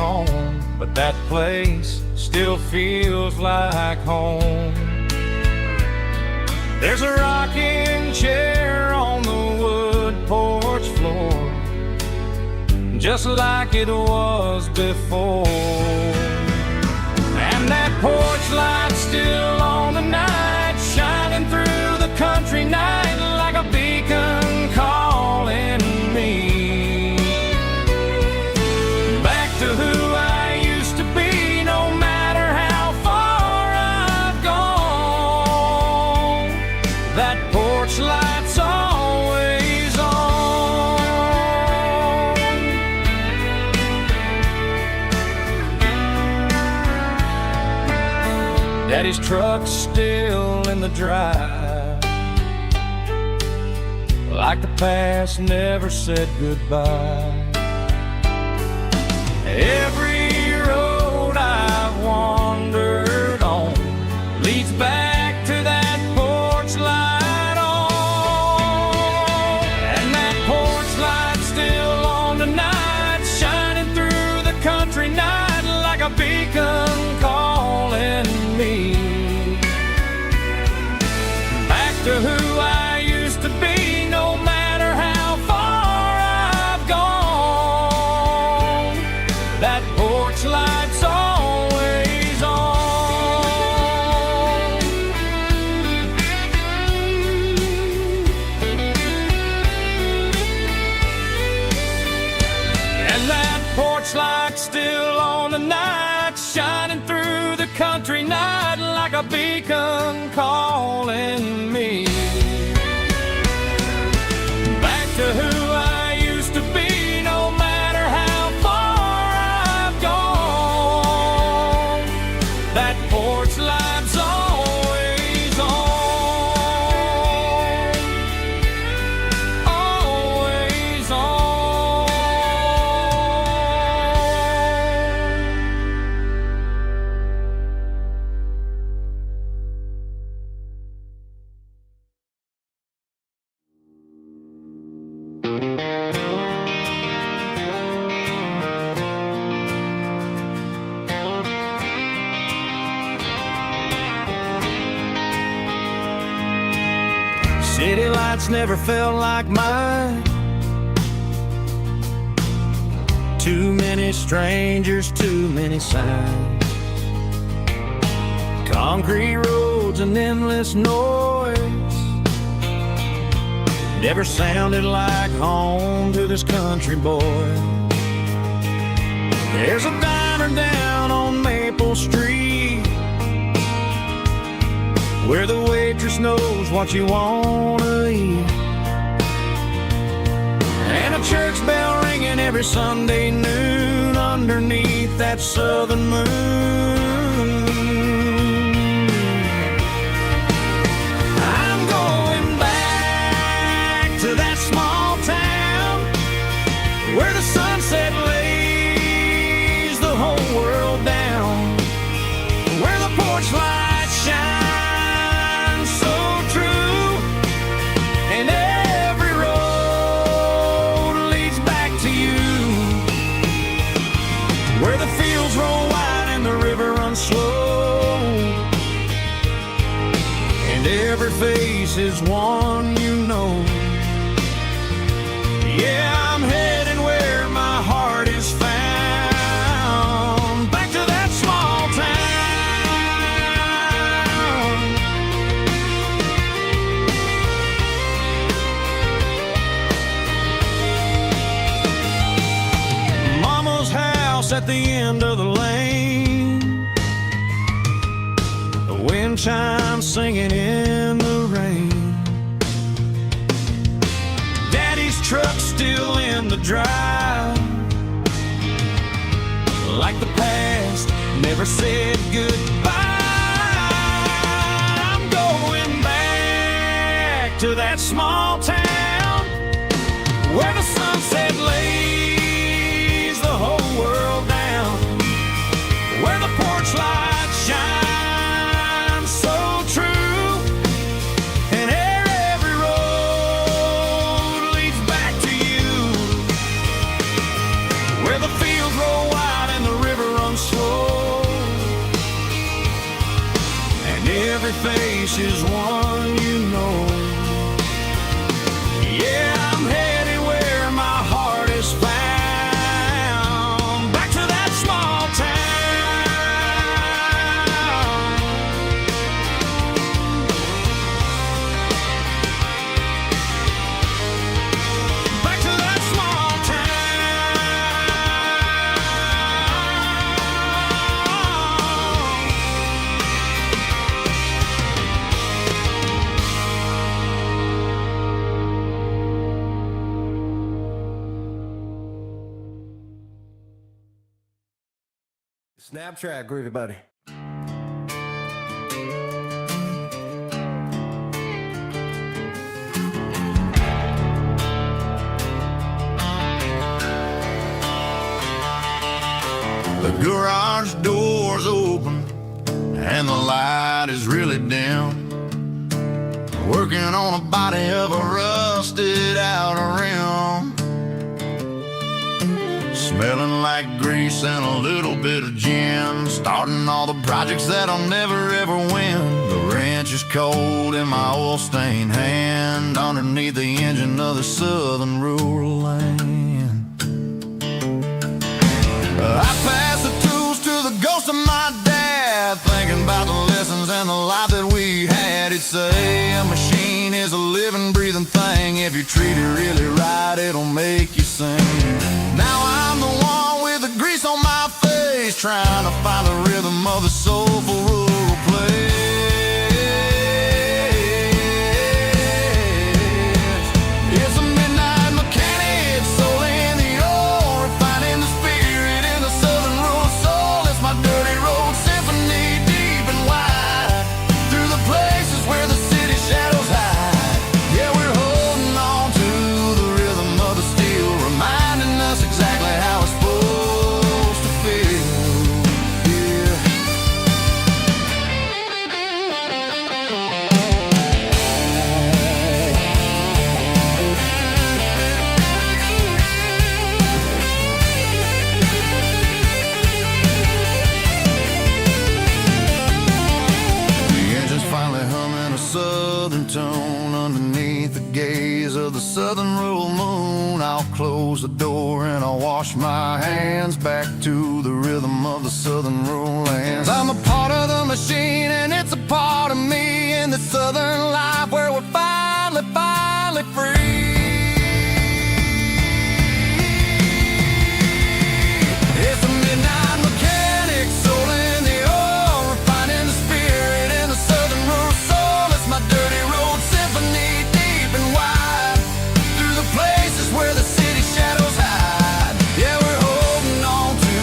home, but that place still feels like home. There's a rocking chair on the wood porch floor, just like it was before. And that porch light's still on tonight, shining through the country night like a beacon calling me back to who I used to be, no matter how far I've gone. That porch light's always on. Daddy's truck's still in the drive, like the past never said goodbye. Every road I've wandered on leads back to that porch light on. And that porch light's still on tonight, shining through the country night like a beacon calling me back to who I used to be, no matter how far I've gone. That porch light's always on. And that porch light's still on tonight, shining through the country night like a beacon calling me back to who I used to be, no matter how far I've gone. That porch light's always on, always on. City lights never felt like mine. Too many strangers, too many signs. Concrete roads and endless noise never sounded like home to this country boy. There's a diner down on Maple Street where the waitress knows what you wanna eat, and a church bell ringing every Sunday noon underneath that southern moon. I'm going back to that small town where the sunset lays the whole world down, where the porch lights shine slow, and every face is one you know. Yeah, I'm heading where my heart is found, back to that small town. Mama's house at the end of the lane, wind chimes singing in the rain. Daddy's truck still in the drive, like the past never said goodbye. I'm going back to that small town where the sunset lays the whole world down, where the porch lights shine the fields roll wide and the every face is one you know. Yeah, I'm headed where my heart is found, back to that small town. Back to that small Snapchat, groovy buddy. The garage door's open and the light is really dim. Working on a body of a rusted out rim. Smelling like grease and a little bit of gin. Starting all the projects that I'll never ever win. The wrench is cold in my oil-stained hand, underneath the engine of the southern rural land. I pass the tools to the ghost of my dad, thinking about the lessons and the life that we had. He'd say a machine is a living, breathing thing. If you treat it really right, it'll make you sing. Now I'm the one with the grease on my face, trying to find the rhythm of the soulful rural place. It's a midnight mechanic, soul in the ore, refining the spirit in the southern rural soul. It's my dirty road symphony, deep and wide, through the places where the city shadows hide. Yeah, we're holding on to the rhythm of the steel, reminding us exactly how it's supposed to feel. Yeah. The engine's finally humming a southern tone underneath the gaze of the southern rural moon. I'll close the door and I'll wash my hands, back to the rhythm of the southern rural lands. I'm a part of the machine and it's a part of me, in the southern life where we're finally free. It's a midnight mechanic, soul in the ore, refining the spirit in the southern rural soul. It's my dirty road symphony, deep and wide, through the places where the city shadows hide. Yeah, we're holding on to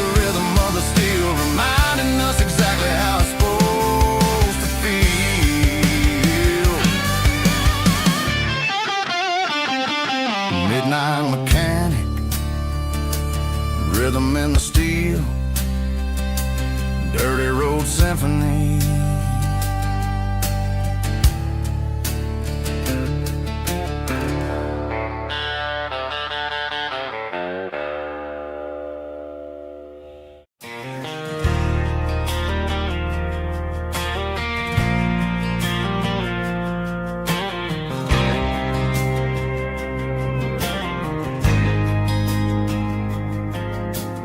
the rhythm of the steel, reminding us exactly how it's supposed to feel. Midnight mechanic, rhythm in the steel, dirty road symphony.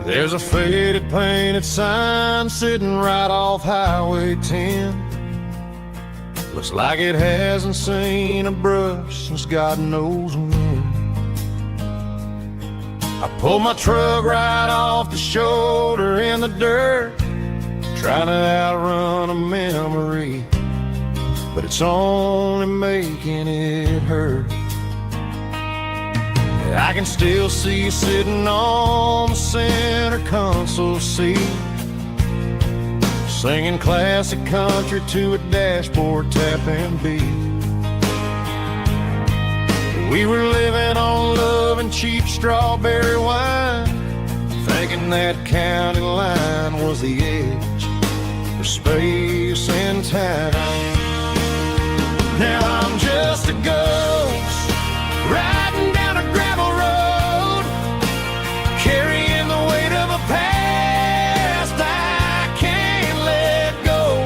There's a faded painted sign sitting right off Highway 10. Looks like it hasn't seen a brush since God knows when. I pulled my truck right off the shoulder in the dirt, trying to outrun a memory, but it's only making it hurt. I can still see you sitting on the center console seat, singing classic country to a dashboard tapping beat. We were living on love and cheap strawberry wine, thinking that county line was the edge for space and time. Now I'm just a ghost riding down a gravel road, carrying the weight of a past I can't let go.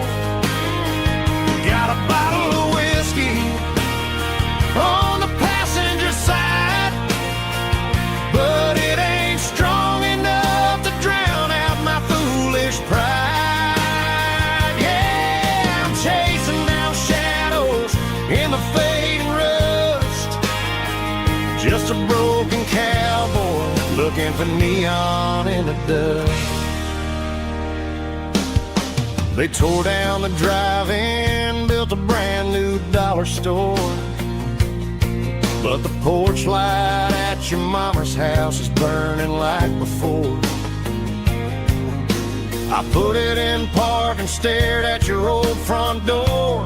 Just a broken cowboy looking for neon in the dust. They tore down the drive-in, built a brand new dollar store, but the porch light at your mama's house is burning like before. I put it in park and stared at your old front door,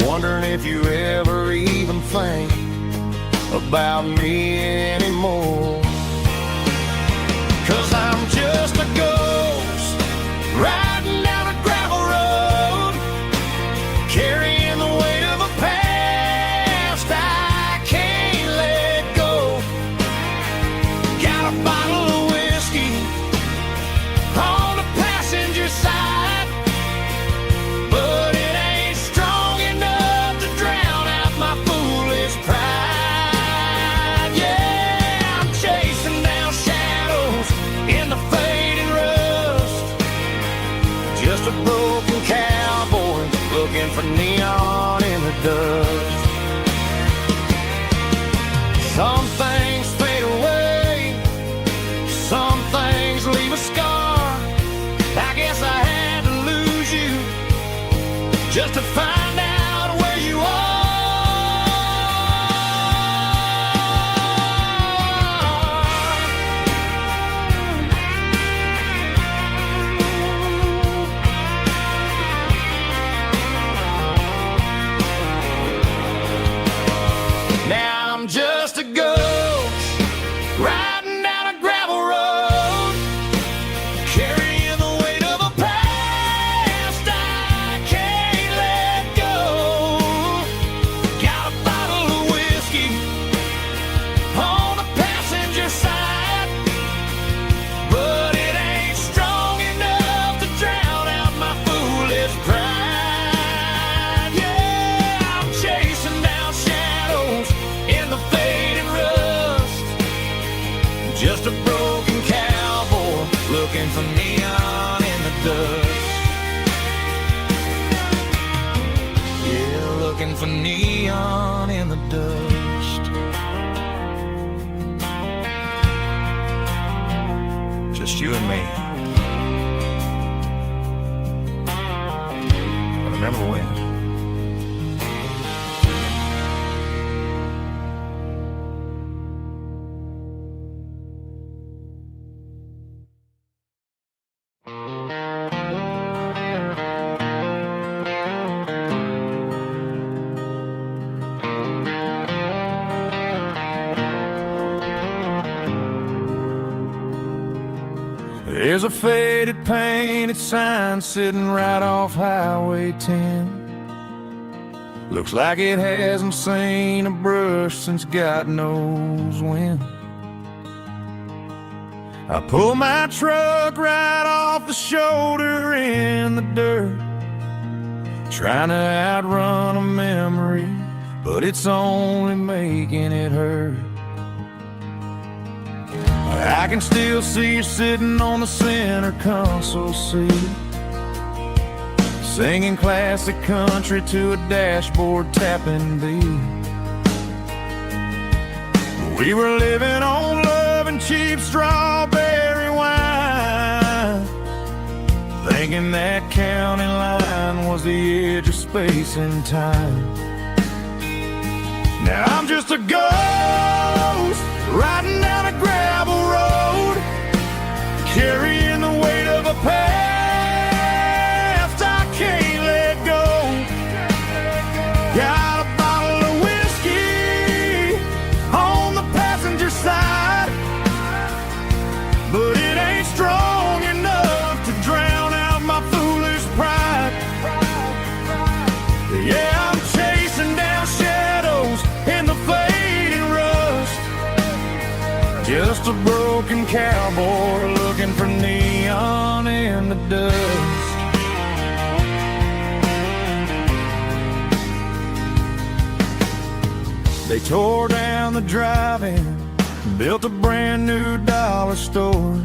wondering if you ever even think about me anymore. 'Cause I'm just a ghost riding down a gravel road, carrying the weight of a past I can't let go. Got a bottle of whiskey on the passenger side, but it ain't strong enough to drown out my foolish pride. Yeah, I'm chasing down shadows in the fading rust. Just a broken cowboy looking for neon in the dust. Some things fade away, some things leave a scar. I guess I had to lose you just to find out where you are. Now I'm just a ghost riding down a gravel road, carrying the weight of a past I can't let go. Got a bottle of whiskey on the passenger side, but it ain't strong enough to drown out my foolish pride. Yeah, I'm chasing down shadows in the fading rust. Just a broken cowboy looking for neon in the dust. Yeah, looking for neon in the dust. Just you and me. I remember when. There's a faded painted sign sitting right off Highway 10. Looks like it hasn't seen a brush since God knows when. I pull my truck right off the shoulder in the dirt, trying to outrun a memory, but it's only making it hurt. I can still see you sitting on the center console seat, singing classic country to a dashboard tapping beat. We were living on love and cheap strawberry wine, thinking that county line was the edge of space and time. Now I'm just a ghost riding down a gravel road, carrying the weight of a past I can't let go. Got a bottle of whiskey on the passenger side, but it ain't strong enough to drown out my foolish pride. Yeah, I'm chasing down shadows in the fading rust. Just a broken cowboy looking for neon in the dust. They tore down the drive-in, built a brand new dollar store,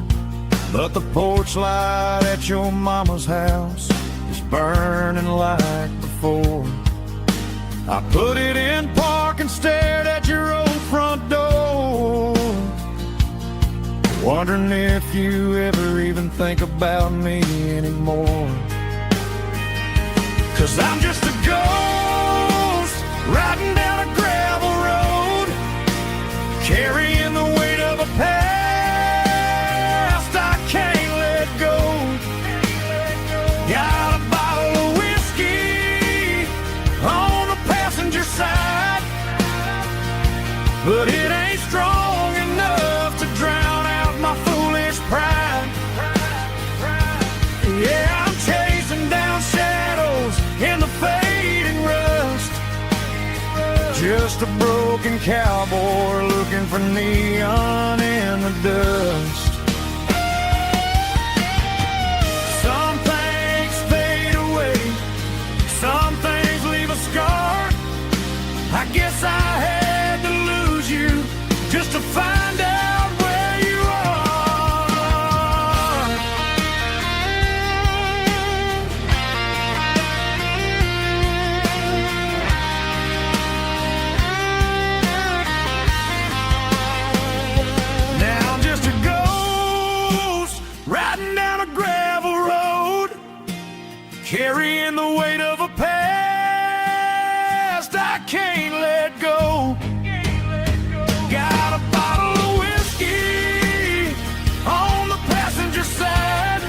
but the porch light at your mama's house is burning like before. I put it in park and stared at your old front door, wondering if you ever even think about me anymore. 'Cause I'm just a ghost riding down a gravel road, carrying the weight of a past I can't let go. Got a bottle of whiskey on the passenger side, but it ain't strong enough to drown out my foolish pride. Yeah, I'm chasing down shadows in the fading rust, just a broken cowboy looking for neon in the dust. Some things fade away, some things leave a scar. I guess I had to lose you just to find out where you are. Now I'm just a ghost riding down a gravel road, carrying the weight of a past I can't let go. Got a bottle of whiskey on the passenger side,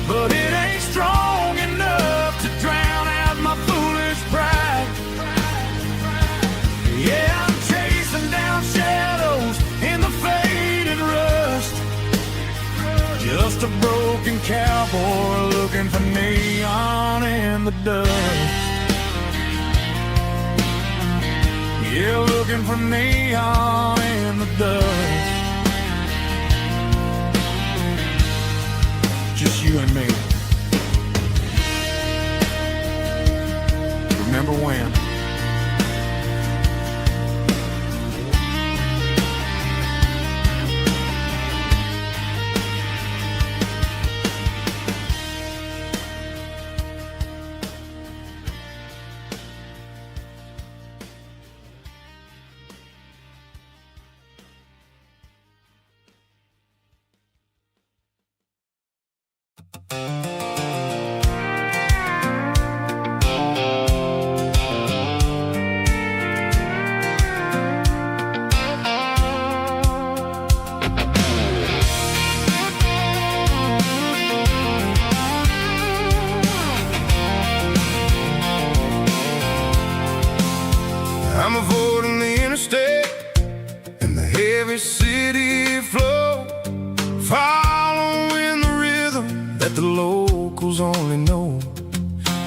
but it ain't strong enough to drown out my foolish pride. Yeah, I'm chasing down shadows in the faded rust, just a broken cowboy looking for neon in the dust. Yeah, looking for neon in the dust. Just you and me. Remember when? I'm avoiding the interstate and the heavy city flow, following the rhythm that the locals only know.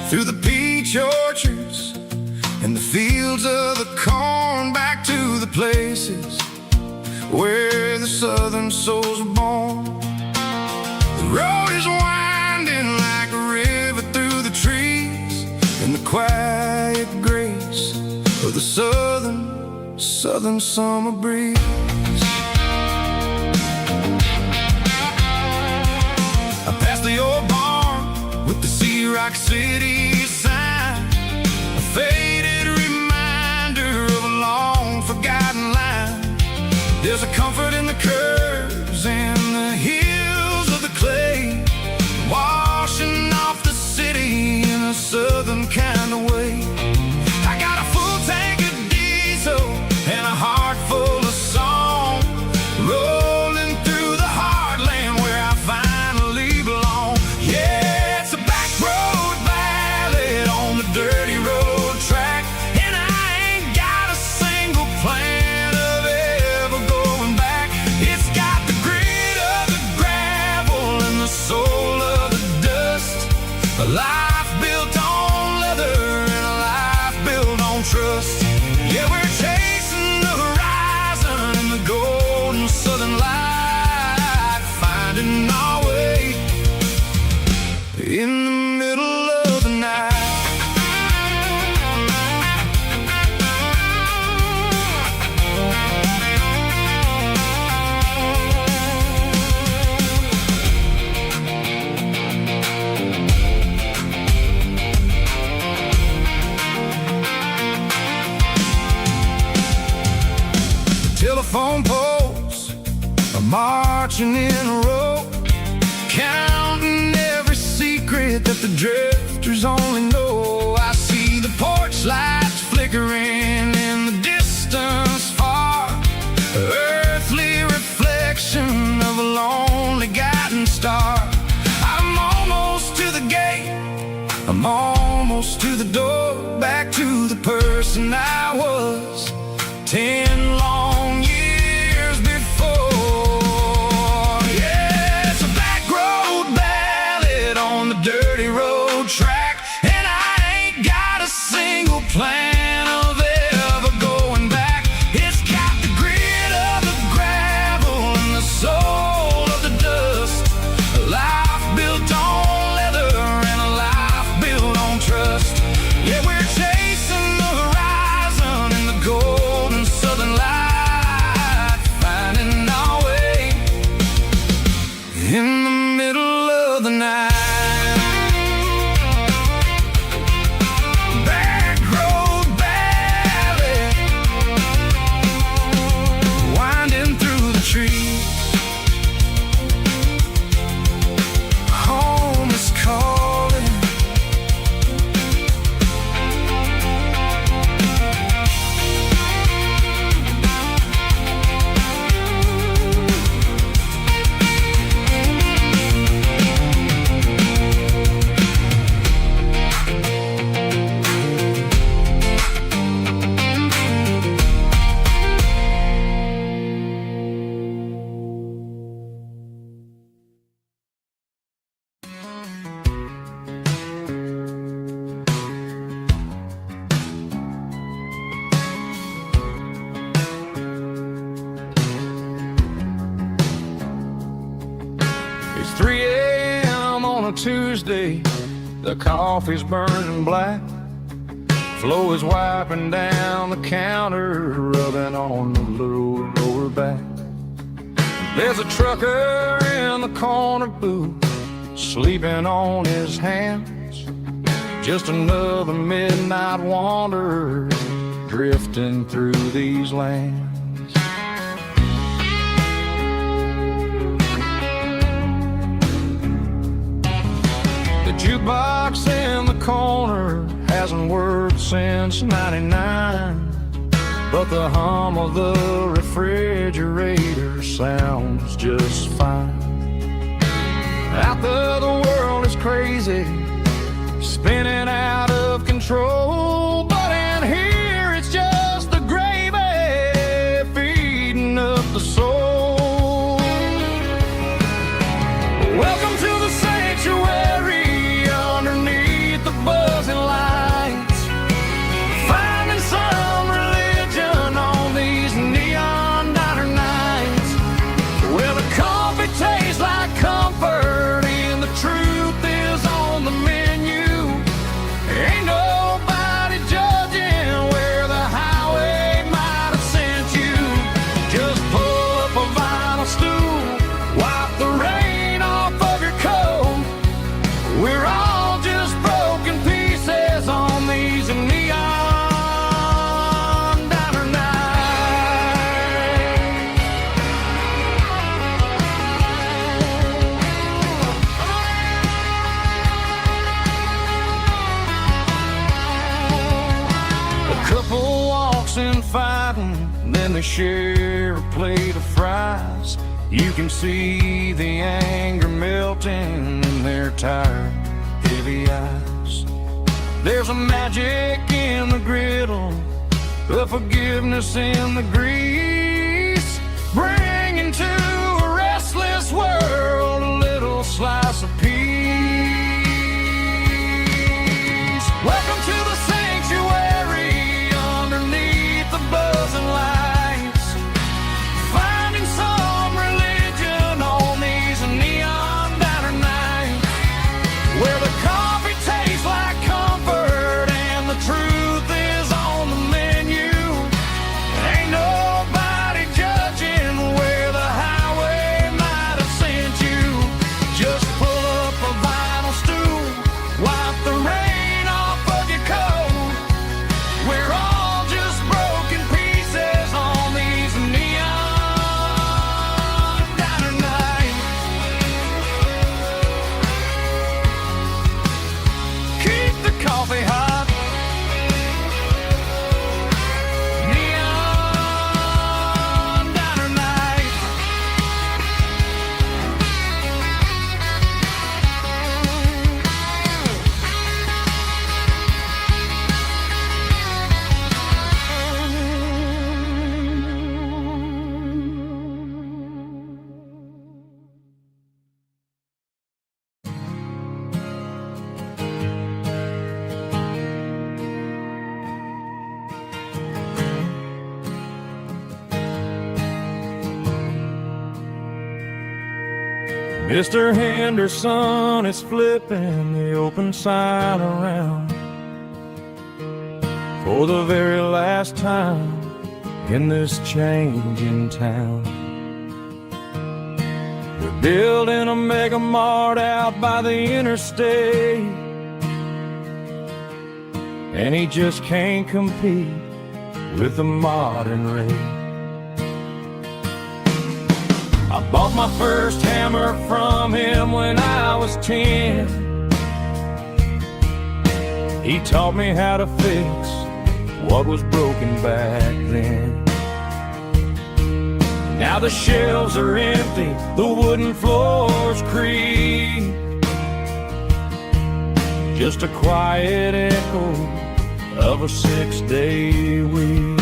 Through the peach orchards and the fields of the corn, back to the places where the southern souls were born. The road is winding like a river through the trees, in the quiet grace of the southern summer breeze. I passed the old barn with the Sea Rock City sign, a faded reminder of a long forgotten line. There's a comfort in the curves and the hills of the clay, washing off the city in a southern kind of way. I got a full tank of diesel and a heart full of song, rolling through the heartland where I finally belong. Yeah, it's a back road ballad on the dirty road track, and I ain't got a single plan of ever going back. It's got the grit marching in a row, counting every secret that the drifters only know. I see the porch lights flickering in the distance far, earthly reflection of a lonely guiding star. I'm almost to the gate, I'm almost to the door, back to the person I was 10 long years before. Yeah, it's a back road ballad on the dirty road track, and I ain't got a single plan of ever going back. It's got the grit of the gravel and the soul of the dust, a life built on leather and a life built on trust. Yeah, we're chasing the horizon in the golden southern light, finding our way in the middle of the night. Back road ballad, winding through the trees. Home is calling. It's 3 a.m. on a Tuesday, the coffee's burning black. Flo is wiping down the counter, rubbing on the little lower back. There's a trucker in the corner booth, sleeping on his hands. Just another midnight wanderer, drifting through these lands. The jukebox in the corner hasn't worked since '99, but the hum of the refrigerator sounds just fine. Out there the world is crazy, spinning out of control, but in here it's just the gravy feeding up the soul. Welcome to the sanctuary underneath the buzzing lights, finding some religion on these neon diner nights, where the coffee tastes like comfort and the truth is on the menu. Ain't nobody judging where the highway might have sent you. Just pull up a vinyl stool, wipe the rain off of your coat. We're all just broken pieces on these neon diner nights. A couple walks in fighting, then they share a plate of fries. You can see the anger melting in their tired, heavy eyes. There's a magic in the griddle, a forgiveness in the grease, bringing to a restless world a little slice of peace. Welcome to the sanctuary underneath the buzzing lights, finding some religion on these neon diner nights, where the coffee tastes like comfort and the truth is on the menu. Ain't nobody judging where the highway Mr. Henderson is flipping the open sign around for the very last time in this changing town. They're building a mega mart out by the interstate, and he just can't compete with the modern rate. I bought my first hammer from him when I was 10. He taught me how to fix what was broken back then. Now the shelves are empty, the wooden floors creak, just a quiet echo of a 6-day week.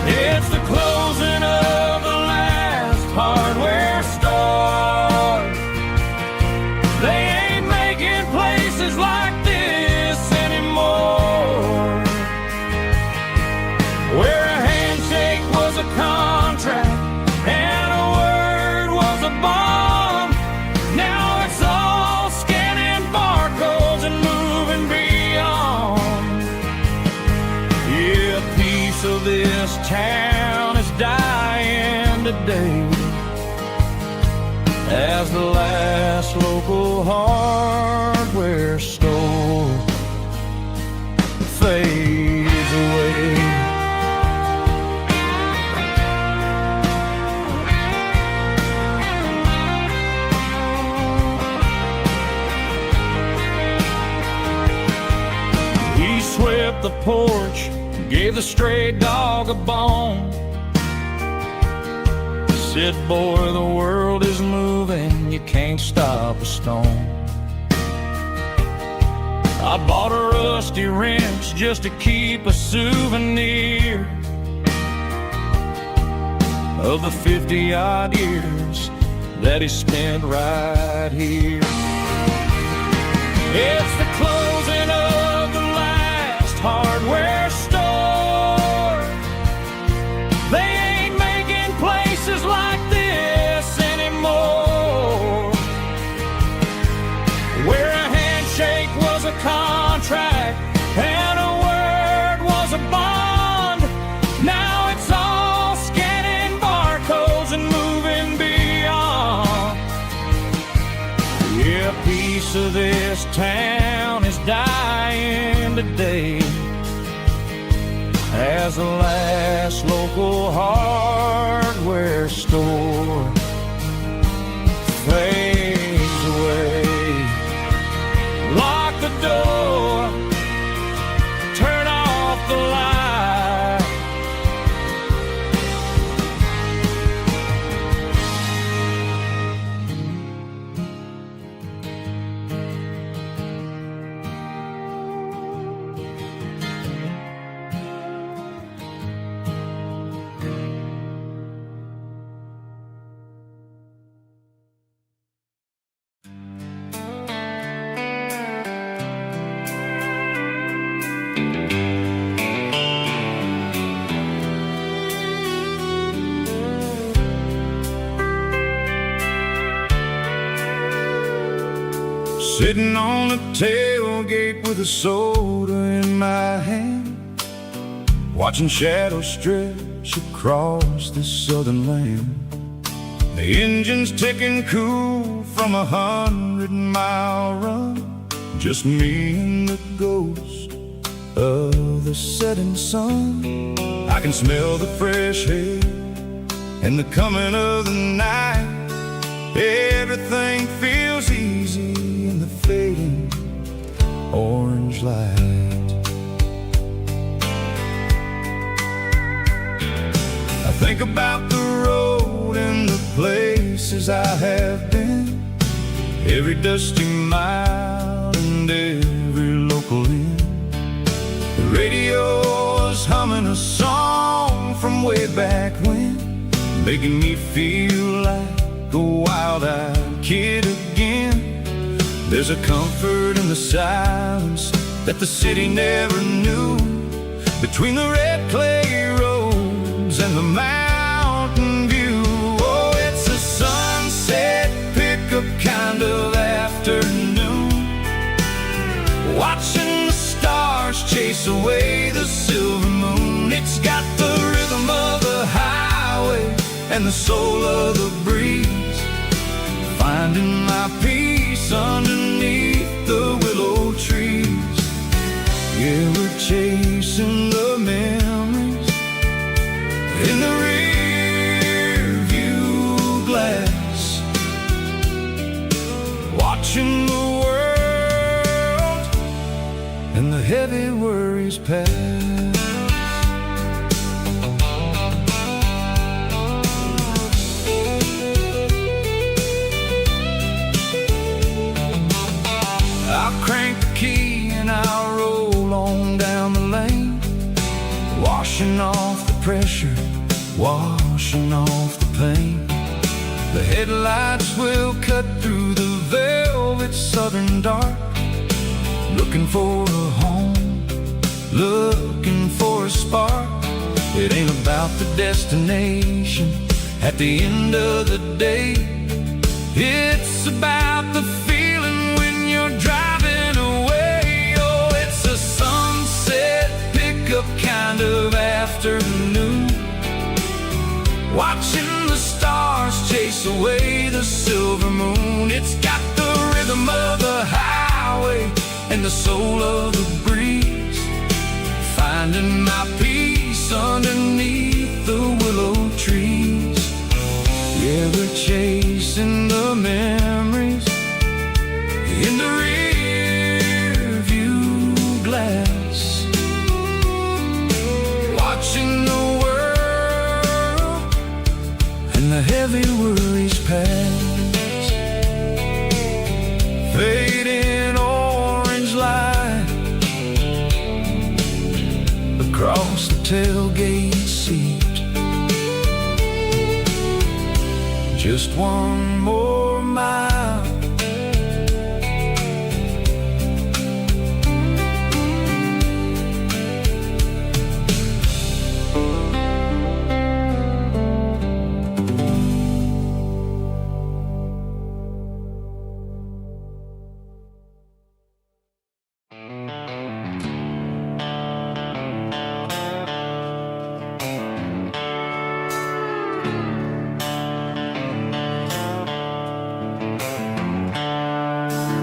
It's the closing of the last hardware store. They ain't making places like this anymore, where a handshake was a contract and a word was a bond. Now it's all scanning barcodes and moving beyond. Yeah, a piece of this town is dying today as the last local hardware store fades away. He swept the porch, gave the stray dog a bone, said, boy, the world is moving, you can't stop a stone. I bought a rusty wrench just to keep a souvenir of the 50-odd years that he spent right here. It's the closing of the last hardware store. They ain't making places like this anymore, where a handshake was a contract and a word was a bond. Now it's all scanning barcodes and moving beyond. Yeah, a piece of this town is dying today as the last local hardware store fades away. Lock the door, turn off the light. Sitting on the tailgate with a soda in my hand, watching shadows stretch across this southern land. The engine's ticking cool from 100-mile run, just me and the ghost of the setting sun. I can smell the fresh air and the coming of the night. Everything feels easy in the fading orange light. I think about the road and the places I have been, every dusty mile and every local inn. The radio is humming a song from way back when, making me feel like a wild-eyed kid again. There's a comfort in the silence that the city never knew, between the red clay roads and the mountain view. Oh, it's a sunset and the soul of the breeze, finding my peace underneath the willow trees. Yeah, we're chasing the memories in the rear view glass, watching the world and the heavy worries pass. I'll crank the key and I'll roll on down the lane, washing off the pressure, washing off the pain. The headlights will cut through the velvet southern dark, looking for a home, looking for a spark. It ain't about the destination at the end of the day, it's about the feeling when you're driving away. Oh, it's a sunset pickup kind of afternoon, watching the stars chase away the silver moon. It's got the rhythm of the highway and the soul of the breeze, finding my peace underneath the willow trees. Yeah, we're chasing the memories in the rear view glass, watching the world and the heavy worries pass. Fading orange light across the tailgate seat, just one more mile.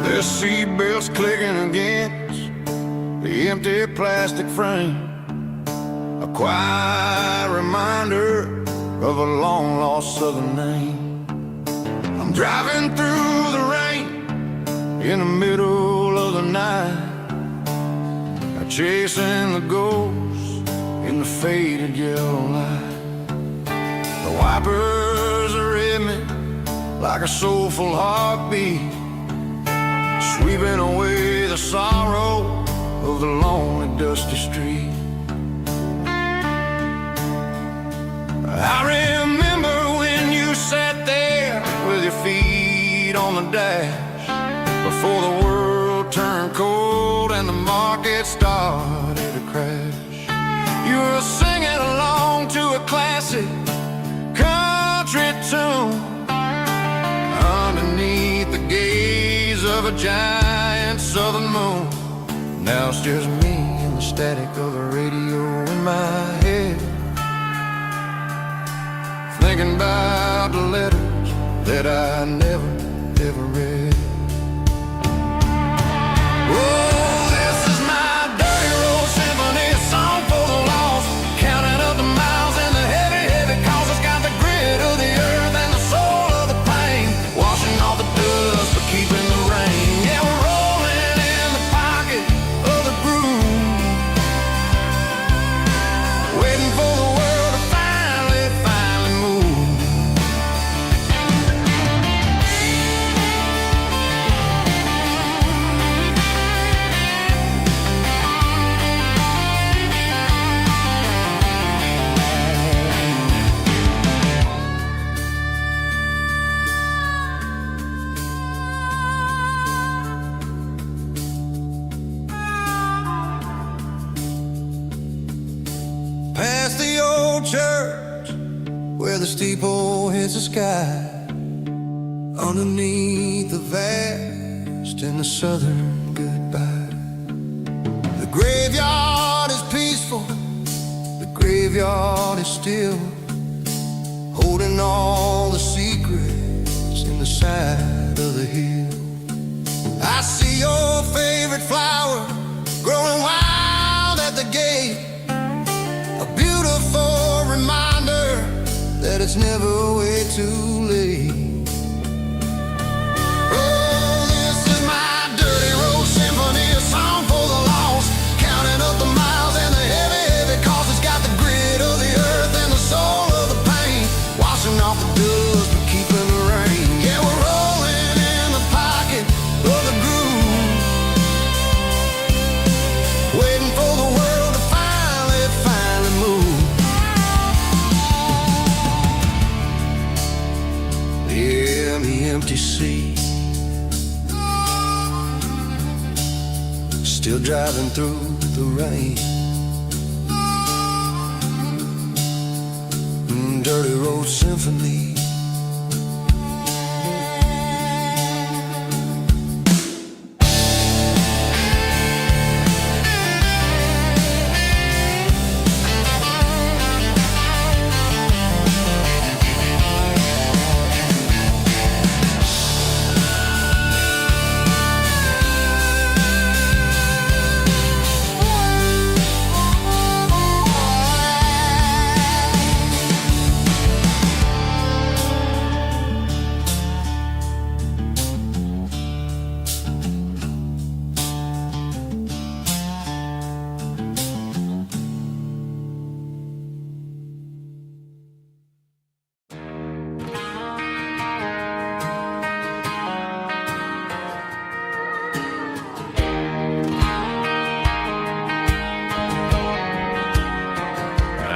The seatbelts clicking against the empty plastic frame, a quiet reminder of a long-lost southern name. I'm driving through the rain in the middle of the night, chasing the ghosts in the faded yellow light. The wipers are in me like a soulful heartbeat, sweeping away the sorrow of the lonely, dusty street. I remember when you sat there with your feet on the dash, before the world turned cold and the market started to crash. You were singing along to a classic country tune underneath the gaze of a giant southern moon. Now it's just me and the static of the radio in my head, thinking about the letters that I never, ever read. Oh, this is my dirty road symphony, a song for the lost, counting up the miles and the heavy, heavy calls. It's got the grit of the earth and the soul of the pain, washing off the dust but keeping the rain. Yeah, we're rolling in the pocket of the groove, waiting for the world to finally, finally move. Past the old church where the steeple hits the sky, underneath the vast and the southern goodbye. The graveyard is peaceful, the graveyard is still. holding all the secrets in the side of the hill. I see your favorite flower growing wild at the gate, a beautiful reminder that it's never way too late. Oh, this is my dirty road symphony, a song for the lost, counting up the miles and the heavy, heavy cost. It's got the grit of the earth and the soul of the pain, washing off the dust but keeping the rain. Yeah, we're rolling in the pocket of the groove, waiting for the world to finally move. Yeah, the empty sea, still driving through the rain. Dirty road symphony.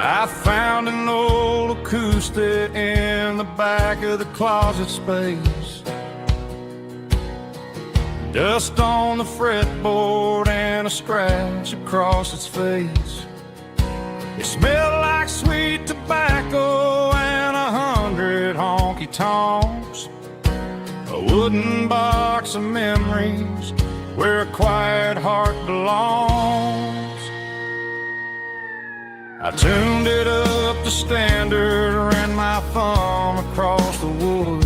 I found an old acoustic in the back of the closet space, dust on the fretboard and a scratch across its face. It smelled like sweet tobacco and 100 honky-tonks, a wooden box of memories where a quiet heart belongs. I tuned it up to standard, ran my thumb across the wood,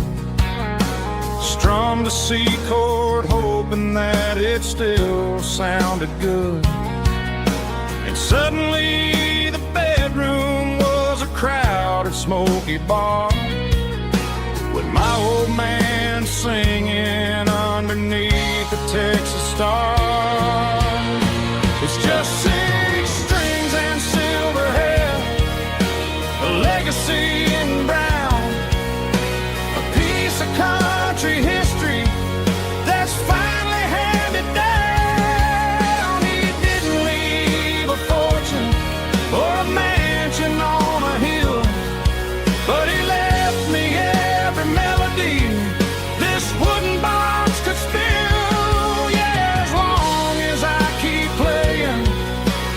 strummed a C chord hoping that it still sounded good. And suddenly the bedroom was a crowded smoky bar, with my old man singing underneath the Texas star. It's just 6 strings and silver hair, a legacy in brown, a piece of country history that's finally handed down. He didn't leave a fortune or a mansion on a hill, but he left me every melody this wooden box could spill. Yeah, as long as I keep playing,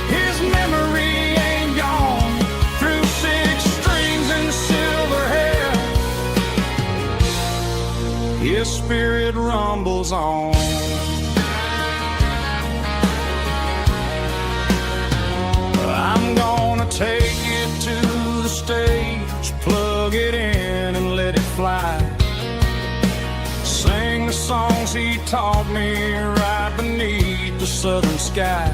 his memory ain't gone. Through 6 strings and silver hair, his spirit rumbles on. I'm gonna take it to the stage, plug it in and let it fly, sing the songs he taught me right beneath the southern sky.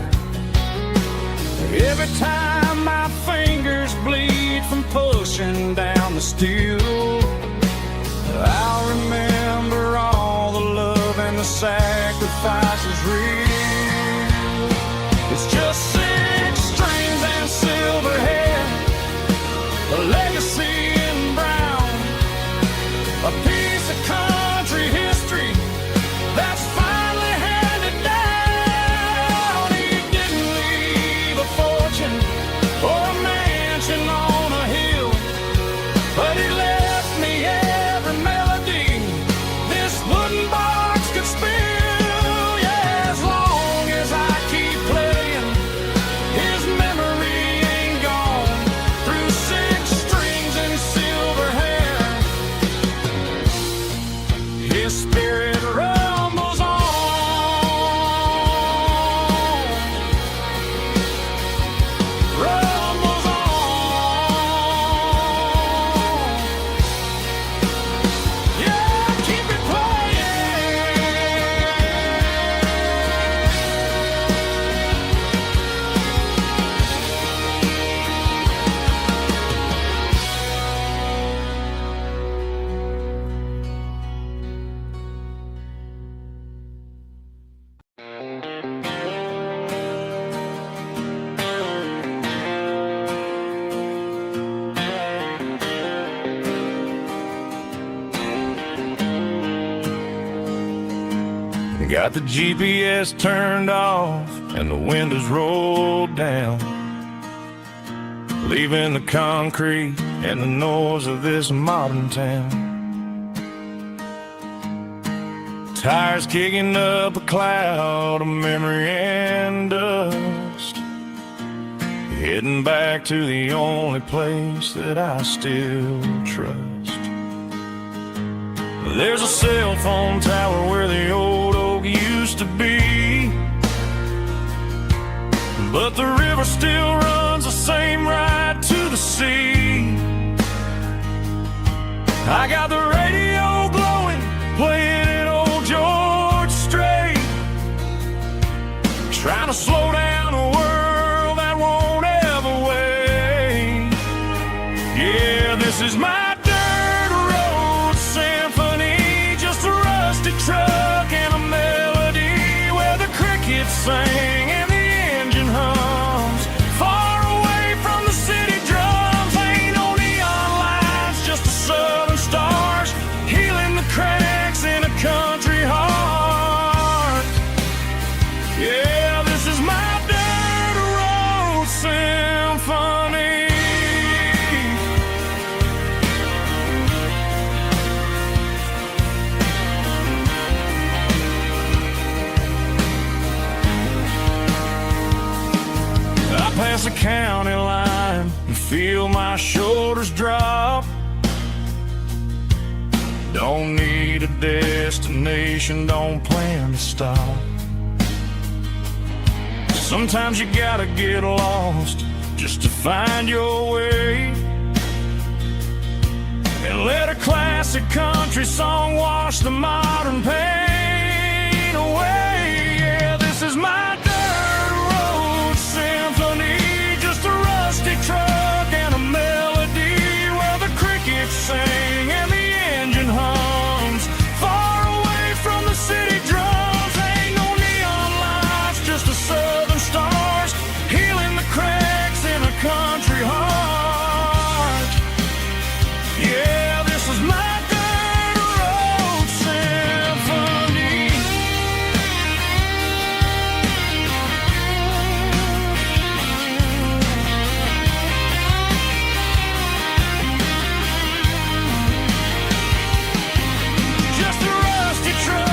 Every time my fingers bleed from pushing down the steel, I'll remember all the love and the sacrifices real. It's just 6 strings and silver hair, a legacy in brown, a piece of country history that's finally handed down. He didn't leave a fortune or a mansion on a hill, but he left me Got the GPS turned off and the windows rolled down, leaving the concrete and the noise of this modern town. Tires kicking up a cloud of memory and dust, heading back to the only place that I still trust. There's a cell phone tower where the old oak used to be, but the river still runs the same right to the sea. I got the radio blowing, playing it old George Strait, trying to slow down a world that won't ever wait. Yeah, this is my dirt road symphony, just a rusty truck and a melody where the crickets sing and the engine hums. Far away from the city drums, ain't no neon lights, just the southern stars healing the cracks in a country heart. Yeah, this is my dirt road symphony. I pass the county line and feel my shoulders drop. Don't need a destination, don't plan to stop. Sometimes you gotta get lost just to find your way, and let a classic country song wash the modern pain away. Yeah, this is my dirt road symphony, just a rusty truck and a melody where the crickets sing and the engine hums. Far away from the city drums, ain't no neon lights, just the southern stars healing the cracks in a country heart. Yeah, this is my dirt road symphony. Just a rusty truck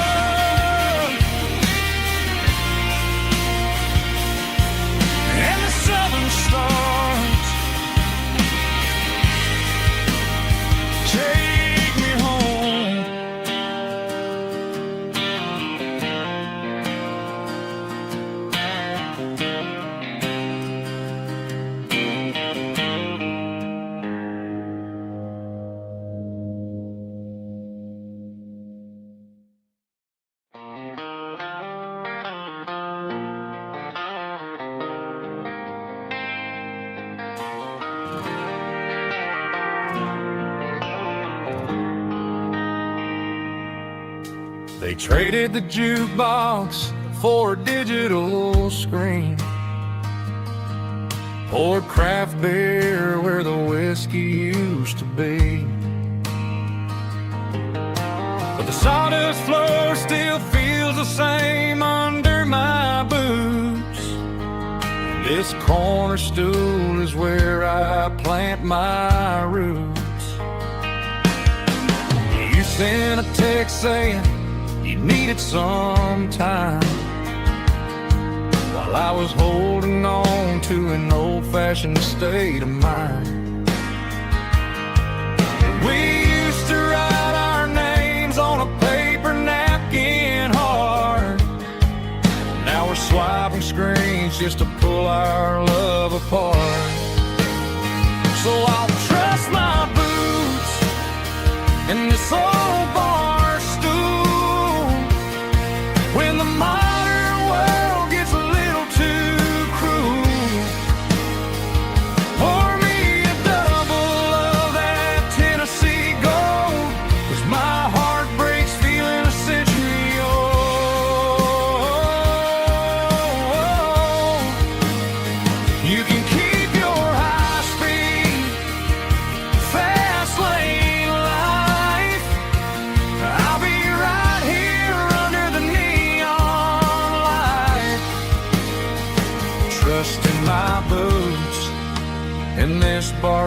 and the southern stars take me home. They traded the jukebox for a digital screen, poured craft beer where the whiskey used to be. But the sawdust floor still feels the same under my boots. This corner stool is where I plant my roots. You sent a text saying you needed some time, while I was holding on to an old-fashioned state of mind. We used to write our names on a paper napkin hard. Now we're swiping screens just to pull our love apart. So I'll trust my boots and this old bar stool when the modern world gets a little too cruel. Pour me a double of that Tennessee Gold, 'cause my heart breaks feeling a century old. You can keep your high speed, fast lane life. I'll be right here under the neon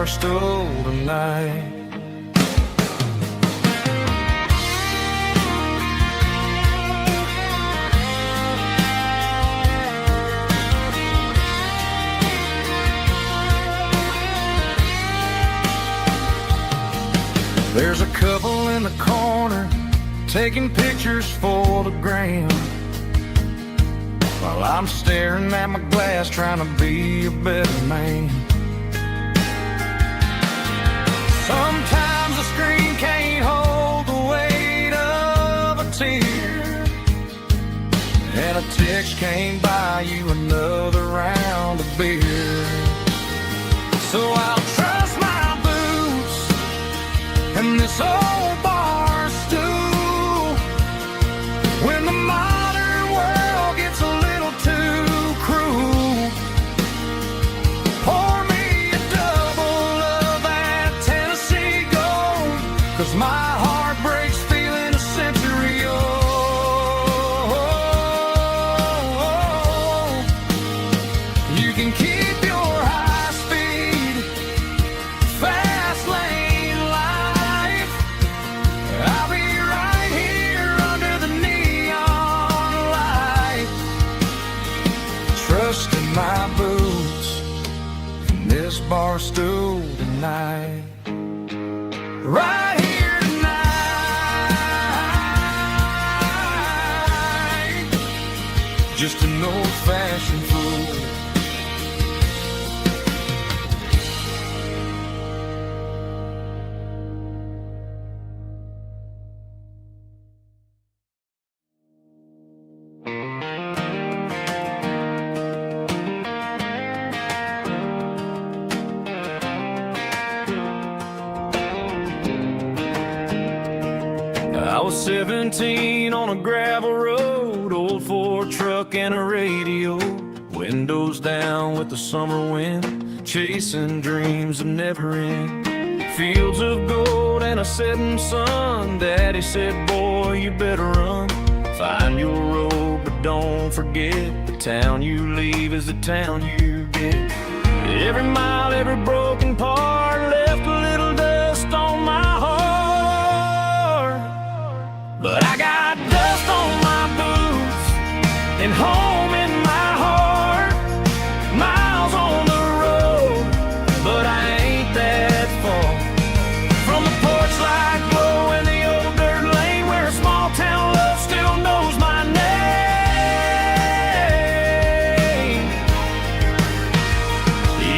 stool tonight. There's a couple in the corner taking pictures for the gram, while I'm staring at my glass trying to be a better man. Sometimes the screen can't hold the weight of a tear, and a text can't buy you another round of beer. So I'll trust my boots and this old bar stool when the modern world gets a little too cruel. Pour me a double of that Tennessee Gold, 'cause my heart breaks feeling a century old. You can keep your high speed fast lane life. I'll be right here under the neon light, trusting my boots in this bar stool tonight. Right here tonight, just an old-fashioned fool. I was 17 on a gravel road, old Ford truck and a radio, windows down with the summer wind, chasing dreams that never end. Fields of gold and a setting sun. Daddy said, boy, you better run. Find your road, but don't forget, the town you leave is the town you get. Every mile, every broken part left a little dust on my heart. But I got dust on my boots and home in my heart. Miles on the road, but I ain't that far from the porch light glow and the old dirt lane where a small town love still knows my name.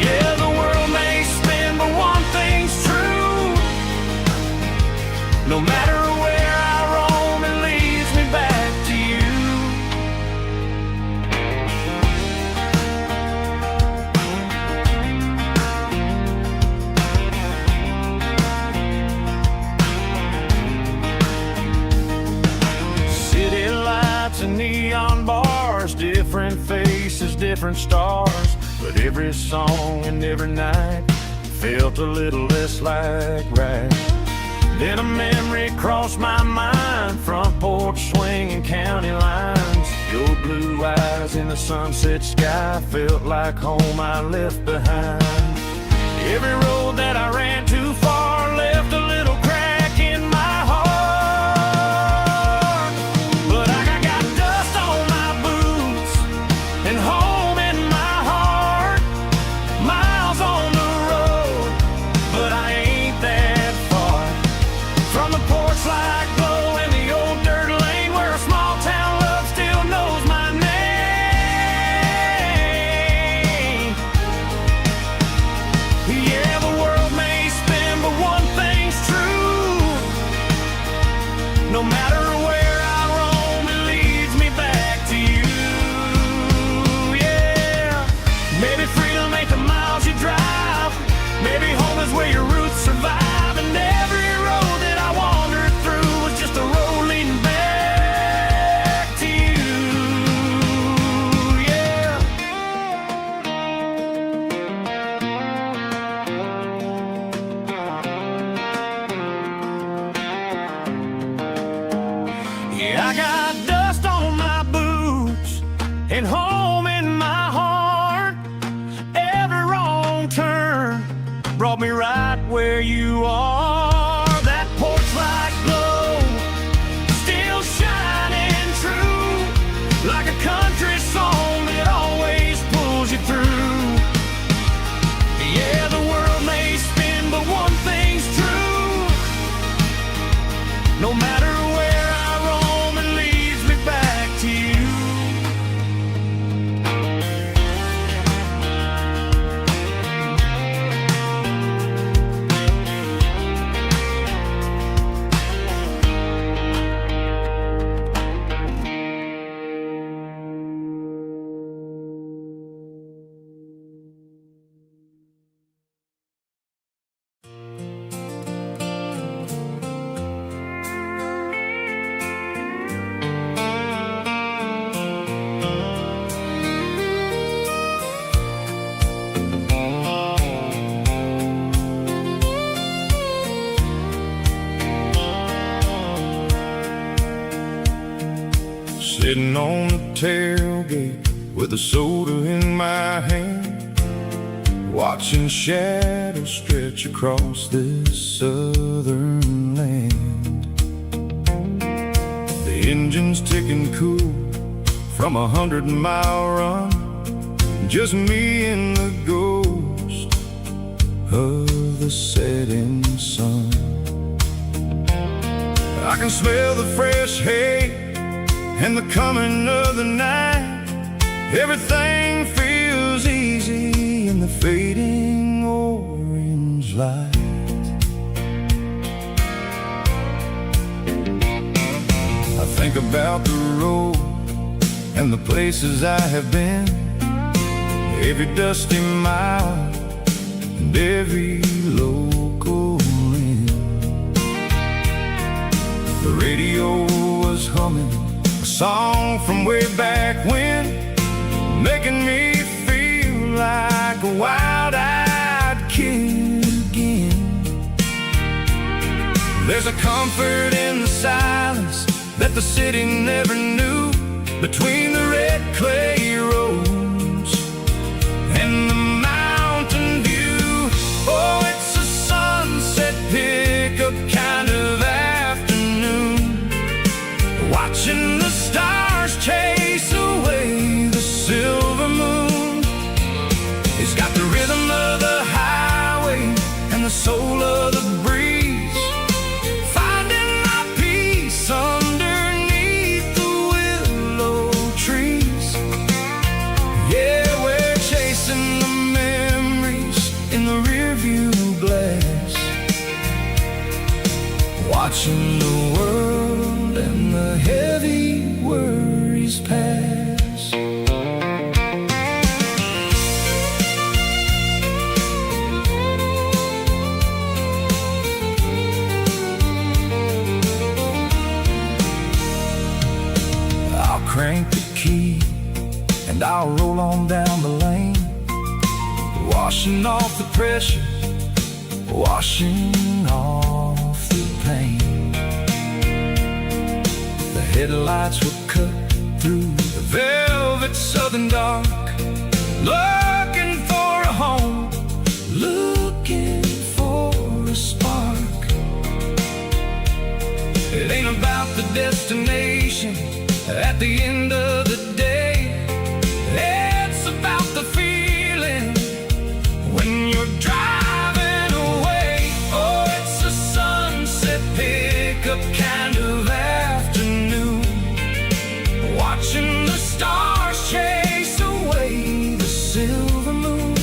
Yeah, the world may spin, but one thing's true. No matter neon bars, different faces, different stars, but every song and every night felt a little less like right. Then a memory crossed my mind, front porch swinging county lines. Your blue eyes in the sunset sky felt like home I left behind. Every road that I ran too far left a little crack in my heart. No matter where I roam, it leads me back to you. Yeah, maybe freedom ain't the miles you drive. Maybe home is where your roots survive. And every road that I wandered through was just a road leading back to you. Yeah. Yeah, I got dust on my boots and home in my heart. Every wrong turn brought me right you are. That porch light glow, still shining true, like a country song that always pulls you through. Yeah, the world may spin, but one thing's true. No matter where I roam, it leads me back to you. Sitting on the tailgate with a soda in my hand, watching shadows stretch across this southern land. The engine's ticking cool from 100-mile run, just me and the ghost of the setting sun. I can smell the fresh hay and the coming of the night. Everything feels easy in the fading orange light. I think about the road and the places I have been, every dusty mile and every local inn. The radio was humming a song from way back when, making me feel like a wild-eyed kid again. There's a comfort in the silence that the city never knew, between the red clay roads and the mountain view. Oh, it's a sunset pickup kind of afternoon, watching the stars chase away the silver moon. It's got the rhythm of the highway and the soul of the breeze, finding my peace underneath the willow trees. Yeah, we're chasing the memories in the rearview glass, watching the world and the heavy worries pass. I'll crank the key and I'll roll on down the lane, washing off the pressure, washing off the pain. The headlights will cut through the velvet southern dark, looking for a home, looking for a spark. It ain't about the destination at the end of the day, it's about the feeling when you're driving away. Oh, it's a sunset pickup kind of afternoon, watching the stars chase away the silver moon.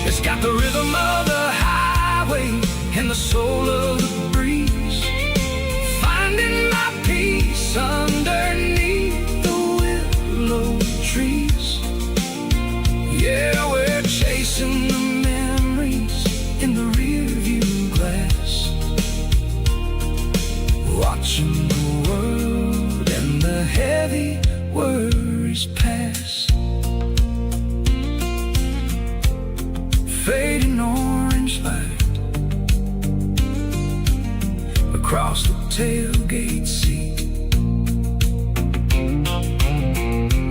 It's got the rhythm of the highway and the soul of the breeze, finding my peace underneath the willow trees. Yeah, we're chasing the memories in the rearview glass, watching the world and the heavy worries pass. Fading orange light across the tailgate seat,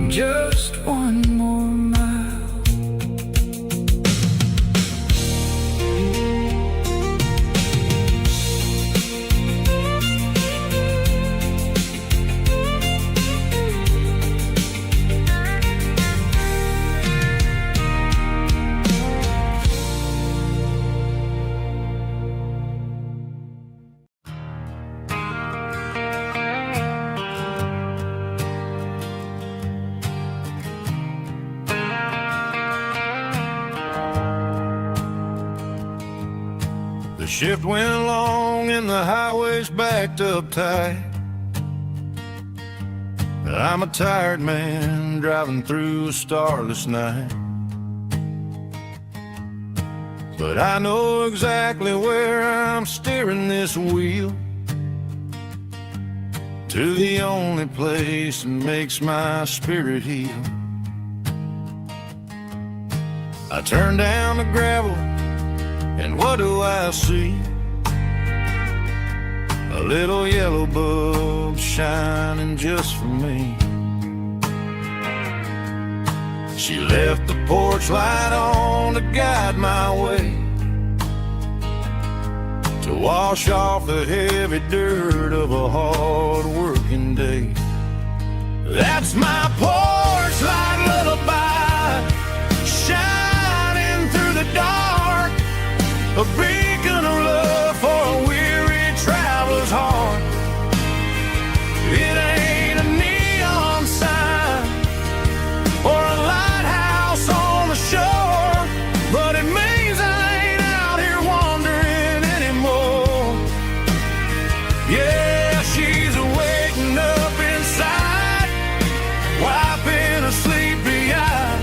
just one more mile. Shift went long and the highway's backed up tight. I'm a tired man driving through a starless night, but I know exactly where I'm steering this wheel, to the only place that makes my spirit heal. I turn down the gravel, and what do I see? A little yellow bulb shining just for me. She left the porch light on to guide my way, to wash off the heavy dirt of a hard working day. That's my porch light lullaby, shining through the dark, a beacon of love for a weary traveler's heart. It ain't a neon sign or a lighthouse on the shore, but it means I ain't out here wandering anymore. Yeah, she's waking up inside, wiping a sleepy eye,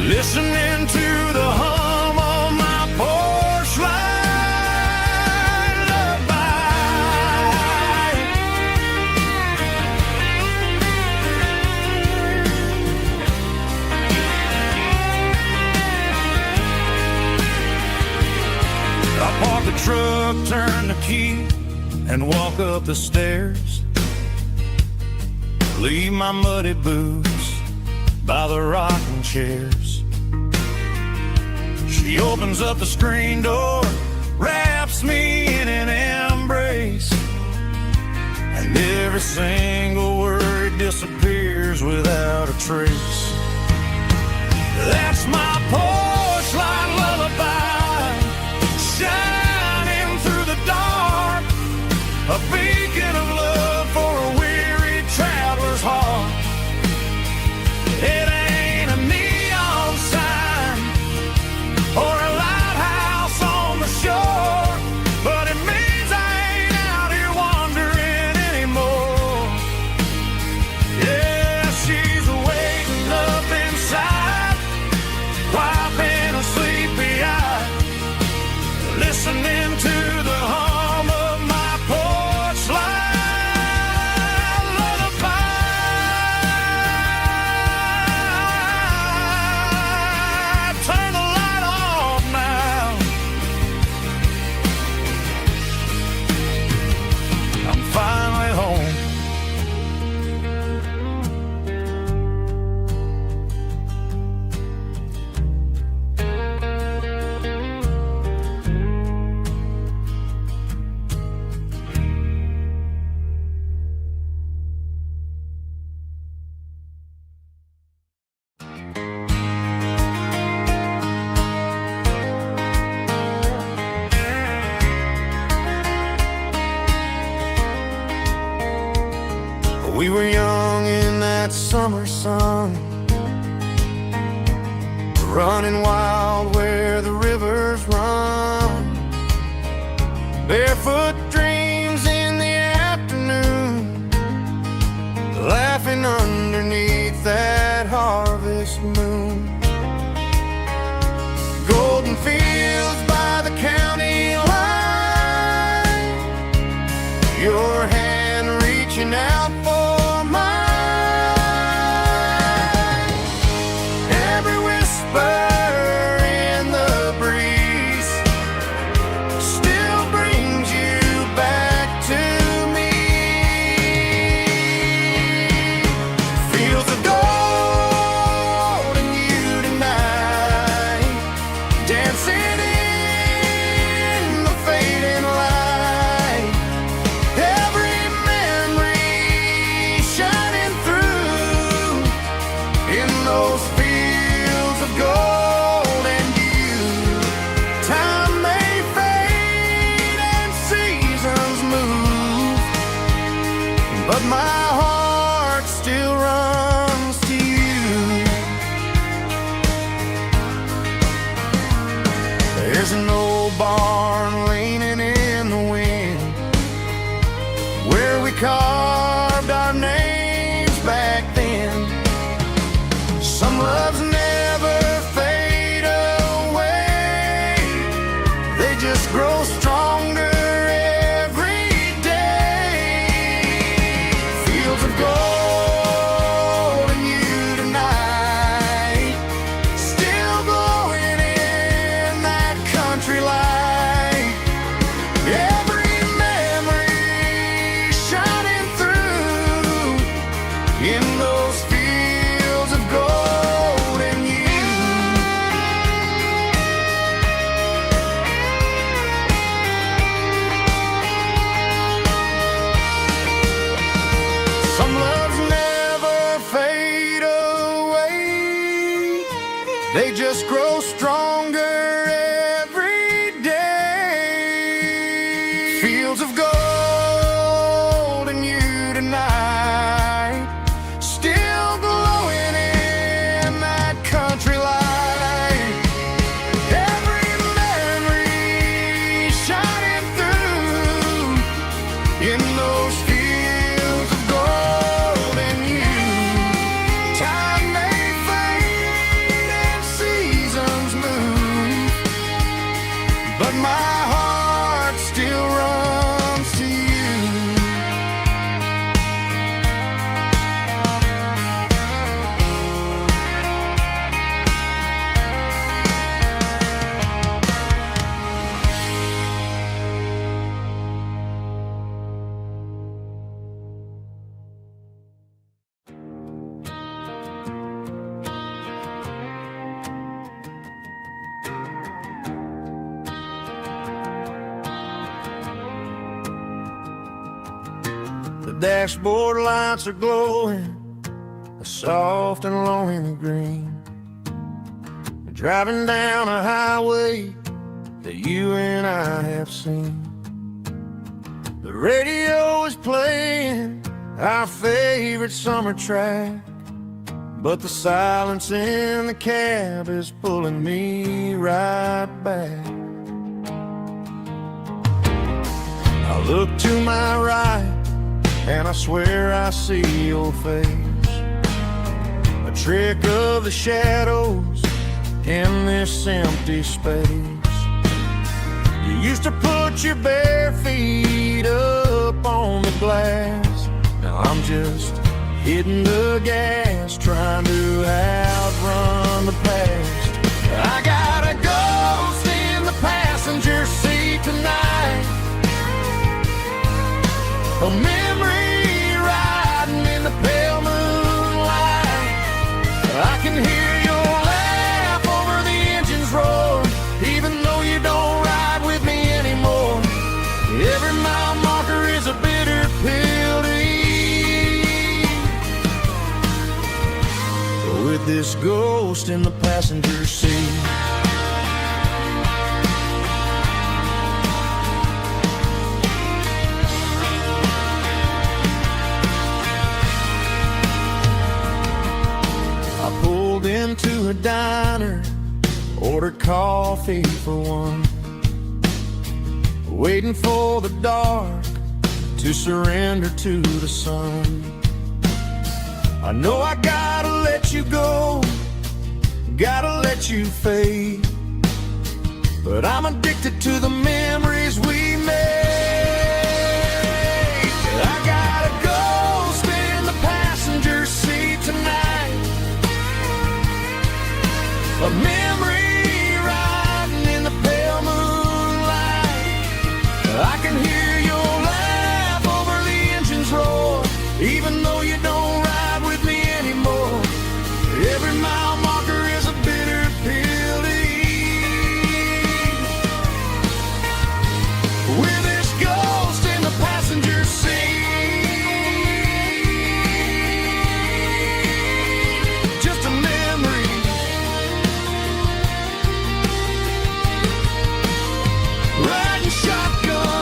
listening to the hum of my porch light lullaby. I park the truck, turn the key, and walk up the stairs. Leave my muddy boots by the rocking chairs. She opens up the screen door, wraps me in an embrace, and every single word disappears without a trace. That's my porch light lullaby, shining through the dark, a beacon of love for a weary traveler's heart. It ain't a neon sign or a lighthouse on the shore, but it means I ain't out here wandering anymore. Yeah, she's waking up inside, wiping a sleepy eye, listening to the hum of my porch light lullaby. Turn the light off now. I'm finally home. We were young in that summer sun, running wild where the rivers run, barefoot dreams in the afternoon, laughing underneath that harvest moon. Golden fields by the county line, your hand reaching out for mine. Every whisper in the breeze still brings you back to me. Feels of gold in you tonight, dancing in the fading light. Every memory shining through in those fields of gold and you. Time may fade and seasons move, but my heart still runs to you. There's an old barn carved our names back then. Some loves never fade away, they just grow stronger every day. Fields of gold in you tonight, still glowing in that country light. Every memory shining through in those fields of gold in you. Some loves never fade away, they just grow stronger every day. Fields of gold in you tonight, still glowing in that country light. Every memory shining through in those fields of gold in you. Time may fade and seasons move, but my heart still runs to you. The dashboard lights are glowing a soft and lonely green. We're driving down a highway that you and I have seen. The radio is playing our favorite summer track, but the silence in the cab is pulling me right back. I look to my right and I swear I see your face, a trick of the shadows in this empty space. You used to put your bare feet up on the glass, now I'm just hitting the gas, trying to outrun the past. I got a ghost in the passenger seat tonight, a memory riding in the pale moonlight. I can hear your laugh over the engine's roar, even though you don't ride with me anymore. Every mile marker is a bitter pill to eat, with this ghost in the passenger seat. Into a diner, ordered coffee for one, waiting for the dark to surrender to the sun. I know I gotta let you go, gotta let you fade, but I'm addicted to the memories we made. I got a ghost in the passenger seat tonight, a memory riding in the pale moonlight. I can hear your laugh over the engine's roar, even though you don't ride with me anymore. Every mile marker is a bitter pill to eat, with this ghost in the passenger seat. Just a memory, riding shotgun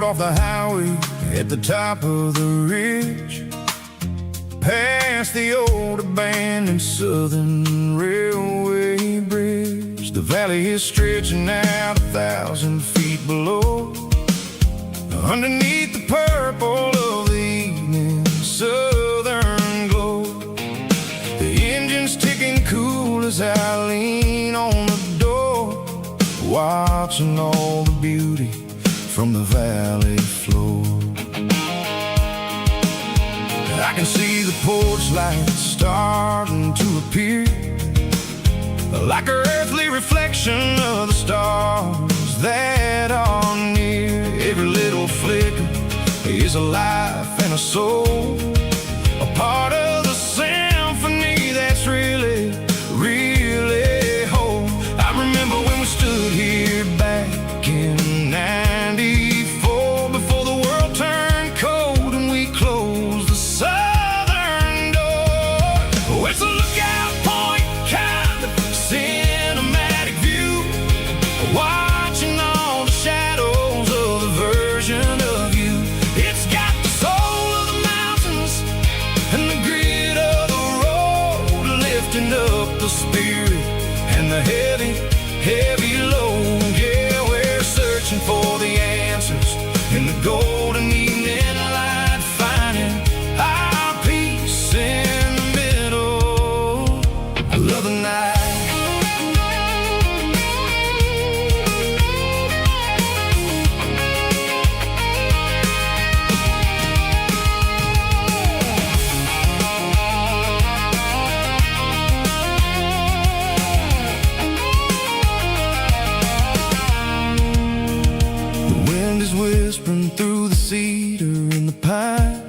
off the highway at the top of the ridge, past the old abandoned Southern Railway bridge. The valley is stretching out 1,000 feet below, underneath the purple of the evening southern glow. The engine's ticking cool as I lean on the door, watching all the beauty from the valley floor. I can see the porch lights starting to appear, like an earthly reflection of the stars that are near. Every little flicker is a life and a soul, a part of the symphony that's really, really whole. I remember when we stood here back in '94, before the world turned cold and we closed the southern door. Oh, it's a lookout point, kind of cinematic view, watching all the shadows of the version of you. It's got the soul of the mountains and the grit of the road, lifting up the spirit and the heavy, heavy load. Yeah, we're searching for the answers in the golden evening light, finding our peace in the middle of the night. The wind is whispering through the cedar and the pine,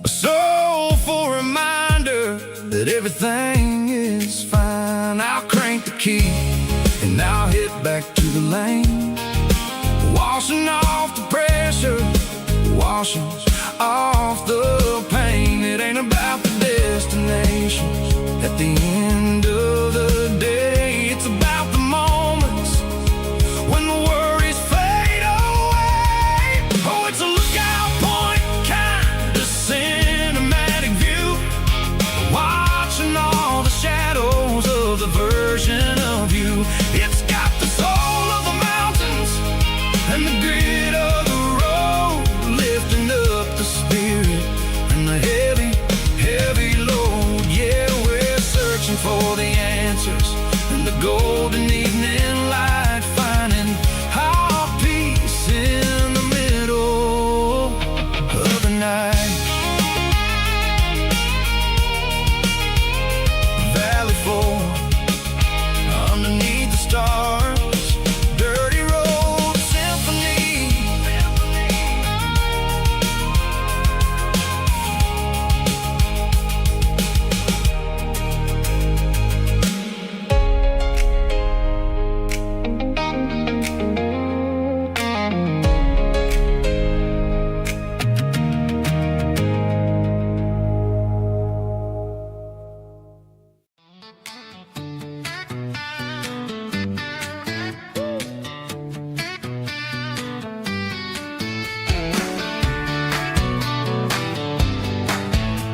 a soulful reminder that everything is fine. I'll crank the key and I'll head back to the lane, washing off the pressure, washing off the pain. It ain't about the destinations at the end of the day, it's about the moments when the worries fade away. Oh, it's a lookout point, kind of cinematic view, watching all the shadows of the version of you. It's got the soul of the mountains and the grit of the road, lifting up the spirit and the heavy, heavy load. Yeah, we're searching for the answers in the golden evening light, finding our peace in the middle of the night. Valley floor, underneath the stars, dirty road symphony.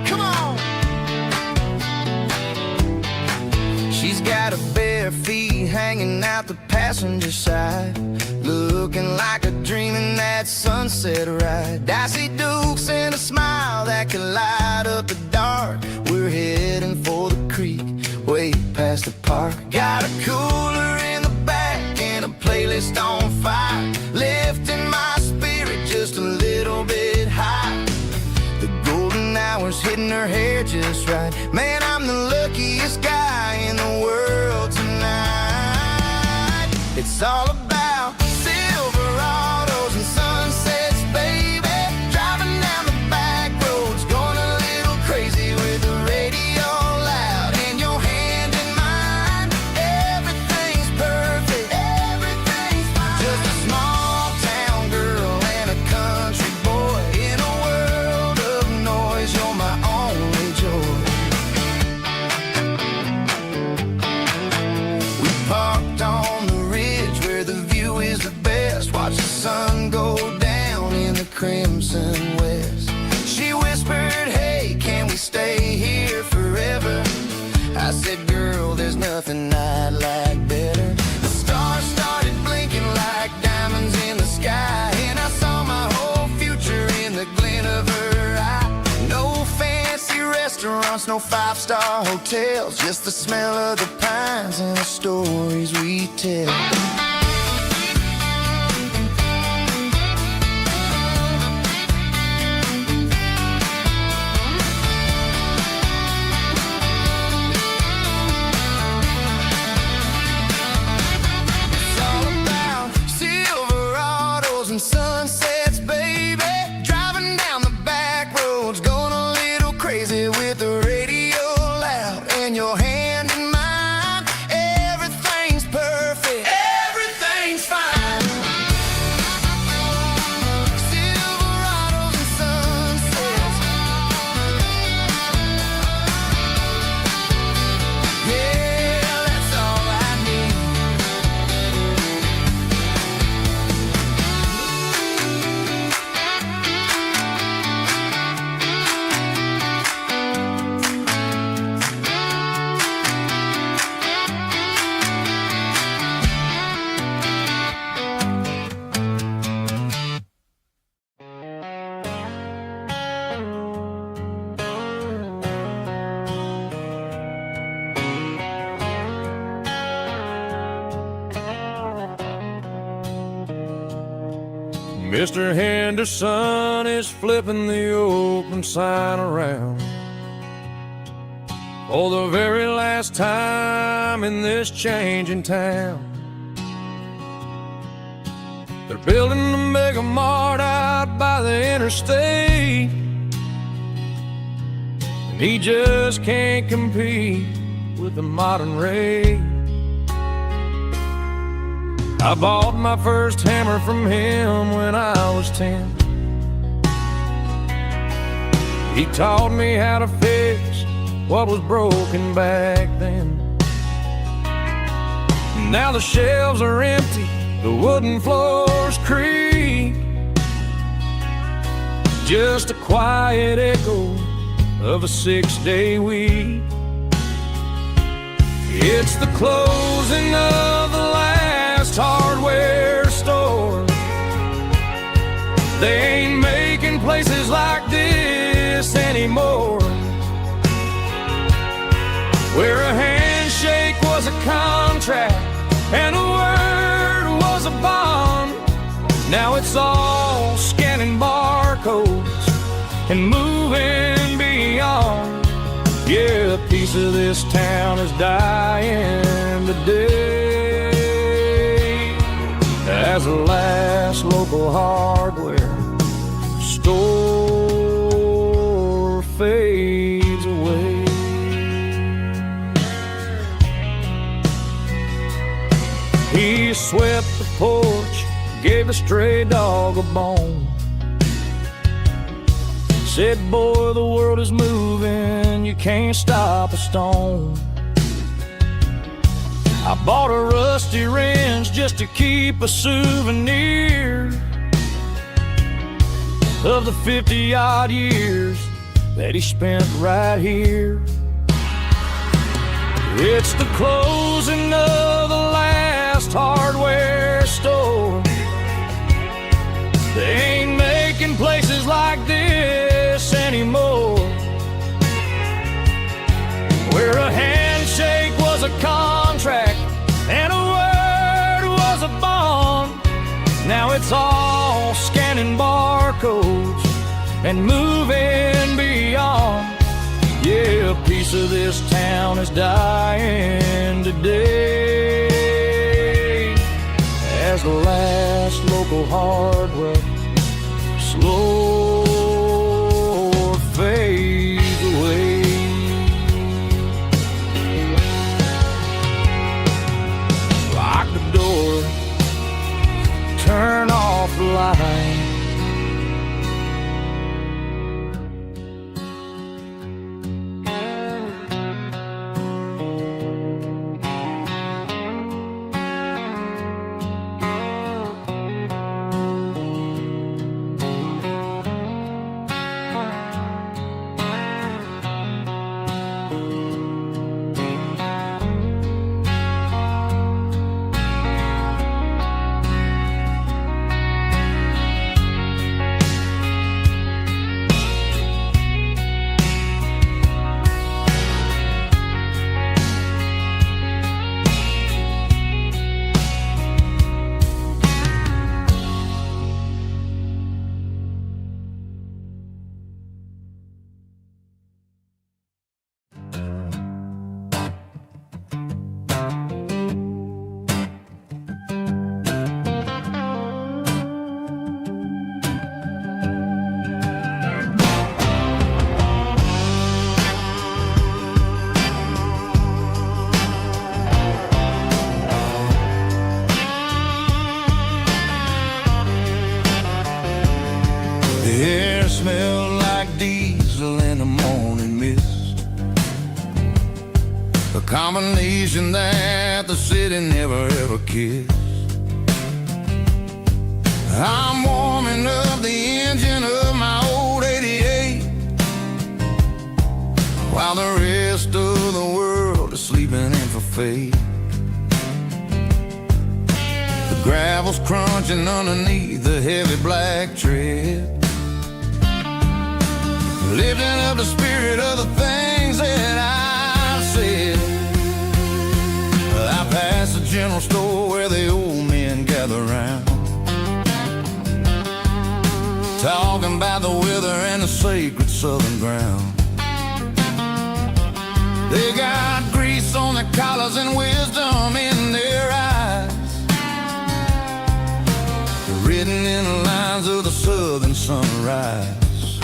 Come on! She's got her bare feet hanging out the passenger side, looking like a dream in that sunset ride. Dicey dukes and a smile that can light up the dark. We're heading for the creek, way past the park. Got a cooler in the back and a playlist on fire, lifting my spirit just a little bit high. The golden hours hitting her hair just right. Man, I'm the luckiest guy in the world tonight. It's all about Silverados and sunsets, baby. Driving down the back roads, going a little crazy with the radio loud and your hand in mine. Everything's perfect, everything's fine. Just a small town girl and a country boy in a world of noise. You're my only joy. We parked on the ridge where the night like better. The stars started blinking like diamonds in the sky, and I saw my whole future in the glint of her eye. No fancy restaurants, no five-star hotels, just the smell of the pines and the stories we tell. Sunsets, baby, driving down the back roads, going a little crazy with the radio loud and your hand in mine. Everything's perfect, everything's fine. Silverados and sunsets, yeah, that's all I need. Mr. Henderson is flipping the open sign around for the very last time in this changing town. They're building a mega mart out by the interstate, and he just can't compete with the modern rate. I bought my first hammer from him when I was 10. He taught me how to fix what was broken back then. Now the shelves are empty, the wooden floors creak, just a quiet echo of a 6-day week. It's the closing of the last hardware store. They ain't making places like this anymore, where a handshake was a contract and a word was a bond. Now it's all scanning barcodes and moving beyond. Yeah, a piece of this town is dying today as the last local hardware store fades away. He swept the porch, gave the stray dog a bone, said, boy, the world is moving, you can't stop a stone. I bought a rusty wrench just to keep a souvenir of the 50-odd years that he spent right here. It's the closing of the last hardware store. They ain't making places like this anymore, where a handshake was a contract and a word was a bond. Now it's all scanning barcodes and moving beyond. Yeah, a piece of this town is dying today as the last local hardware slow fades away. Lock the door, turn off the light. that the city never ever kissed. I'm warming up the engine of my old 88, while the rest of the world is sleeping in for fate. The gravel's crunching underneath the heavy black tread, lifting up the spirit of the things that I've said. I pass the general store where the old men gather round, talking about the weather and the sacred southern ground. They got grease on their collars and wisdom in their eyes, written in the lines of the southern sunrise.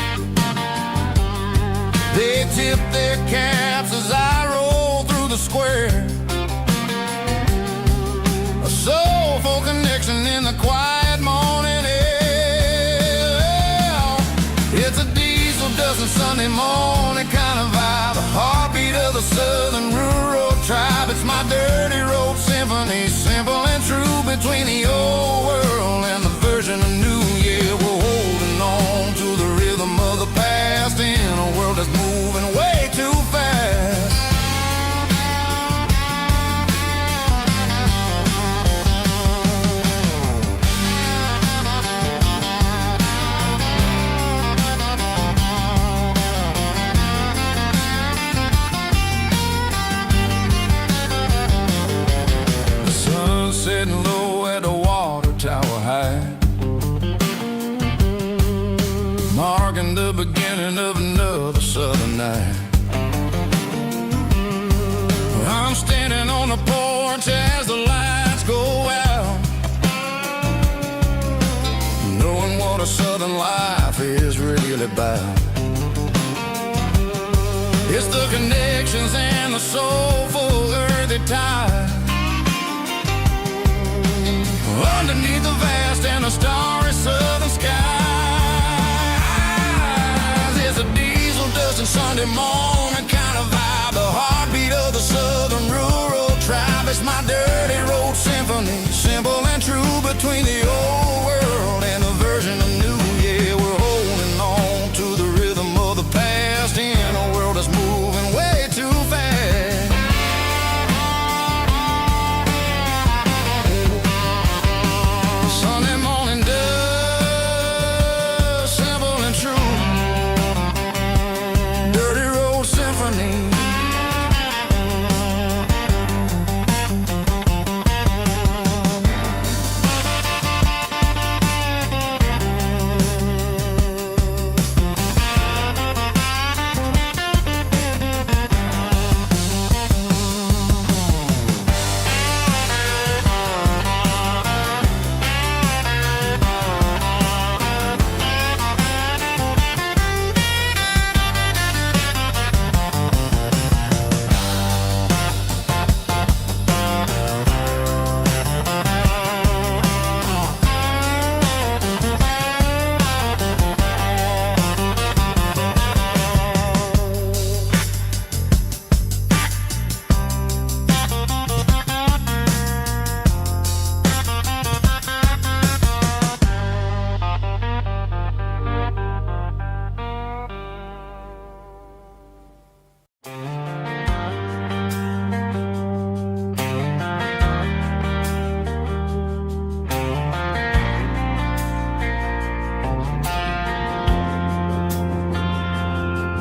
They tip their caps as I roll through the square, a soulful connection in the quiet morning air. It's a diesel dusting Sunday morning kind of vibe, a heartbeat of the southern rural tribe. It's my dirty road symphony, simple and true, between the old world and the version of new. Yeah, we're holding on to the rhythm of the past in a world that's moving way too fast. The sun setting low at the water tower high, marking the beginning of another southern night. I'm standing on the porch as the lights go out, knowing what a southern life is really about. It's the connections and the soulful earthy tide, underneath the vast and the starry southern skies. It's a diesel dusting Sunday morning kind of vibe, the heartbeat of the southern rural tribe. It's my dirty road symphony, simple and true, between the old world and the version of new. Yeah, we're holding on to the rhythm of the past in a world that's moving way too fast. Sunday morning dust, simple and true, dirty road symphony.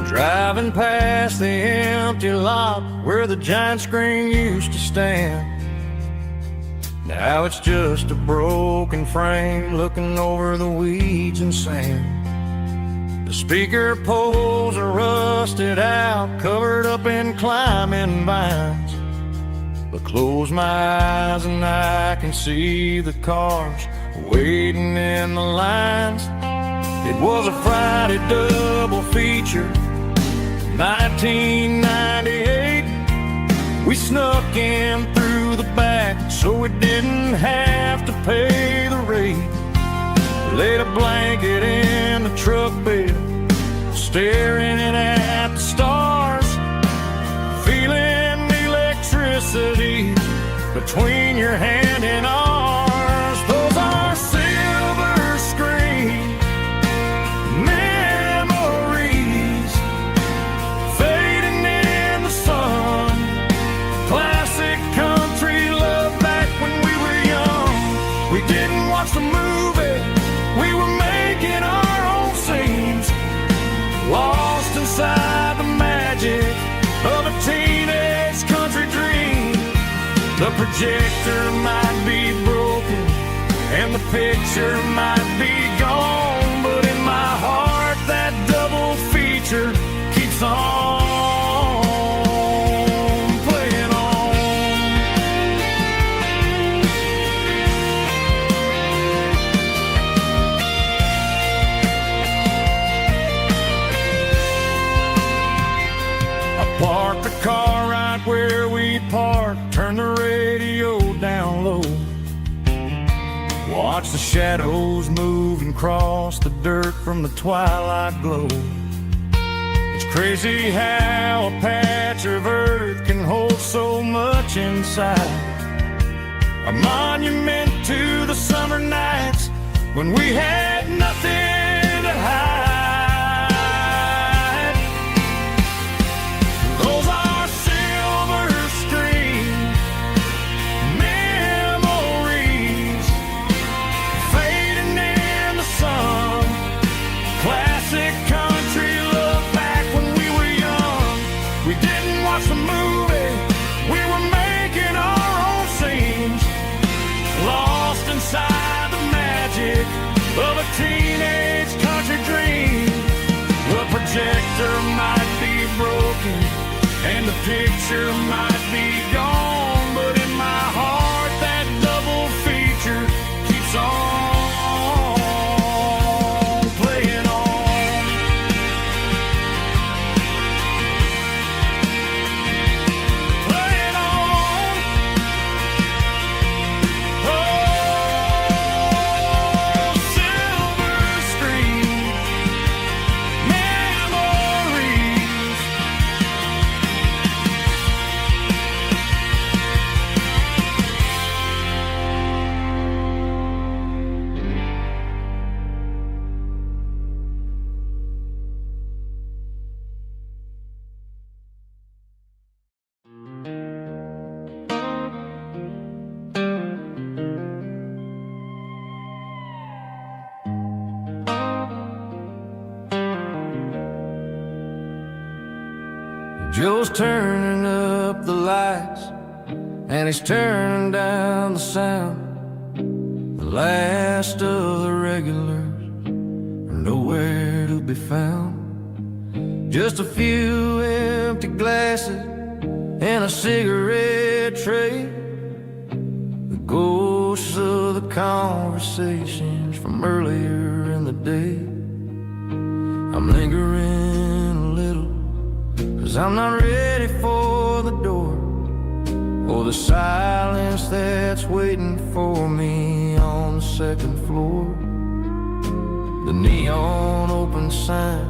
Driving past the empty lot where the giant screen used to stand, now it's just a broken frame looking over the weeds and sand. The speaker poles are rusted out, covered up in climbing vines, but close my eyes and I can see the cars waiting in the lines. It was a Friday double feature, 1998. We snuck in through the back so we didn't have to pay the rate. Laid a blanket in the truck bed, staring at the stars, feeling the electricity between your hand and ours. Those are silver screen memories fading in the sun. Classic country love back when we were young. We didn't watch the movie, we were making our own scenes, lost inside the magic of a teenage country dream. The projector might be broken and the picture might be gone, but in my heart that double feature keeps on playing on. I parked the car right where we parked, turned the radio down low, watch the shadows move and cross the dirt from the twilight glow. It's crazy how a patch of earth can hold so much inside, a monument to the summer nights when we had nothing to hide. Those are silver screen memories fading in the sun. Classic country love back when we were young. We didn't watch the movie, we were making our own scenes, lost inside the magic of a teenage country dream. The projector might be broken and the picture might be gone, but in my heart that double feature keeps on playing on. Playing on. Oh, silver screen memories. Joe's turning up the lights and he's turning down the sound. The last of the regulars are nowhere to be found. Just a few empty glasses and a cigarette tray, the ghosts of the conversations from earlier in the day. I'm lingering a little, 'cause I'm not ready for the door or the silence that's waiting for me on the second floor. The neon open sign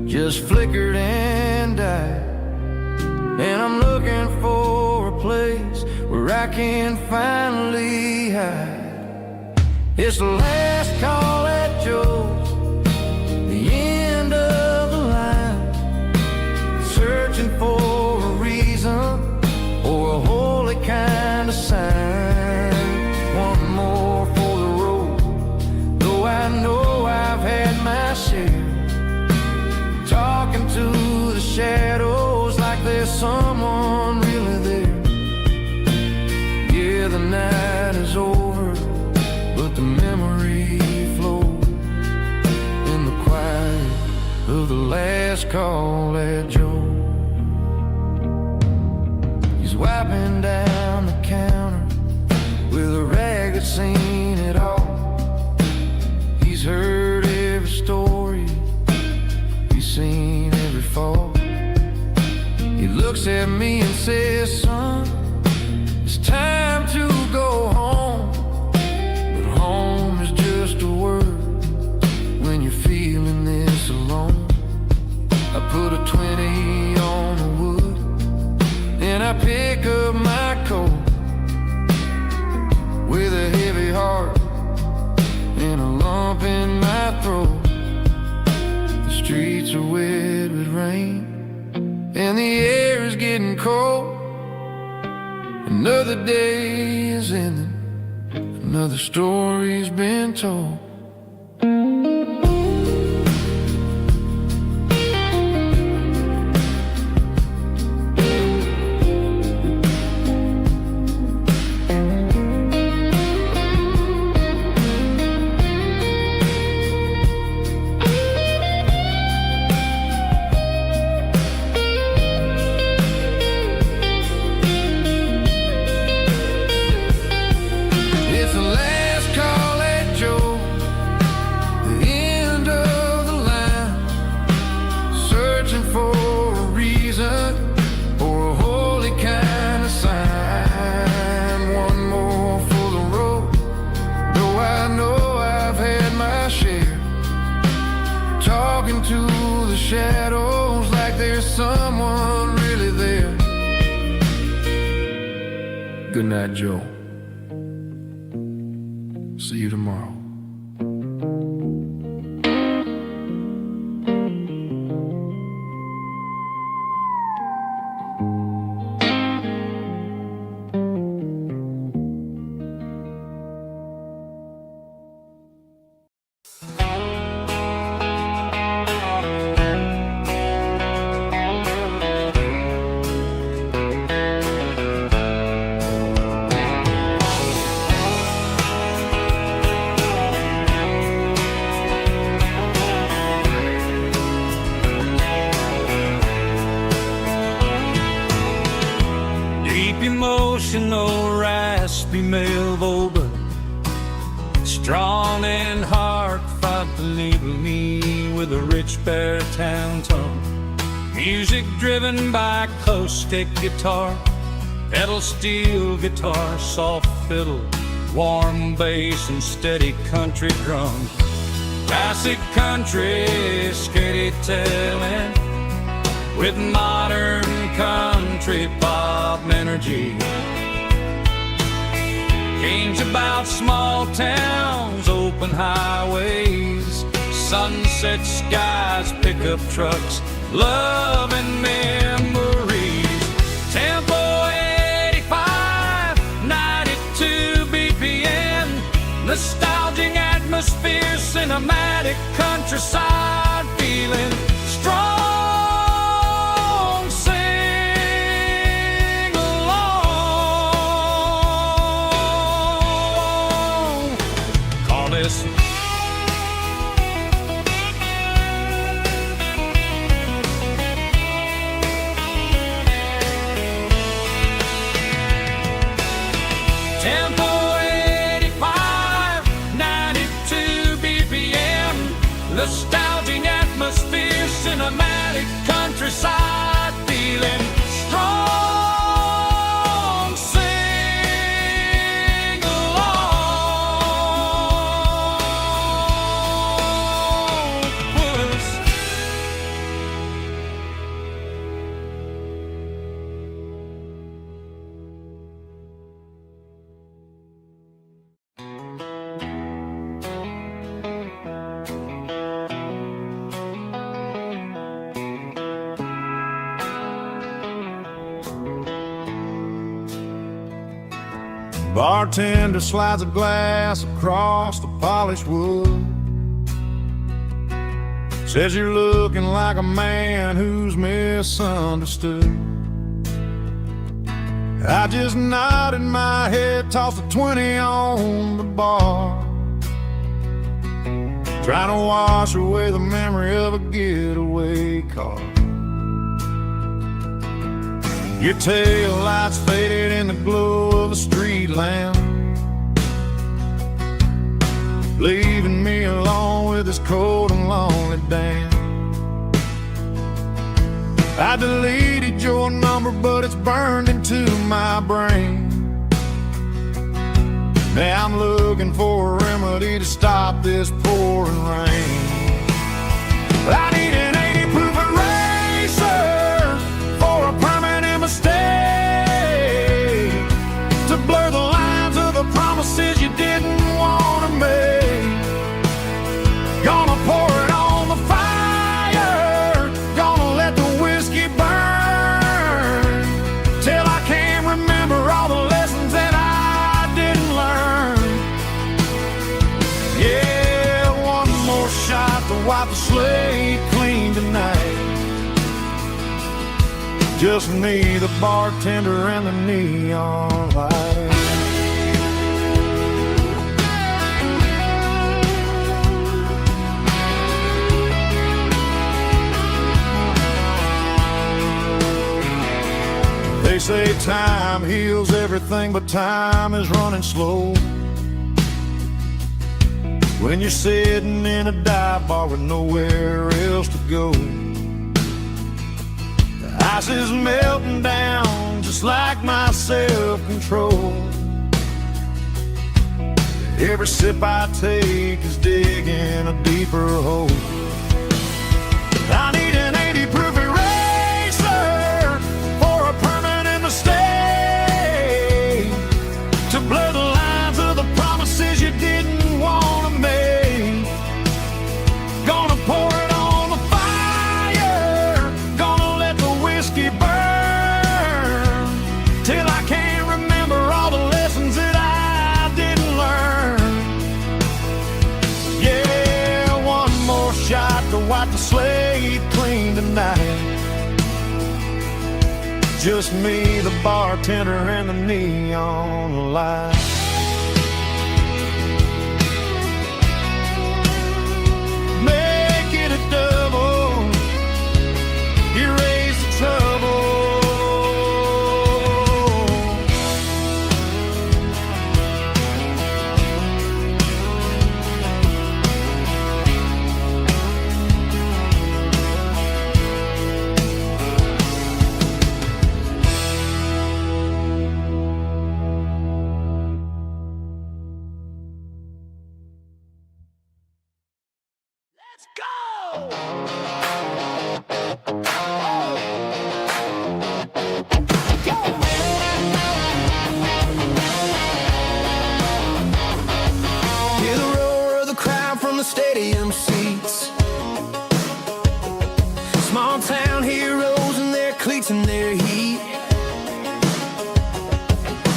just flickered and died, and I'm looking for a place where I can finally hide. It's the last call at Joe's, the end of the line, searching for a reason or a holy kind of sign. One more for the road, though I know I've had my share, talking to the shadows like there's someone really there. Yeah, the night is over, but the memory flows in the quiet of the last call at Joe. He's wiping down the counter with a rag that's seen it all. He's heard every story, he's seen every fall. He looks at me and says, son, it's time to go home. But home is just a word when you're feeling this alone. I put a 20 on the wood and I pick up my coat and the air is getting cold. Another day is ending, another story's been told. Shadows like there's someone really there. Good night, Joe. See you tomorrow. Emotional, raspy male vocal, strong and heartfelt, leaving me with a rich baritone tone. Music driven by acoustic guitar, pedal steel guitar, soft fiddle, warm bass and steady country drums. Classic country storytelling with modern country pop energy. Games about small towns, open highways, sunset skies, pickup trucks, love and memories. Tempo 85, 92 BPM, nostalgic atmosphere, cinematic countryside feeling strong. Tempo 85, 92 BPM, nostalgic atmosphere, cinematic countryside feeling strong. Sing along with us. Bartender slides a glass across the polished wood. Says you're looking like a man who's misunderstood. I just nodded my head, tossed a 20 on the bar, trying to wash away the memory of a getaway car. Your tail lights faded in the glow of a street lamp, leaving me alone with this cold and lonely damn. I deleted your number, but it's burned into my brain. Now I'm looking for a remedy to stop this pouring rain. I need an 80 proof eraser for a permanent mistake, to blur the lines of the promises you didn't want to make. Gonna pour it on the fire, gonna let the whiskey burn Just me, the bartender, and the neon light. They say time heals everything, but time is running slow when you're sitting in a dive bar with nowhere else to go. The ice is melting down just like my self-control. Every sip I take is digging a deeper hole. I need an 80 proof eraser for a permanent mistake, to blur the lines of the promises you didn't want to make. Gonna pour it on the fire, gonna let the whiskey burn till I can't remember all the lessons that I didn't learn. Yeah, one more shot to wipe the slate clean tonight. Just me, the bartender, and the neon light. Make it a double, erase the trouble. Let's go! Hear the roar of the crowd from the stadium seats. Small town heroes in their cleats and their heat.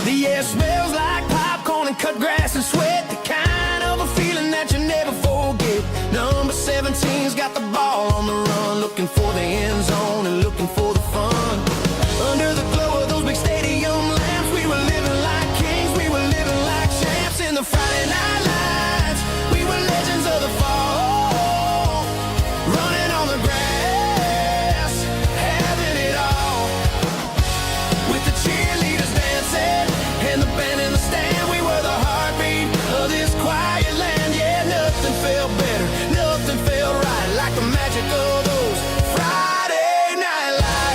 The air smells like popcorn and cut grass and sweat. The kind of a feeling that you never forget. Number 17's got the ball on the run, looking for the end zone and looking for the fun. Under the glow of those big stadium lamps, we were living like kings, we were living like champs in the Friday night lights. We were legends of the fall, running on the grass, having it all. With the cheerleaders dancing and the band in the stand, we were the heartbeat of this quiet land. Yeah, nothing felt better, nothing felt right like the magic of those Friday night lights.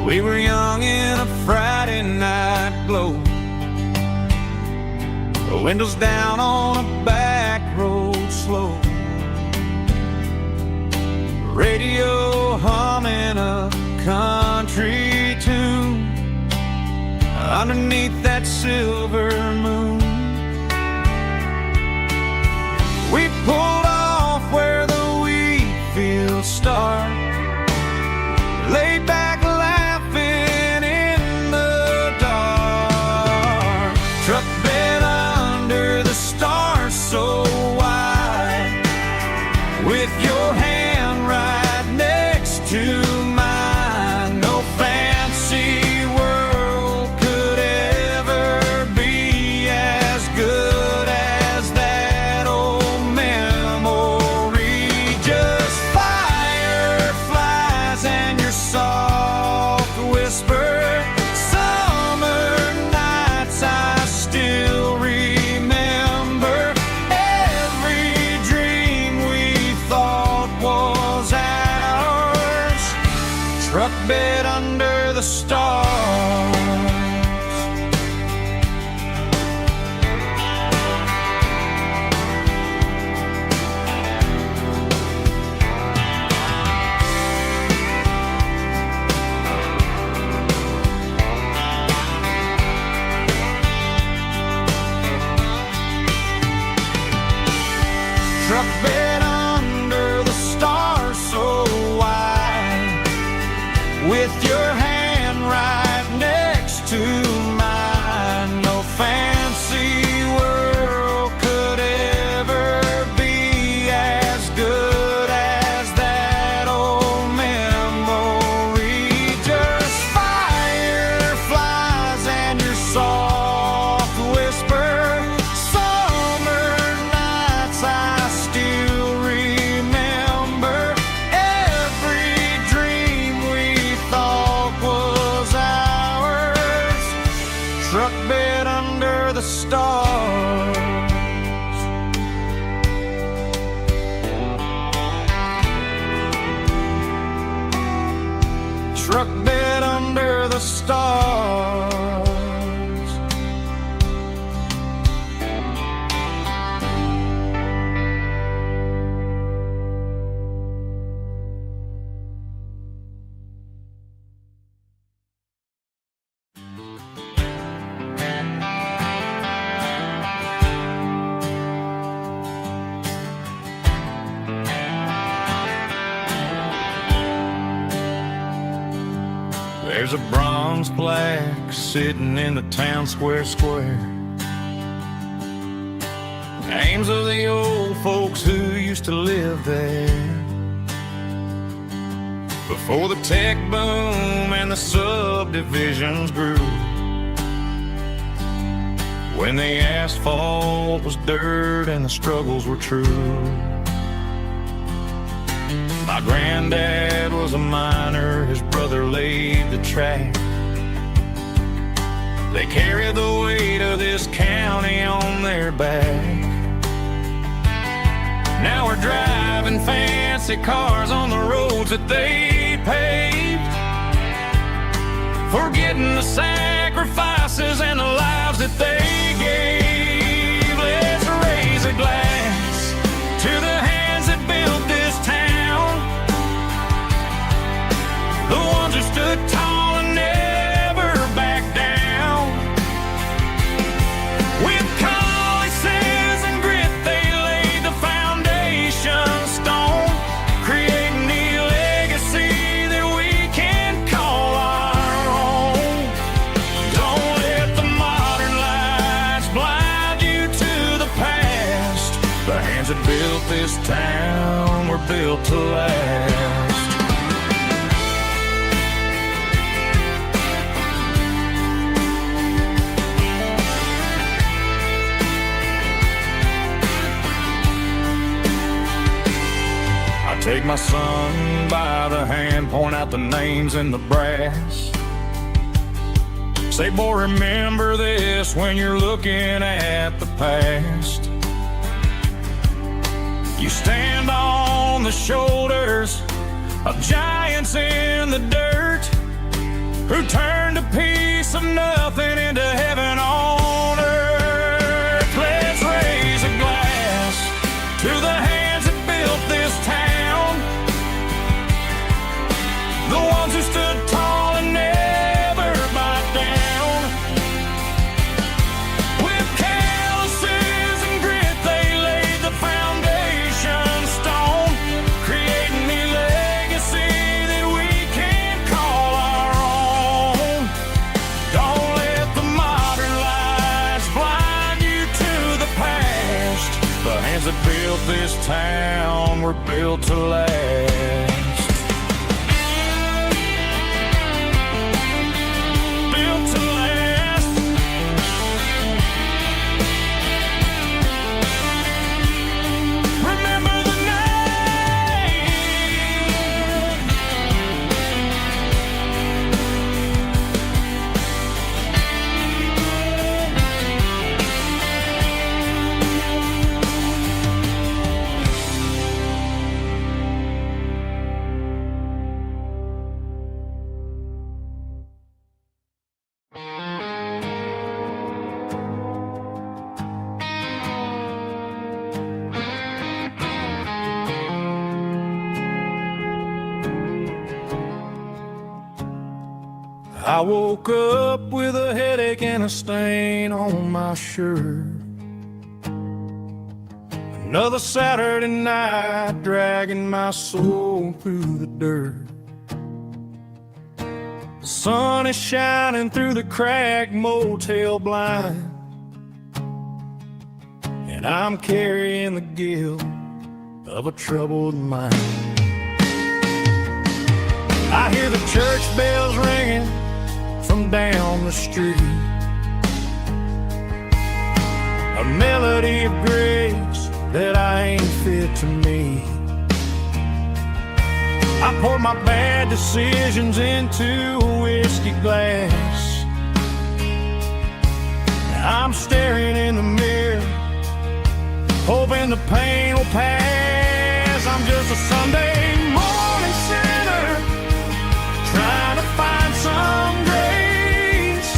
We were young in a Friday night glow, the windows down on a back road slow, radio humming a country tune underneath that silver moon. We pulled off where the wheat fields start, laid back laughing in the dark. Truck bed under the stars so wide, with your hand right next to mine. No fancy world could ever be as good as that old memory. Just fireflies and your soft whisper. Summer nights I still remember. Every dream we thought was ours. Truck bed under the stars. Truck bed under the stars so wide, with your hand right next to mine. No fancy world could ever be as good as that old memory. Just fireflies and your soft whisper. Summer nights I still remember. Every dream we thought was ours. Truck bed under the stars. Truck bed under the stars. There's a bronze plaque sitting in the town square. Names of the old folks who used to live there before the tech boom and the subdivisions grew, when the asphalt was dirt and the struggles were true. My granddad was a miner, his brother laid the track. They carried the weight of this county on their back. Now we're driving fancy cars on the roads that they paved, forgetting the sacrifices and the lives that they gave. Let's raise a glass to the hands that built this town, the ones who stood tall and never backed down. With calluses and grit, they laid the foundation stone, creating the legacy that we can call our own. Don't let the modern lights blind you to the past. The hands that built this town were built to last. Take my son by the hand, point out the names in the brass. Say, boy, remember this when you're looking at the past. You stand on the shoulders of giants in the dirt, who turned a piece of nothing into heaven on earth. Let's raise a glass to the hands that built this town, the ones who stood tall and never bowed down. With calluses and grit, they laid the foundation stone, creating a legacy that we can call our own. Don't let the modern lies blind you to the past. The hands that built this town were built to last. Built to last. Remember the name. I woke up with a headache and a stain on my shirt. Another Saturday night dragging my soul through the dirt. The sun is shining through the cracked motel blind, and I'm carrying the guilt of a troubled mind. I hear the church bells ringing from down the street, a melody of grace that I ain't fit to meet. I poured my bad decisions into a whiskey glass. I'm staring in the mirror, hoping the pain will pass. I'm just a Sunday morning sinner, trying to find some grace,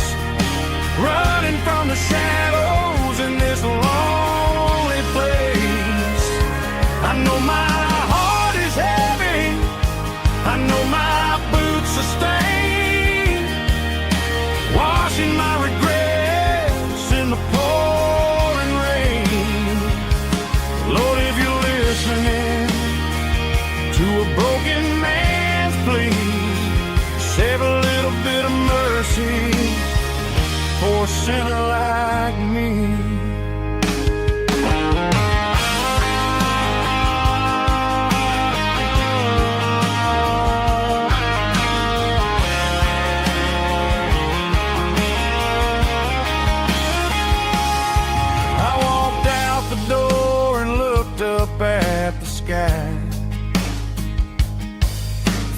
running from the shadows in this lonely place. I know my heart is heavy, I know my boots are stained, washing my regrets in the pouring rain. Lord, if you're listening to a broken man's plea, save a little bit of mercy for a sinner like me. I walked out the door and looked up at the sky,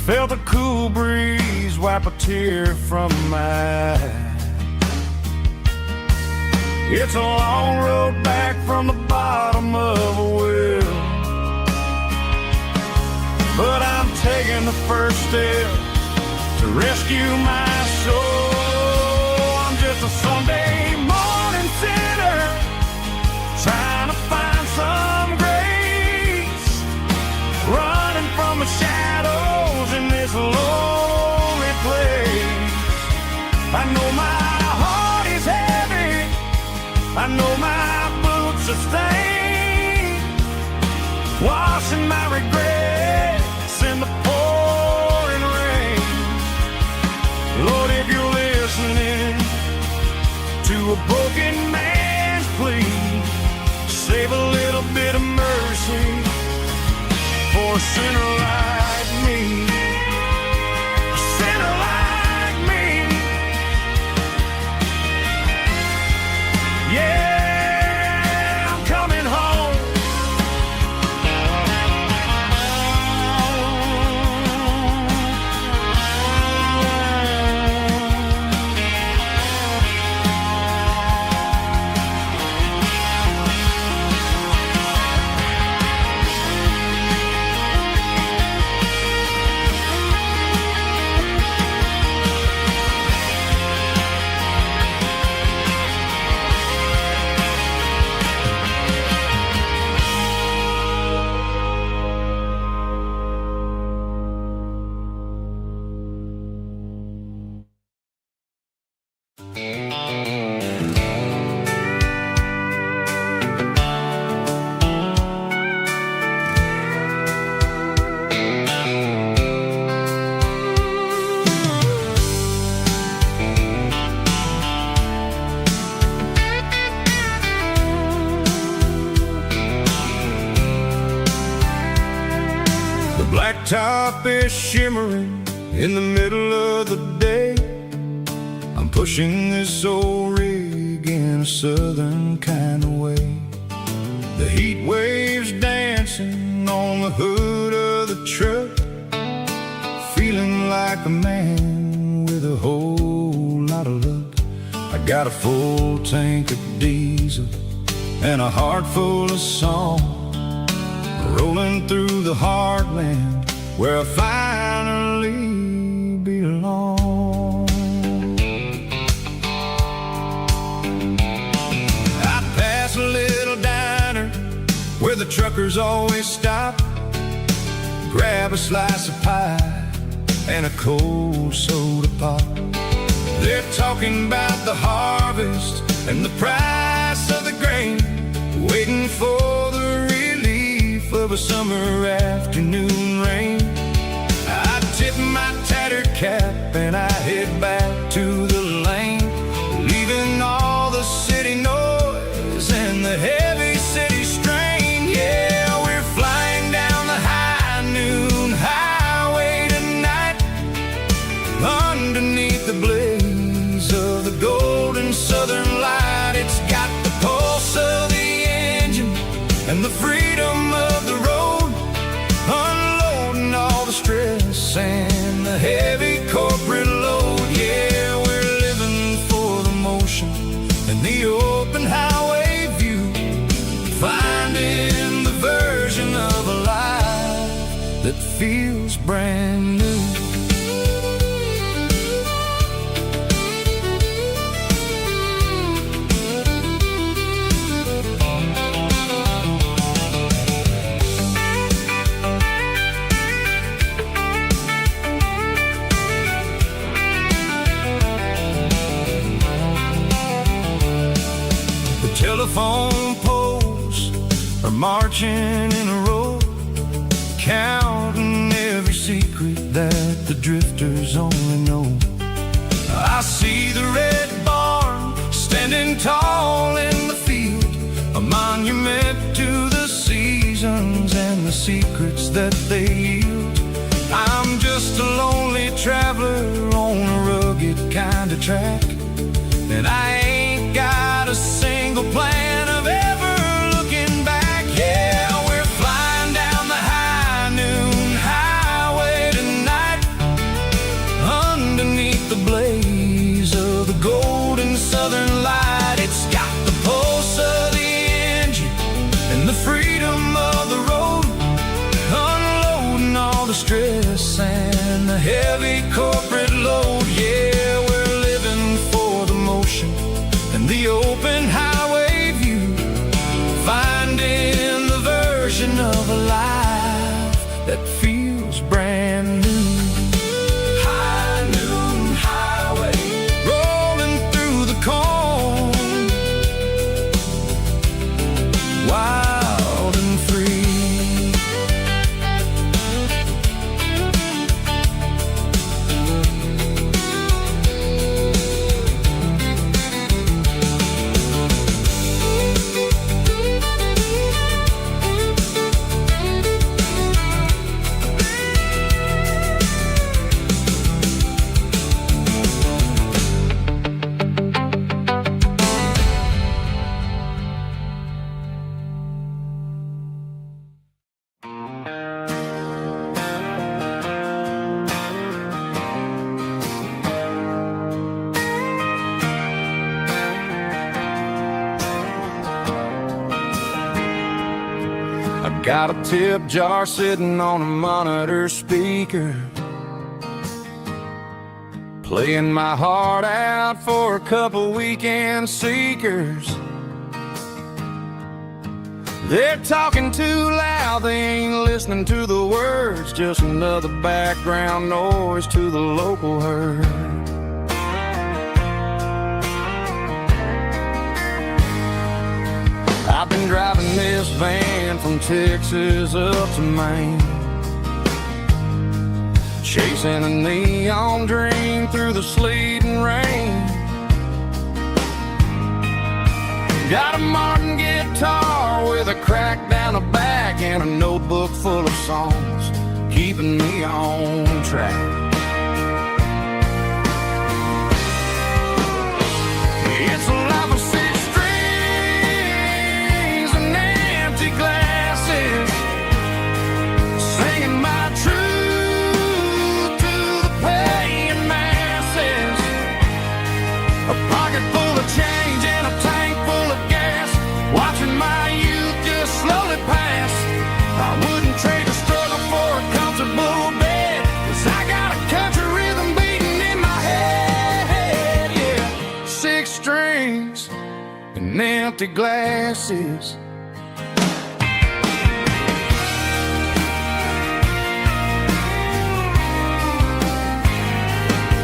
felt a cool breeze wipe a tear from my eye. It's a long road back from the bottom of a well, but I'm taking the first step to rescue my soul. I'm just a Sunday morning sinner, trying to find some grace, running from the shadows in this lonely place. I know my heart is heavy, I know my boots are stained, washing my regrets in the pouring rain. Lord, if you're listening to a broken man's plea, save a little bit of mercy for a sinner like me. A sinner like me. Yeah, I'm coming home. blacktop is shimmering in the middle of the day. I'm pushing this old rig in a southern kind of way. The heat waves dancing on the hood of the truck, feeling like a man with a whole lot of luck. I got a full tank of diesel and a heart full of song, rolling through the heartland where I finally belong. I pass a little diner where the truckers always stop, grab a slice of pie and a cold soda pop. They're talking about the harvest and the price of the grain, waiting for the relief of a summer afternoon rain. I tip my tattered cap and I head back to the lane, leaving all the city noise and the heavy city strain. Yeah, we're flying down the high noon highway tonight, underneath the blaze of the golden southern light. It's got the pulse of the engine and the freedom of the road, unloading all the stress and the heavy corporate load. Yeah, we're living for the motion and the open highway view, finding the version of a life that feels brand new. Telephone poles are marching in a row, counting every secret that the drifters only know. I see the red barn standing tall in the field, a monument to the seasons and the secrets that they yield. I'm just a lonely traveler on a rugged kind of track, and I ain't got a single plan of ever looking back. Yeah, we're flying down the high noon highway tonight, underneath the blaze of the golden southern light. It's got the pulse of the engine and the freedom of the road, unloading all the stress and the heavy corporate load. Yeah, we're living for the motion and the open highway view, finding the version of a life that feels brand new. High noon highway, rolling through the corn, wild and free. Got a tip jar sitting on a monitor speaker, playing my heart out for a couple weekend seekers. They're talking too loud, they ain't listening to the words, just another background noise to the local herd. I've been driving this van from Texas up to Maine, chasing a neon dream through the sleet and rain. Got a Martin guitar with a crack down the back and a notebook full of songs, keeping me on track. It's a life of six strings and empty glasses, singing my truth to the paying masses. A pocket full of change and a tank full of gas, watching my youth just slowly pass. I wouldn't trade the struggle for a comfortable bed, 'cause I got a country rhythm beating in my head, yeah. Six strings and empty glasses.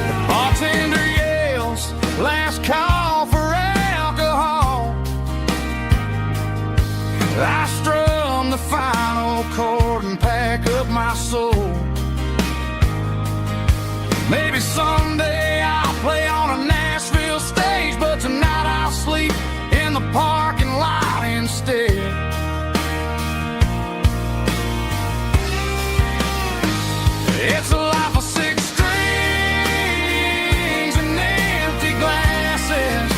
The bartender yells, last call for alcohol. I strum the final chord and pack up my soul. Maybe someday I'll play on a Nashville stage, but tonight I'll sleep in the parking lot instead. It's a life of six strings and empty glasses,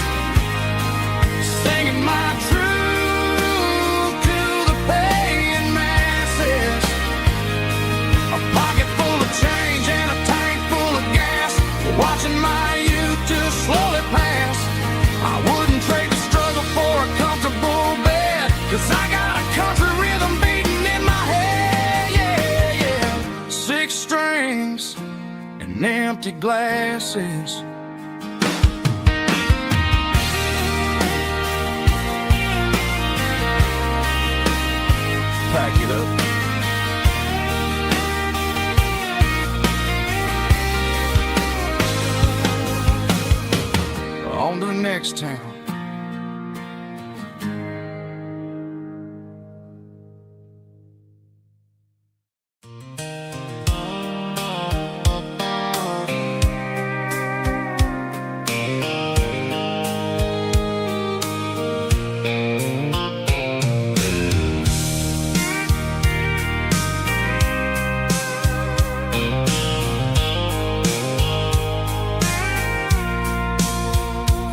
singing my truth to the paying masses. A pocket full of change and a tank full of gas, watching my youth just slowly pass. I wouldn't trade the struggle for a comfortable bed, 'cause I got a country rhythm beating in my head, yeah, yeah. Six strings and empty glasses. Pack it up. On to the next town.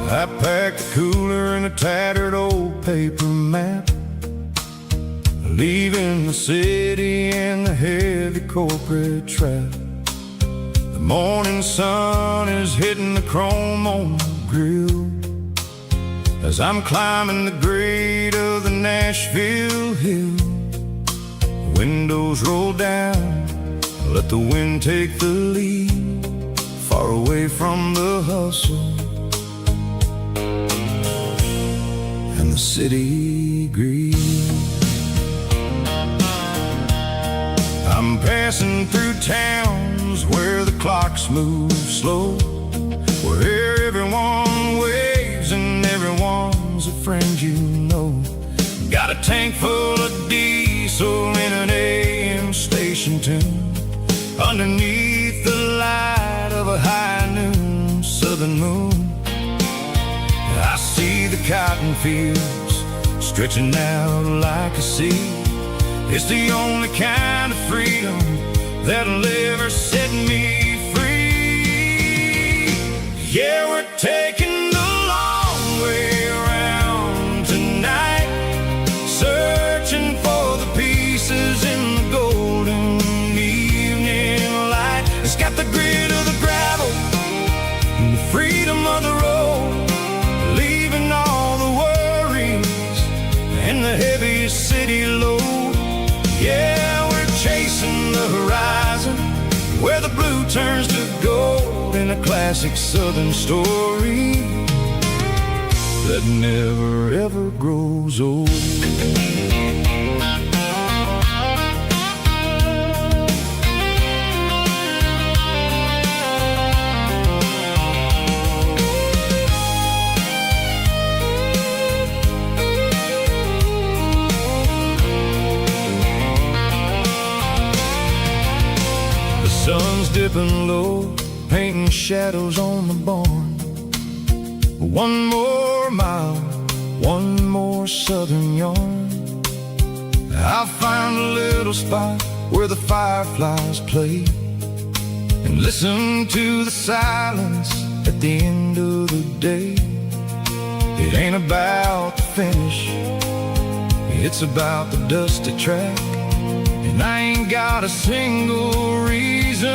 I packed a cooler and a tattered old paper map, leaving the city and the heavy corporate trap. The morning sun is hitting the chrome on the grill as I'm climbing the grade of the Nashville hill. The windows roll down, let the wind take the lead, far away from the hustle and the city green. I'm passing through towns where the clocks move slow, where everyone waves and everyone's a friend you know. Got a tank full of diesel in an AM station tune, underneath the light of a high noon southern moon. I see the cotton fields stretching out like a sea. It's the only kind of freedom that'll ever set me free. Yeah, we're taking the long way around tonight, searching for the pieces in the golden evening light. It's got the grit of the gravel and the freedom of the road, leaving all the worries and the heavy city load. Yeah, we're chasing the horizon, where the blue turns to gold, in a classic southern story that never ever grows old. Sun's dipping low, painting shadows on the barn. One more mile, one more southern yarn. I'll find a little spot where the fireflies play, and listen to the silence at the end of the day. It ain't about the finish, it's about the dusty track. And I ain't got a single reason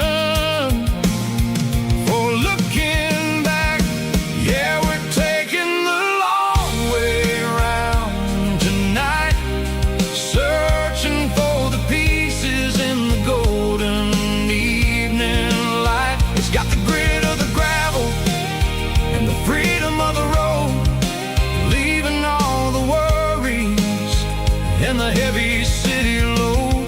for looking back. Yeah, we're taking the long way around tonight, searching for the pieces in the golden evening light. It's got the grit of the gravel and the freedom of the road, leaving all the worries and the heavy city load.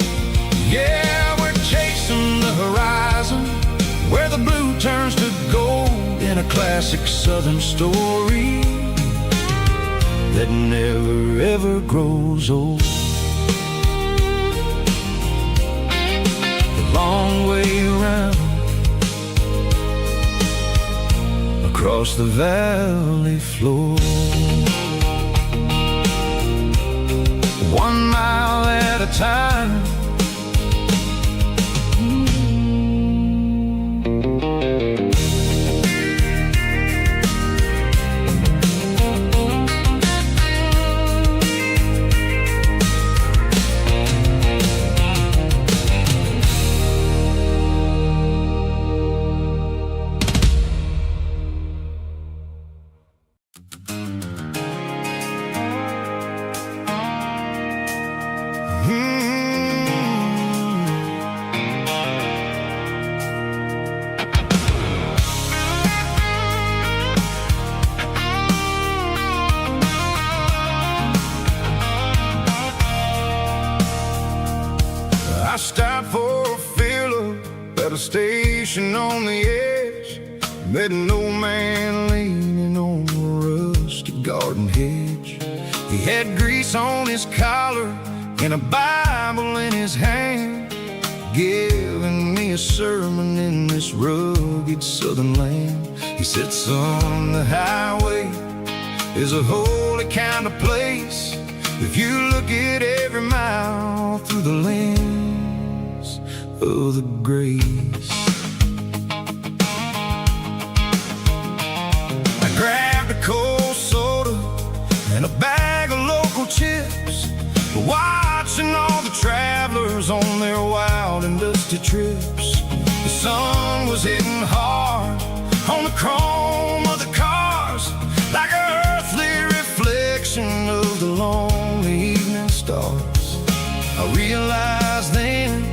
Yeah, we're chasing the horizon, where the blue turns to gold, in a classic southern story that never ever grows old. The long way around, across the valley floor, 1 mile at a time. I stopped for a fill-up at a station on the edge, met an old man leaning on a rusty garden hedge. He had grease on his collar and a Bible in his hand, giving me a sermon in this rugged southern land. He said, son, the highway is a holy kind of place if you look at every mile through the lens of the grace. I grabbed a cold soda and a bag of local chips, watching all the travelers on their wild and dusty trips. The sun was hitting hard on the chrome of the cars, like an earthly reflection of the lonely evening stars. I realized then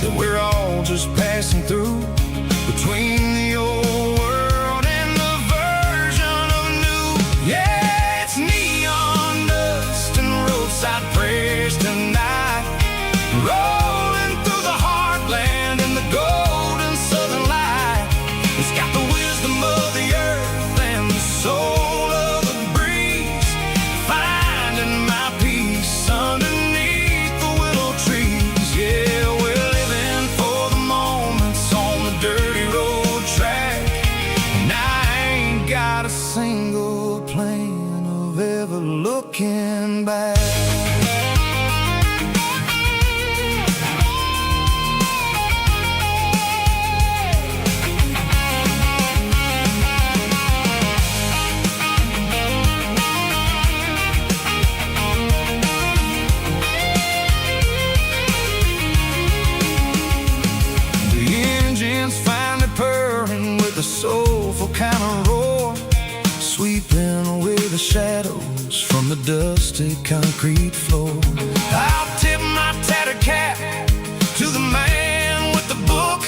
that we're all just passing through, between the old world and the version of new. Yeah, it's neon dust and roadside prayers tonight, rolling through the heartland in the golden southern light. It's got the wisdom of the earth and the soul of the breeze, finding my peace underneath the willow trees. Yeah, we're living for the moments on the dirty road track, and I ain't got a single plan of ever looking back. The engine's finally purring with a soulful kind of roar, sweeping away the shadows from the dusty concrete floor. I'll tip my tattered cap to the man with the book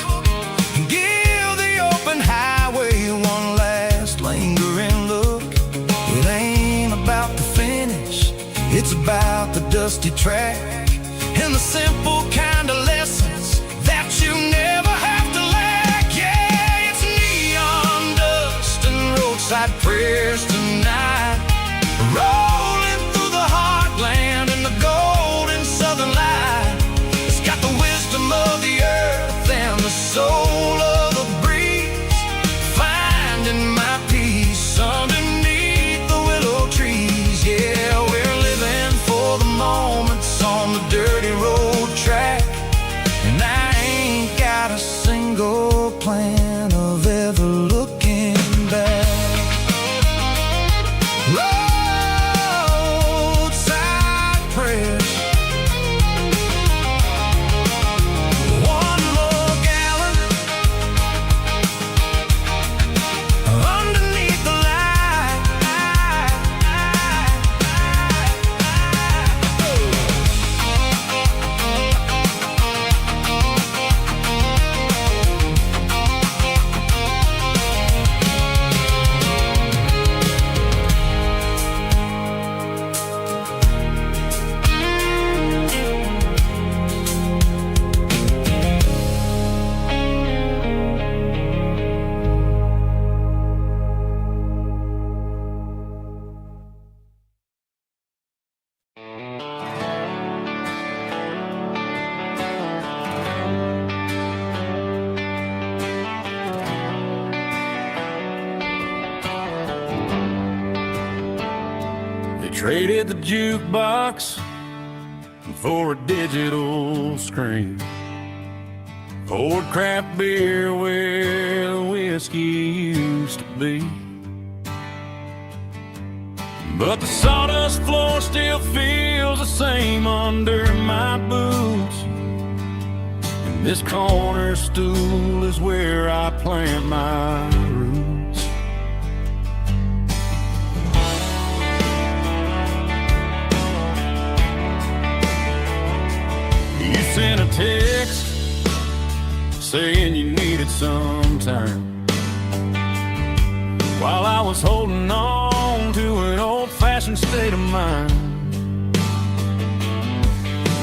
and give the open highway one last lingering look. It ain't about the finish, it's about the dusty track and the simple kind of lessons that you never have to lack. Yeah, it's neon dust and roadside prayers tonight, rolling through the heartland in the golden southern light. It's got the wisdom of the earth and the soul of the breeze, finding my peace underneath the willow trees. Yeah, we're living for the moments on the dirty road track. single plan of ever looking back. Roadside prayers, one more gallon underneath the light. They traded the jukebox for a digital screen, poured craft beer where the whiskey used to be. But the sawdust floor still feels the same under my boots, and this corner stool is where I plant my roots. You sent a text saying you needed some time, while I was holding on to an old-fashioned state of mind.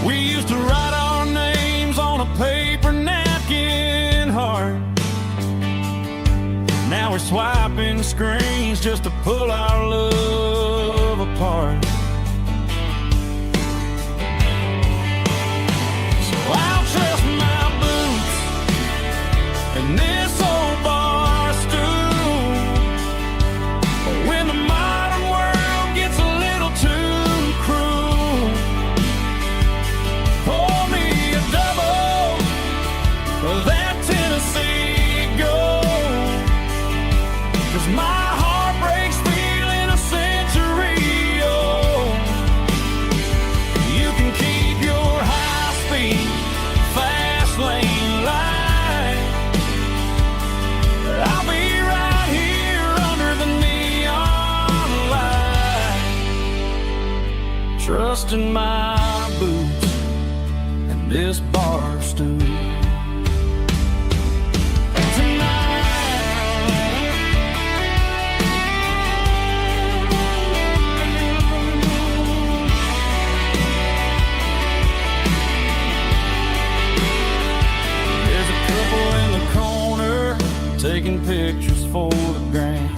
We used to write our names on a paper napkin heart. Now we're swiping screens just to pull our love apart. So I'll trust my boots and this old bar stool. But when the modern world gets a little too cruel, pour me a double of that Tennessee Gold, 'cause my heart breaks feeling a century old. You can keep your high-speed, fast lane light. I'll be right here under the neon light, trusting my boots and this bar stool. There's a couple in the corner taking pictures for the gram,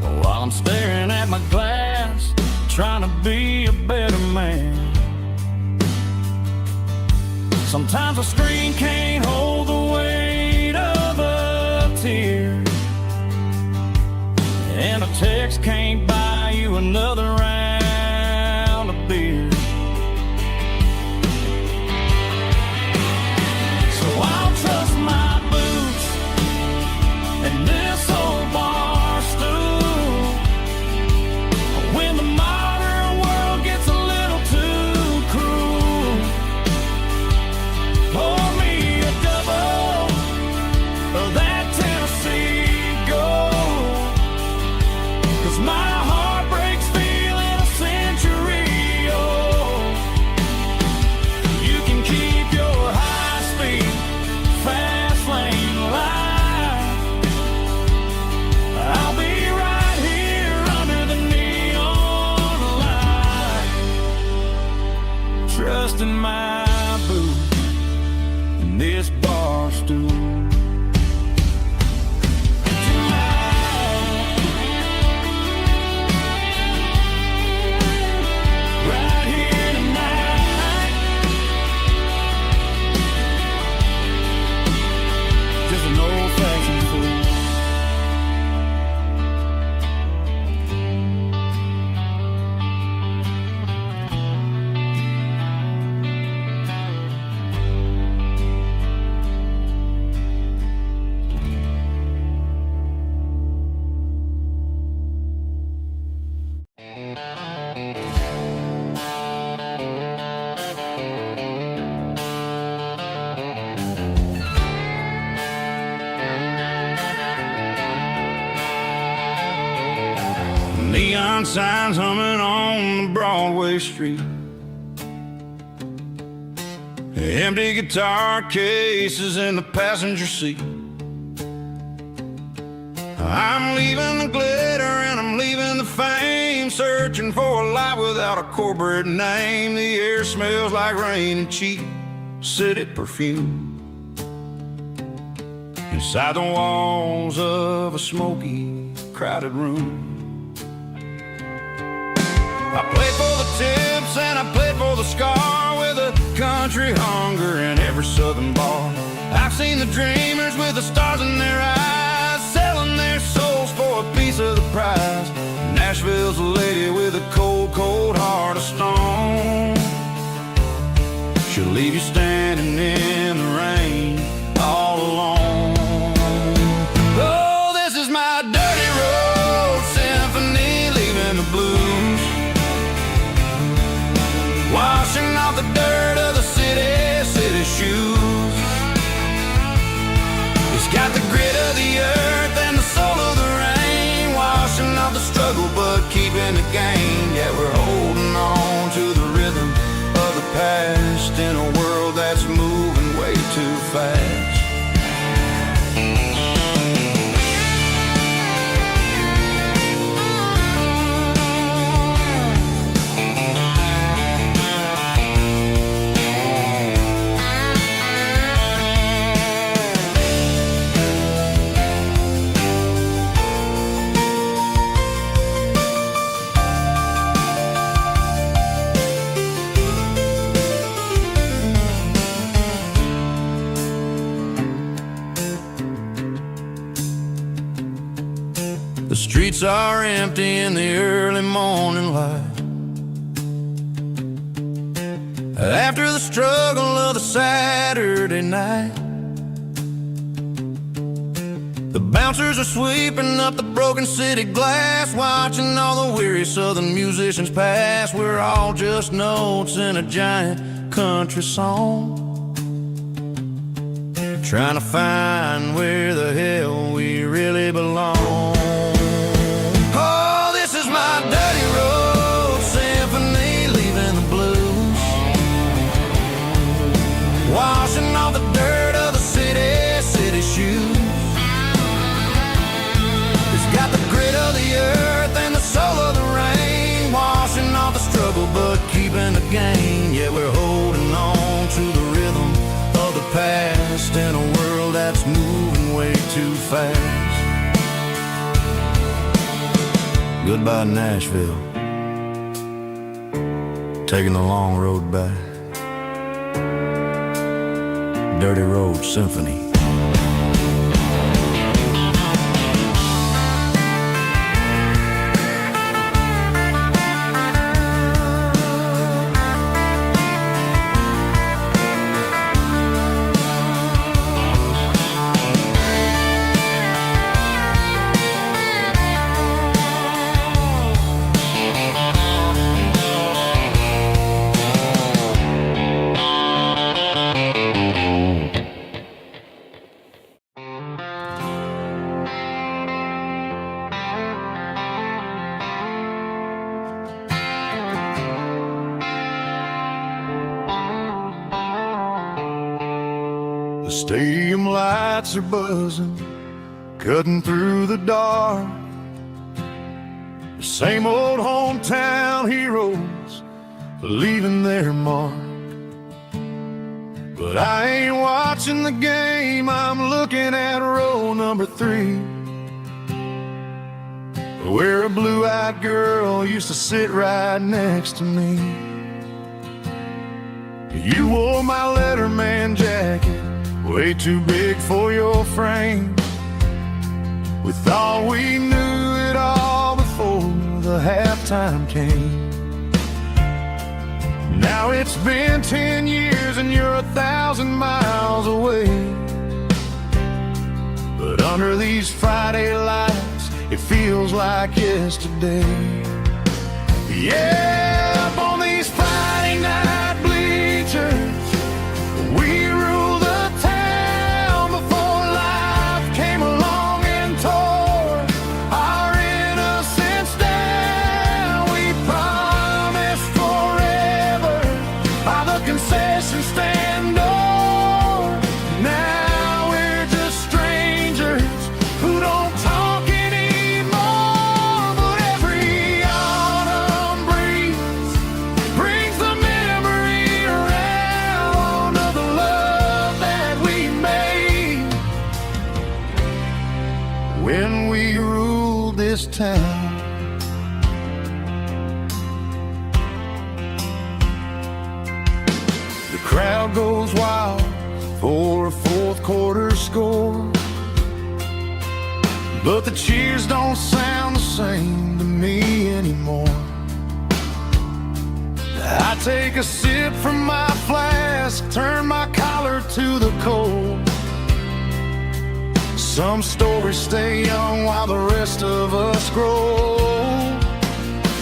while I'm staring at my glass, trying to be a better man. Sometimes a screen can't hold the weight of a tear, and a text can't buy you another round of beer. So I'll trust my boots and this old bar stool. When the modern world gets a little too cruel, pour me a double neon signs humming on the Broadway street. Empty guitar cases in the passenger seat. I'm leaving the glitter and I'm leaving the fame, searching for a life without a corporate name. The air smells like rain and cheap city perfume. Inside the walls of a smoky, crowded room. I played for the tips and I played for the scar, with a country hunger in every southern bar. I've seen the dreamers with the stars in their eyes, selling their souls for a piece of the prize. Nashville's a lady with a cold, cold heart of stone. She'll leave you standing in the rain all alone. Oh, this is my dirty road symphony, leaving the blues, washing off the dirt of the city shoes. It's got the grit of the earth and the soul of the rain, washing off the struggle but keeping the gain. Yeah, we're holding on to the rhythm of the past in a world that's moving way too fast. The streets are empty in the early morning light, after the struggle of the Saturday night. The bouncers are sweeping up the broken city glass, watching all the weary southern musicians pass. We're all just notes in a giant country song, trying to find where the hell we really belong. Oh, this is my dirty road symphony, leaving the blues, washing off the dirt of the city shoes. It's got the grit of the earth and the soul of the rain, washing off the struggle but keeping the gain. Yeah, we're holding on to the rhythm of the past in a world that's moving way too fast. Goodbye, Nashville, taking the long road back. Dirty Road Symphony. The stadium lights are buzzing, cutting through the dark. The same old hometown heroes leaving their mark. But I ain't watching the game, I'm looking at row number 3, where a blue-eyed girl used to sit right next to me. You wore my Letterman jacket, way too big for your frame. We thought we knew it all before the halftime came. Now it's been 10 years and you're 1,000 miles away. But under these Friday lights, it feels like yesterday. Yeah, up on these Friday night bleachers, we rule the town before life came along and tore our innocence down. town. The crowd goes wild for a fourth quarter score, but the cheers don't sound the same to me anymore. I take a sip from my flask, turn my collar to the cold. Some stories stay young while the rest of us grow.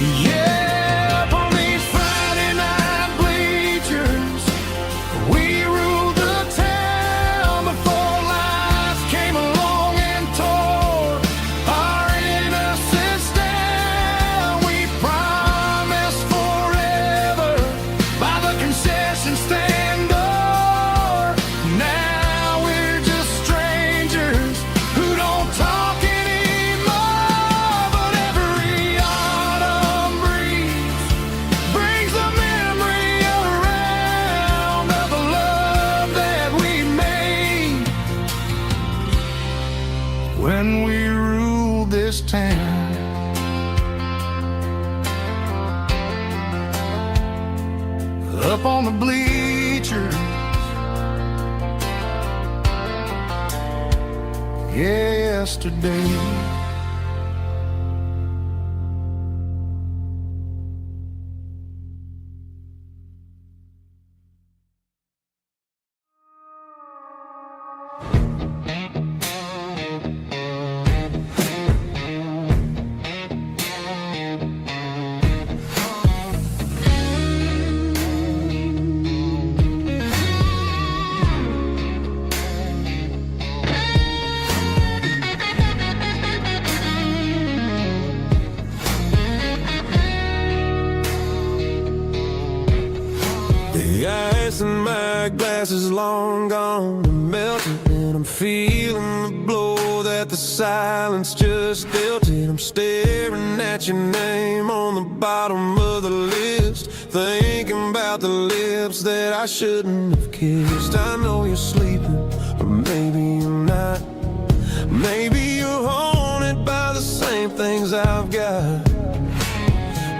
Yeah, up on these Friday night bleachers, we ruled the town before life came along and tore our innocence down. We promised forever by the concession stand door. Now we're just strangers who don't talk anymore. But every autumn breeze brings the memory around of the love that we made when we ruled this town. Up on the bleachers, yesterday. The ice in my glass is long gone and melted, and I'm feeling the blow that the silence just dealt it. I'm staring at your name on the bottom of the list, thinking about the lips that I shouldn't have kissed. I know you're sleeping, or maybe you're not. Maybe you're haunted by the same things I've got.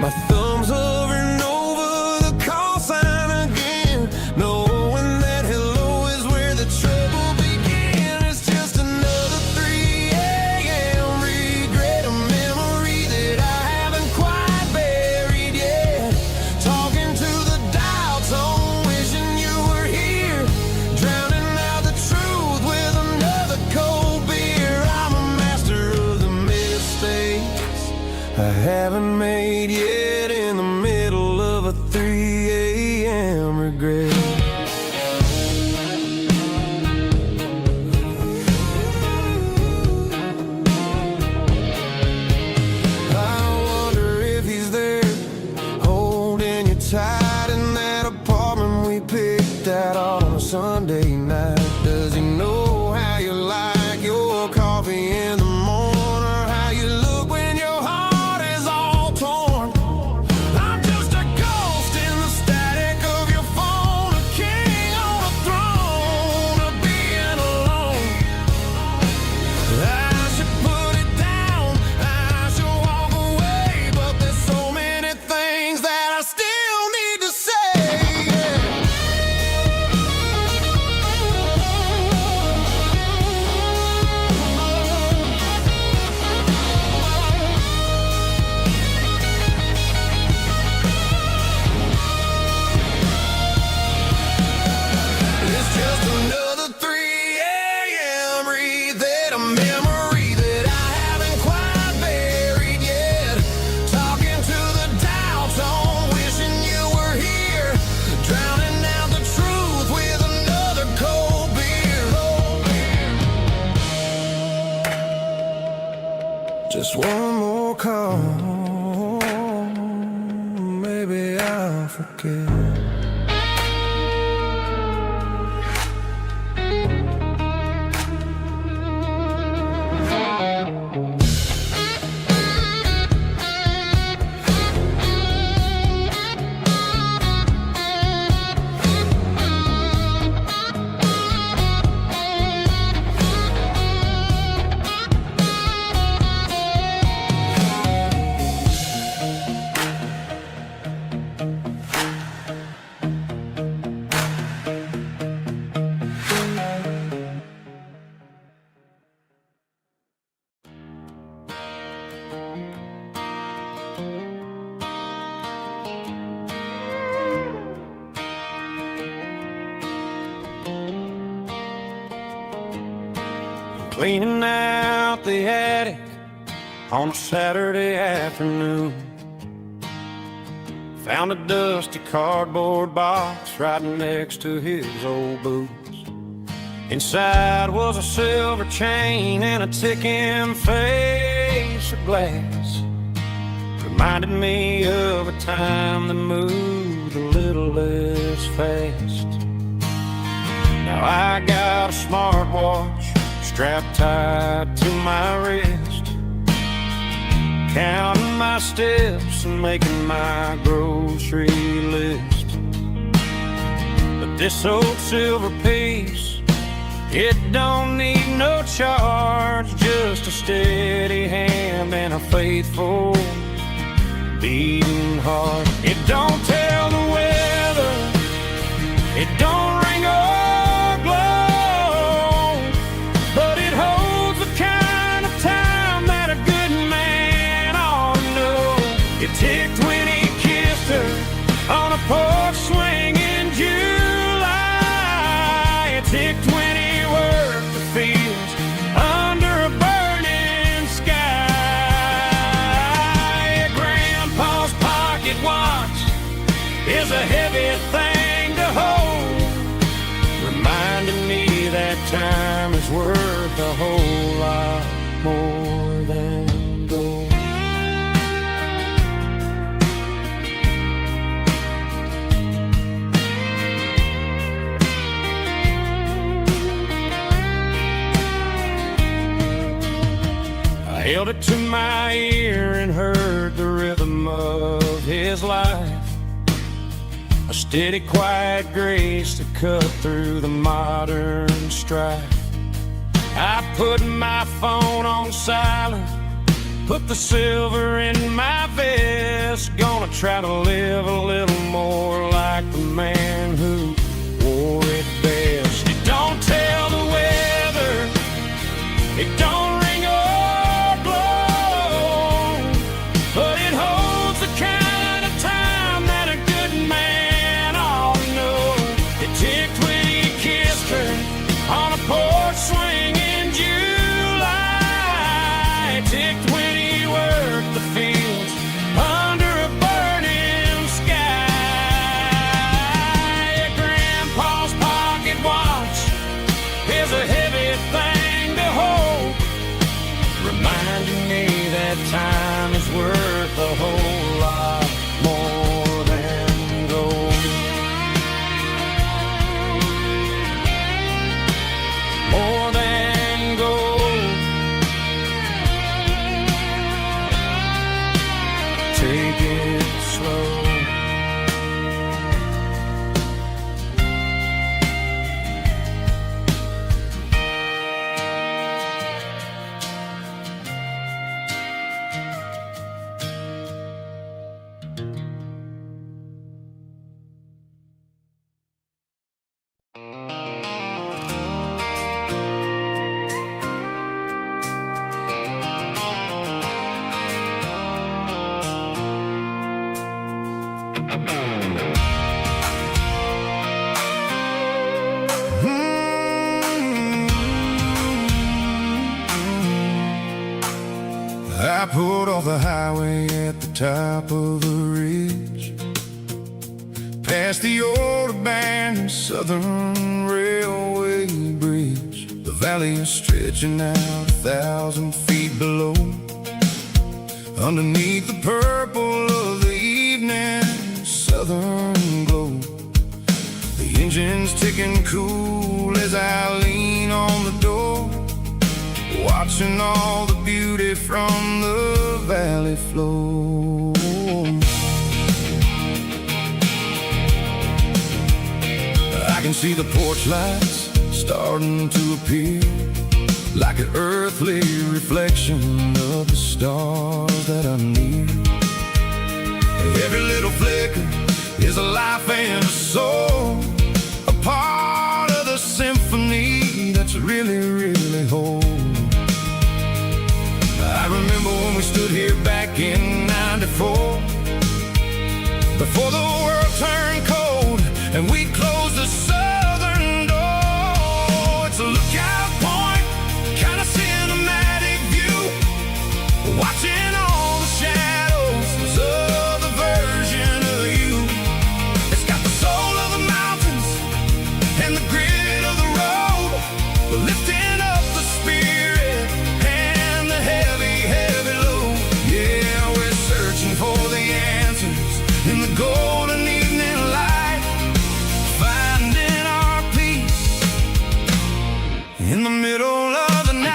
My thumb's hovering over the call sign again, knowing that hello is where the trouble began. It's just another 3 a.m. regret, a memory that I haven't quite buried yet. Talking to the dial tone, wishing you were here, drowning out the truth with another cold beer. I'm a master of the mistakes I haven't made yet, in the middle of a 3 a.m. regret. I wonder if he's there, holding you tight in that apartment we picked out on a Sunday night. Does he know how you like your coffee in the morning, or how you look when your heart is all torn? I'm just a ghost in the static of your phone, a king on a throne of being alone. I should put it down, I should walk away, but there's so many things that I still need to say. It's just another 3 a.m. read, a memory that I haven't quite buried yet. Talking to the dial tone, wishing you were here, drowning out the truth with another cold beer. Just one more call, maybe I'll forget. cleaning out the attic on a Saturday afternoon. Found a dusty cardboard box right next to his old boots. Inside was a silver chain and a ticking face of glass. Reminded me of a time that moved a little less fast. Now I got a smartwatch strapped tight to my wrist, counting my steps and making my grocery list. But this old silver piece, it don't need no charge, just a steady hand and a faithful beating heart. It don't tell the weather, it don't ring or glow, but it holds the kind of time that a good man ought to know. It ticked when he kissed her on a porch swing in July. It ticked when he worked the fields under a burning sky. Grandpa's pocket watch is a heavy thing to hold, reminding me that time is worth a whole lot more than gold. I held it to my ear and heard the rhythm of his life, a steady, quiet grace that cut through the modern strife. I put my phone on silent, put the silver in my vest. Gonna try to live a little more like the man who wore it best. It don't tell the weather, it don't ring or glow, but it holds the kind of time that a good man ought to know. It ticked when he kissed her on a porch swing in July. It ticked when he worked the fields under a burning sky. Grandpa's pocket watch is a heavy thing to hold, reminding me that time is worth a whole lot more than gold. More than gold. Take it slow. I pulled off the highway at the top of the ridge, past the old abandoned Southern Railway bridge. The valley is stretching out 1,000 feet below, underneath the purple of the evening southern glow. The engine's ticking cool as I lean on the door, watching all the beauty from the valley flow. I can see the porch lights starting to appear, like an earthly reflection of the stars that are near. Every little flicker is a life and a soul, a part of the symphony that's really, really whole. I remember when we stood here back in '94, before the world turned cold and we closed the southern door. It's a lookout point, kind of in the middle of the night.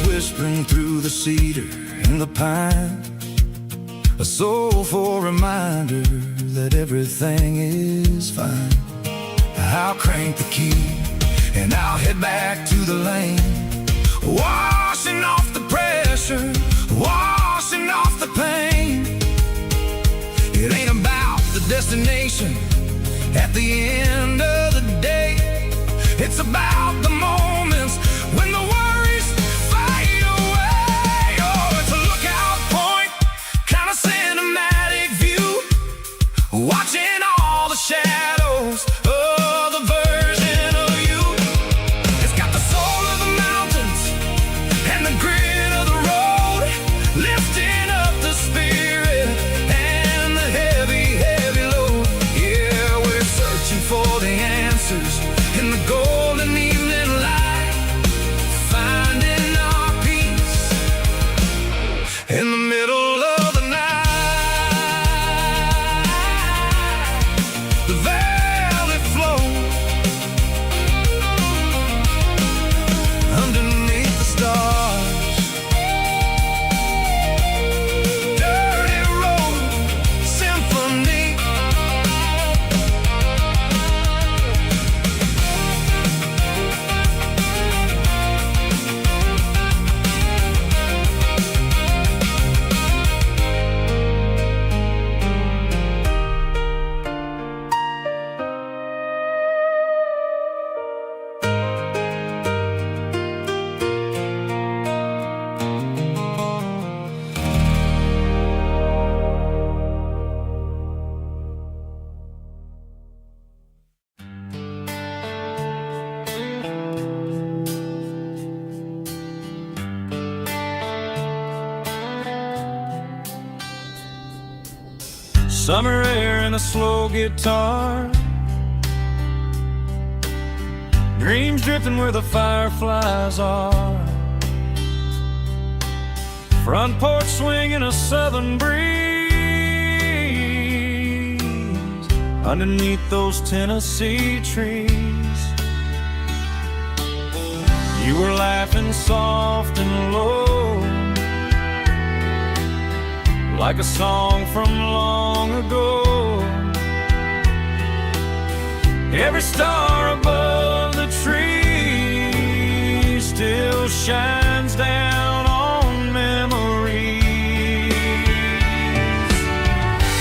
Whispering through the cedar and the pine, a soulful reminder that everything is fine. I'll crank the key and I'll head back to the lane, washing off the pressure, washing off the pain. It ain't about the destination at the end of the day. It's about the moments when the worries fade away. Oh, it's a lookout point, kind of cinematic view, watching all the shadows of the version of you. It's got the soul of the mountains and the grit of the road, lifting up the spirit and the heavy, heavy load. Yeah, we're searching for the answers in the golden evening light, finding our peace in the middle of the night. The valley flows underneath the stars. Dirty road symphony. Summer air and a slow guitar, dreams drifting where the fireflies are. Front porch swinging a southern breeze underneath those Tennessee trees. You were laughing soft and low, like a song from long ago. Every star above the tree still shines down on memories.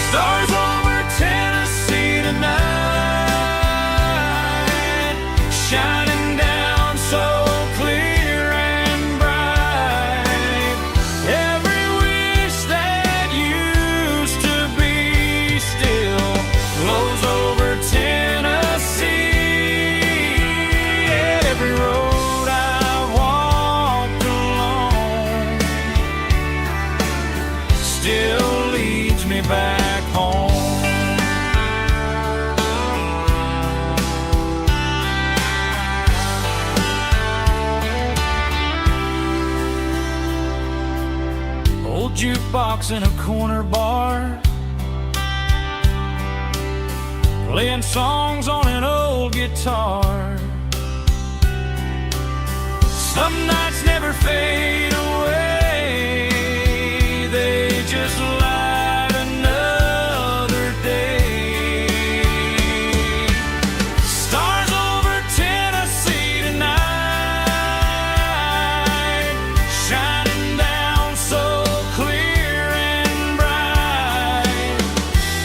Stars over Tennessee tonight, shining down so clear and bright. Every wish that used to be still glows over Tennessee. Every road I walked along still leads me back home. Old jukebox in a corner bar, playing songs on an old guitar. Some nights never fade away, they just light another day. Stars over Tennessee tonight, shining down so clear and bright.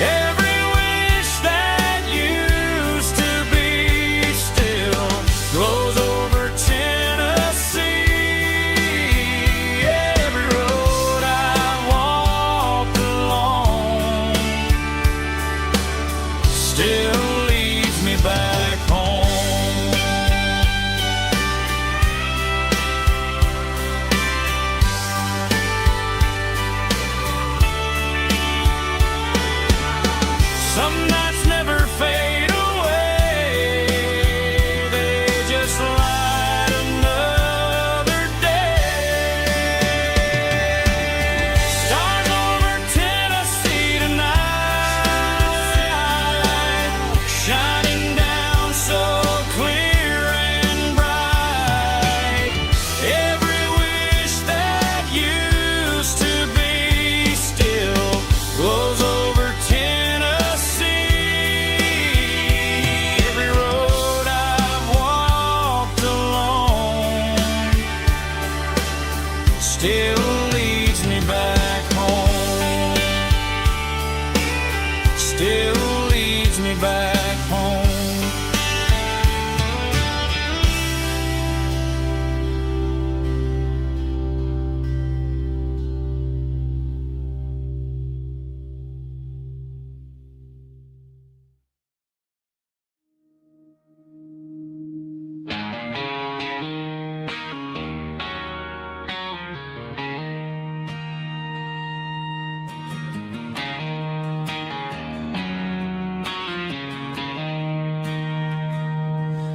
Every wish that used to be still glows over Tennessee. Every road I walked along still leads me back home. Some nights still leads me back home.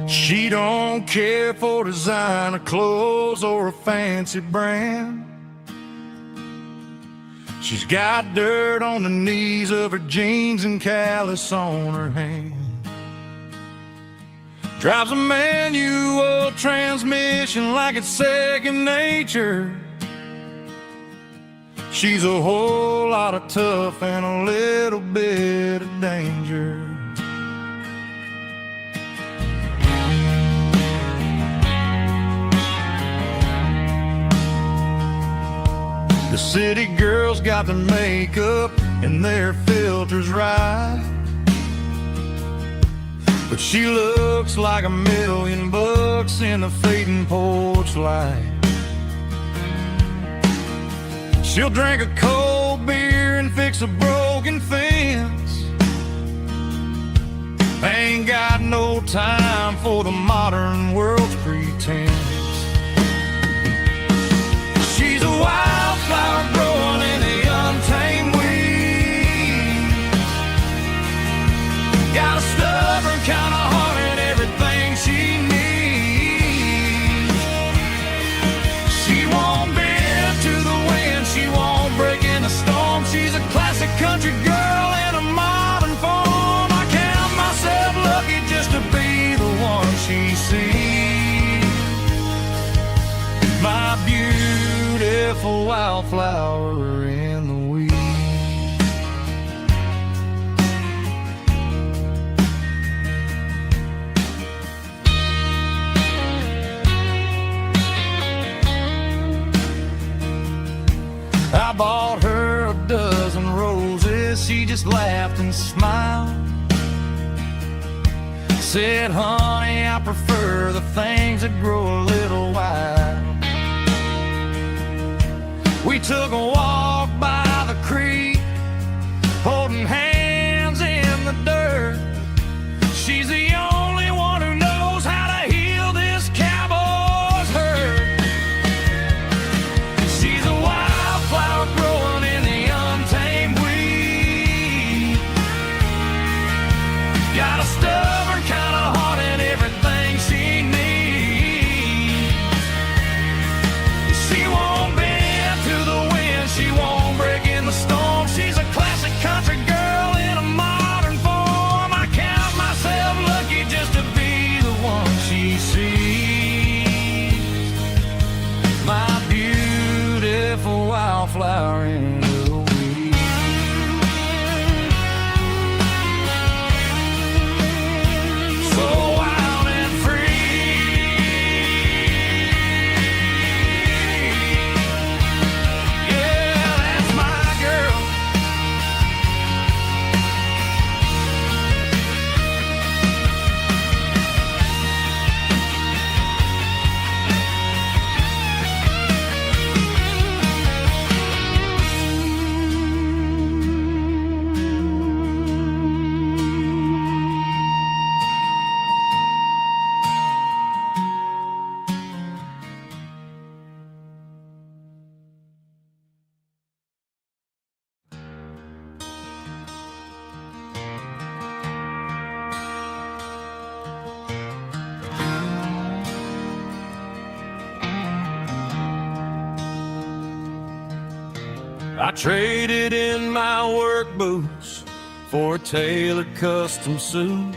She don't care for designer clothes or a fancy brand. She's got dirt on the knees of her jeans and callus on her hand. Drives a manual transmission like it's second nature. She's a whole lot of tough and a little bit of danger. The city girls got their makeup and their filters right, but she looks like $1,000,000 in the fading porch light. She'll drink a cold beer and fix a broken fence. Ain't got no time for the modern world's pretense. She's a wildflower growing in the untamed weeds. Got a stubborn kind of heart and everything she needs. She won't bend to the wind, she won't break in the storm. She's a classic country girl in a modern form. I count myself lucky just to be the one she sees. My beautiful wildflower in the weeds. I bought her a dozen roses, she just laughed and smiled. Said, honey, I prefer the things that grow a little wild. We took a walk by the creek, holding hands in the dirt. She's the only one who knows how to heal this cowboy's hurt. She's a wildflower growing in the untamed weed. Got a stubborn kind of heart and everything she needs. She won't bend to the wind, she won't break in the storm. She's a classic country girl in a modern form. I count myself lucky just to be the one she sees. My beautiful wildflower in the weeds. So wild and free. Yeah, that's my girl. I traded in my work boots for a tailored custom suit.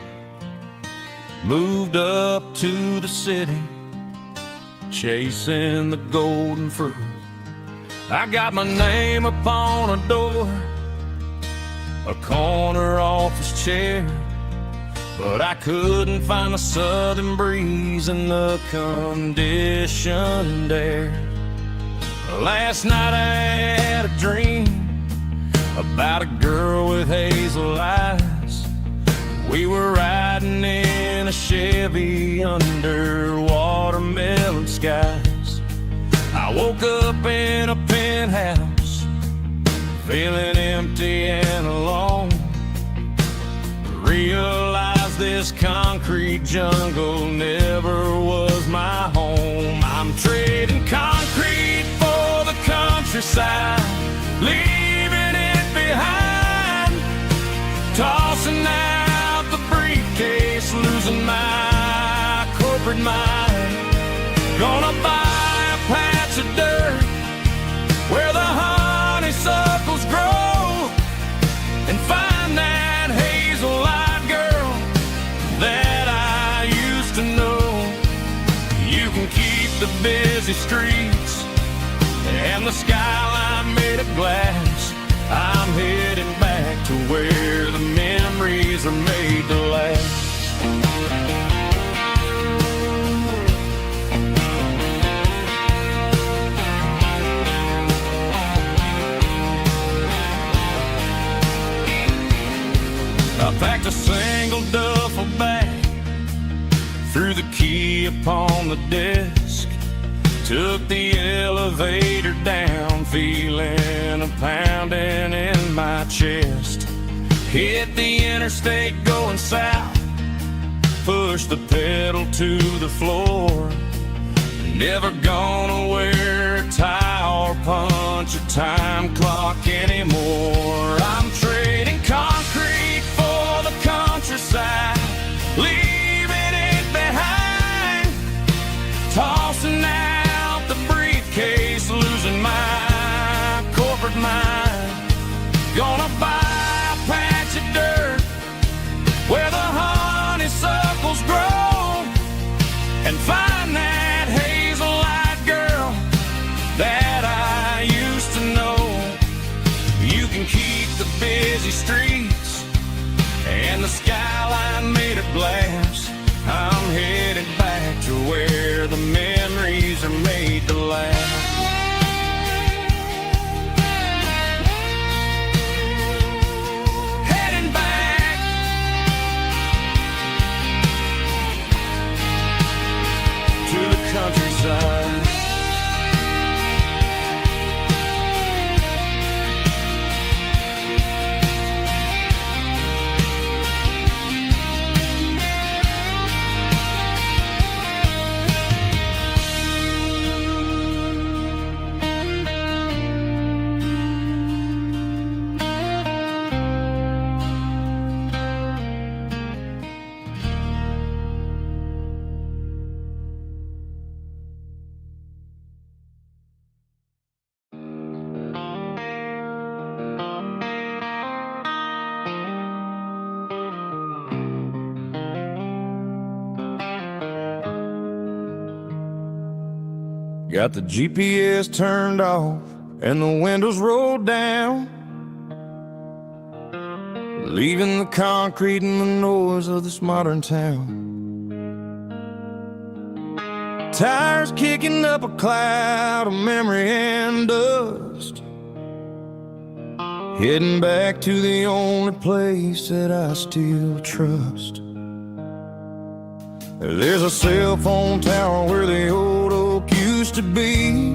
Moved up to the city, chasing the golden fruit. I got my name upon a door, a corner office chair, but I couldn't find the southern breeze in the conditioned air. Last night I had a dream about a girl with hazel eyes. Chevy under watermelon skies. I woke up in a penthouse, feeling empty and alone. Realized this concrete jungle never was my home. I'm trading concrete for the countryside, leaving it behind, tossing out the briefcase, losing my corporate mind. Gonna buy a patch of dirt where the honeysuckles grow and find that hazel-eyed girl that I used to know. You can keep the busy streets and the skyline made of glass. I'm heading back to where the memories are made to last. I packed a single duffel bag, threw the key upon the desk, took the elevator down, feeling a pounding in my chest. Hit the interstate going south, pushed the pedal to the floor. Never gonna wear a tie or punch a time clock anymore. I'm trading concrete for the countryside, leaving it behind, tossing out the briefcase, losing my corporate mind. Gonna buy a patch of dirt where the honeysuckles grow and find that hazel-eyed girl that I used to know. You can keep the busy streets and the skyline made of glass. I'm headed back to where the memories are made to last. Heading back to the countryside. Got the GPS turned off and the windows rolled down, leaving the concrete and the noise of this modern town. Tires kicking up a cloud of memory and dust, heading back to the only place that I still trust. There's a cell phone tower where the old oak used to be,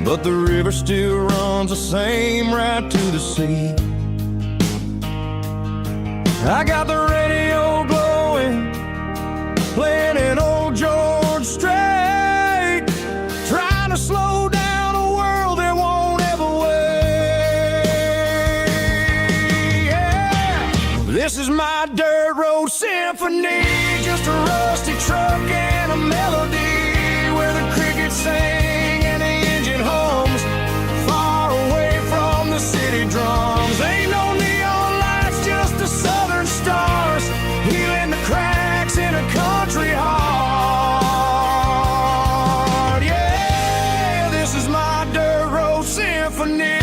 but the river still runs the same right to the sea. I got the radio glowing, playing an old George Strait, trying to slow down a world that won't ever wait. Yeah. This is my dirt road symphony, just a rusty truck and a melody where the crickets sing and the engine hums, far away from the city drums. Ain't no neon lights, just the southern stars, healing the cracks in a country heart. Yeah, this is my dirt road symphony.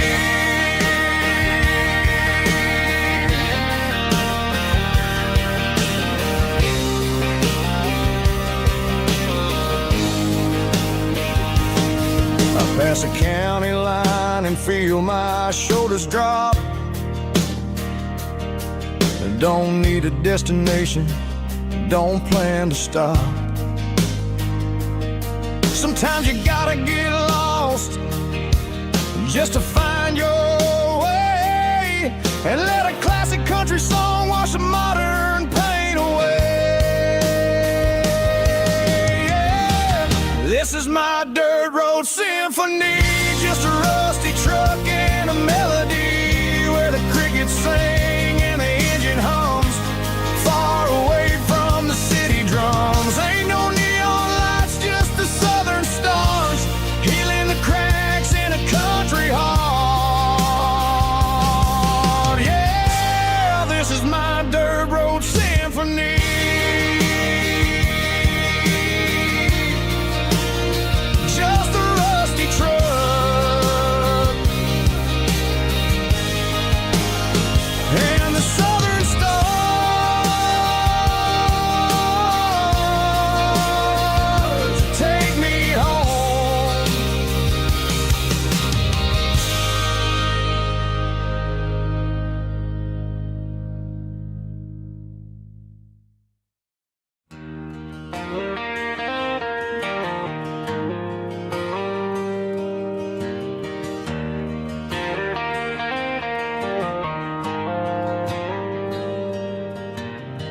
Pass a county line and feel my shoulders drop. don't need a destination, don't plan to stop. Sometimes you gotta get lost just to find your way, and let a classic country song wash the modern pain away. Yeah. This is my dirt road symphony, just a rusty truck and a melody where the crickets sing and the engine hums, far away from the city drums. Ain't no neon lights, just the southern stars, healing the cracks in a country heart. Yeah, this is my dirt road symphony. Just a rusty truck and the southern stars take me home.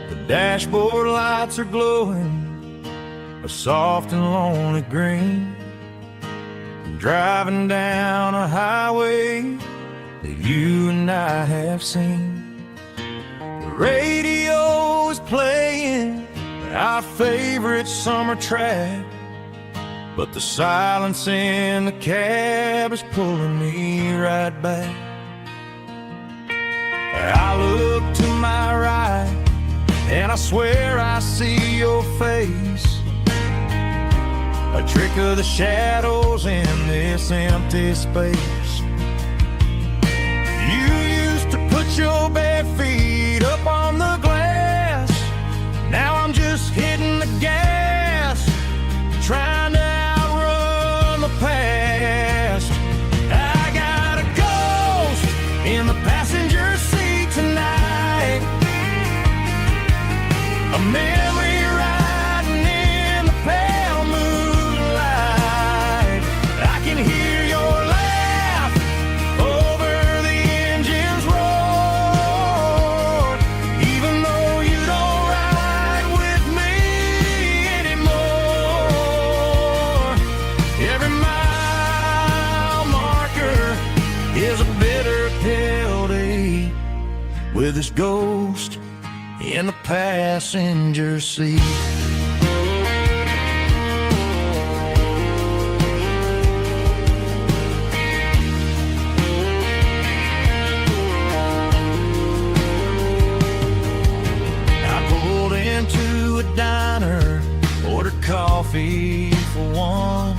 The dashboard lights are glowing a soft and lonely green, driving down a highway that you and I have seen. The radio is playing our favorite summer track, but the silence in the cab is pulling me right back. I look to my right and I swear I see your face, a trick of the shadows in this empty space. You used to put your bare feet up on the glass, now I'm just hitting the gas, trying to outrun the past. I got a ghost in the passenger seat tonight, a memory riding in the pale moonlight. I can hear your laugh over the engine's roar, even though you don't ride with me anymore. Every mile marker is a bitter pill to eat, with this ghost in the passenger seat. I pulled into a diner, ordered coffee for one,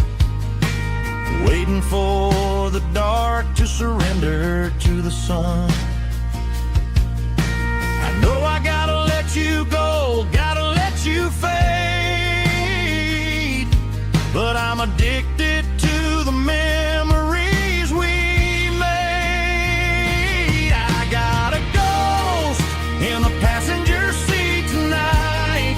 waiting for the dark to surrender to the sun. I know I gotta let you go, gotta let you fade, but I'm addicted to the memories we made. I got a ghost in the passenger seat tonight,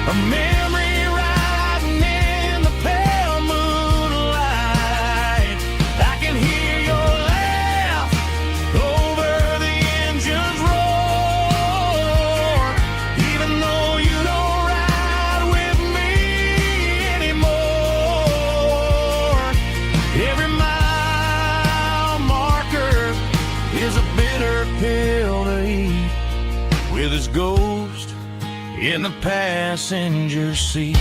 a memory riding in the pale moonlight. I can hear your laugh over the engine's roar, even though you don't ride with me anymore. Every mile marker is a bitter pill to eat, with his ghost in the passenger seat.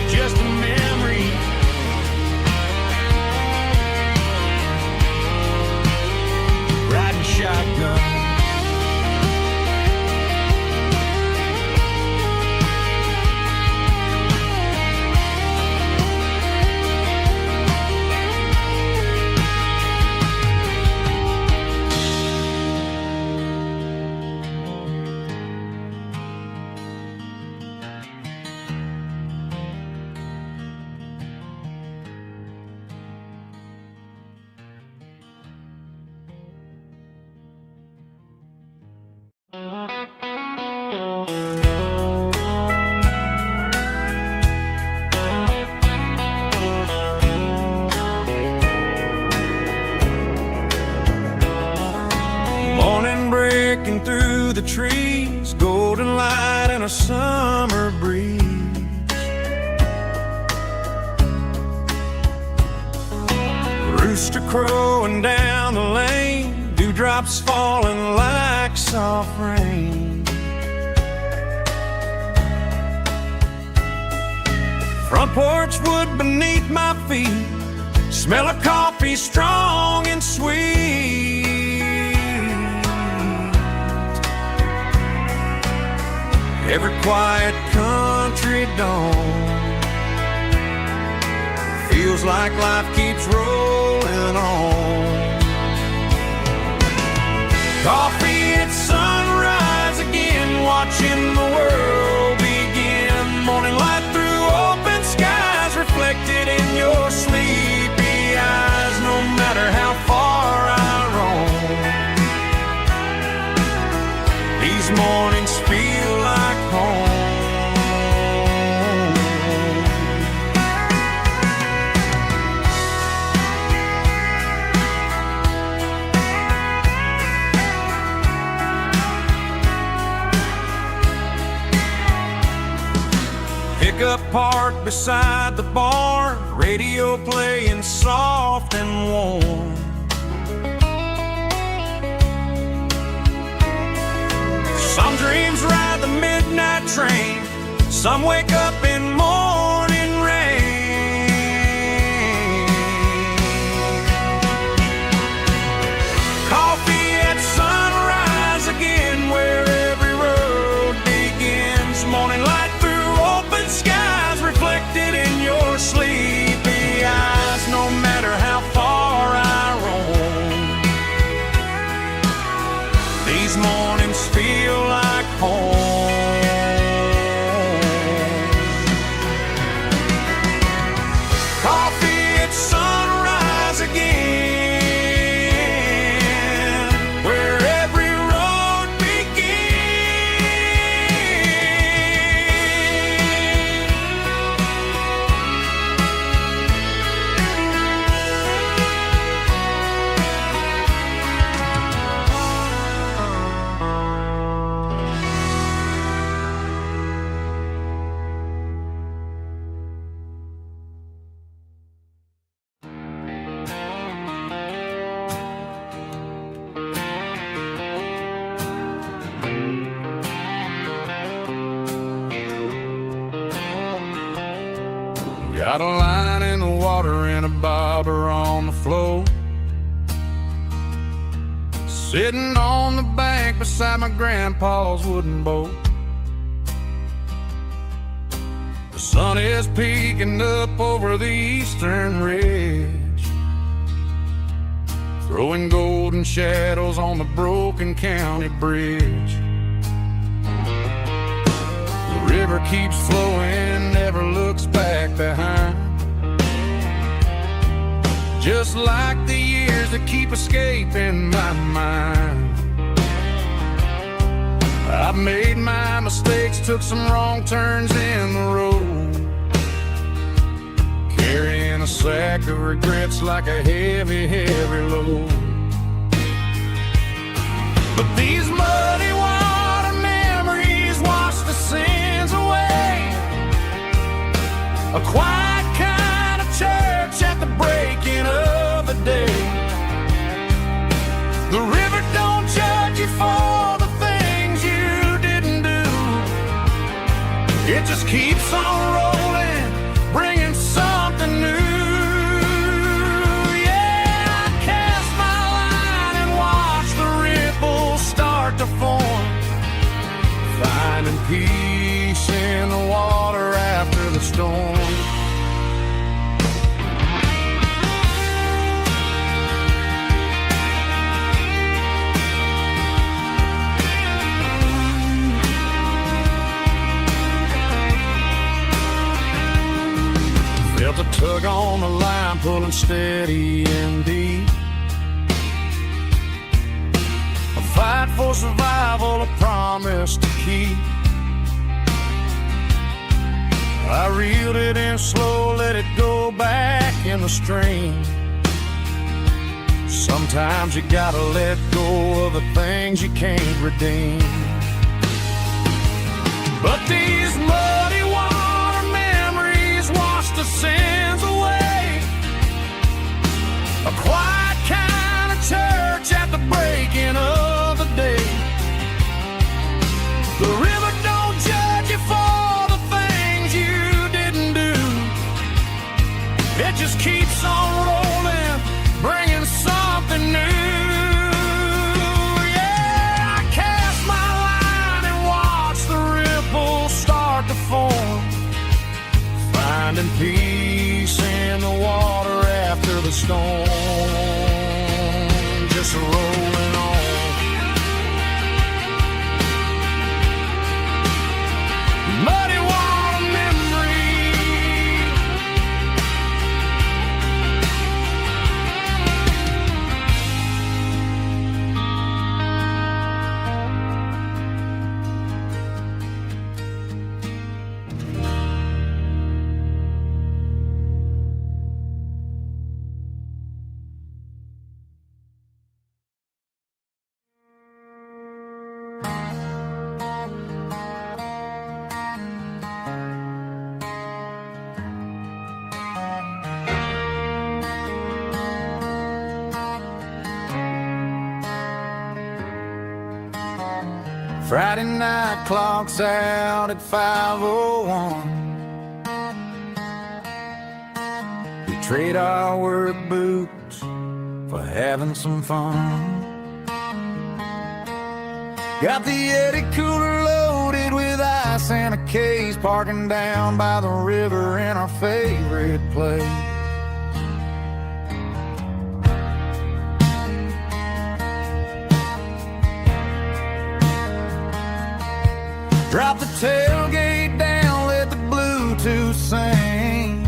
Just a memory, riding shotgun. through the trees, golden light and a summer breeze. Rooster crowing down the lane, dewdrops falling like soft rain. Front porch wood beneath my feet, smell of coffee strong and sweet. Every quiet country dawn feels like life keeps rolling on. Coffee at sunrise again, watching the world begin. Morning light through open skies, reflected in your sleepy eyes. No matter how far I roam, these mornings feel like home. Pickup parked beside the barn, radio playing soft and warm. Some dreams ride the midnight train, some wake up in morning rain. Coffee at sunrise again, where every road begins. Morning light through open skies, reflected in your sleepy eyes. No matter how far I roam, these mornings feel like home. Coffee at sunrise again, where every road got a line in the water and a bobber on the floor. Sitting on the bank beside my grandpa's wooden boat. The sun is peeking up over the eastern ridge, throwing golden shadows on the broken county bridge. The river keeps flowing, never looks back behind, just like the years that keep escaping my mind. I've made my mistakes, took some wrong turns in the road, carrying a sack of regrets like a heavy, heavy load. But these muddy water memories wash the sins away. A quiet kind of church at the breaking of the day. The river don't judge you for the things you didn't do. It just keeps on rolling, bringing something new. Yeah, I cast my line and watch the ripples start to form, finding peace in the water after the storm. Felt a tug on the line, pulling steady and deep. A fight for survival, a promise to keep. I reeled it in slow, let it go back in the stream. Sometimes you gotta let go of the things you can't redeem. But these muddy water memories wash the sins away. A quiet kind of church at the breaking of the day. The river don't judge you for the things you didn't do. It just keeps on rolling, bringing something new. Yeah, I cast my line and watch the ripples start to form, finding peace in the water after the storm, just rolling on. Muddy water memory. Friday night clock's out at 5:01. We trade our work boots for having some fun. Got the Yeti cooler loaded with ice and a case, parking down by the river in our favorite place. Drop the tailgate down, let the Bluetooth sing.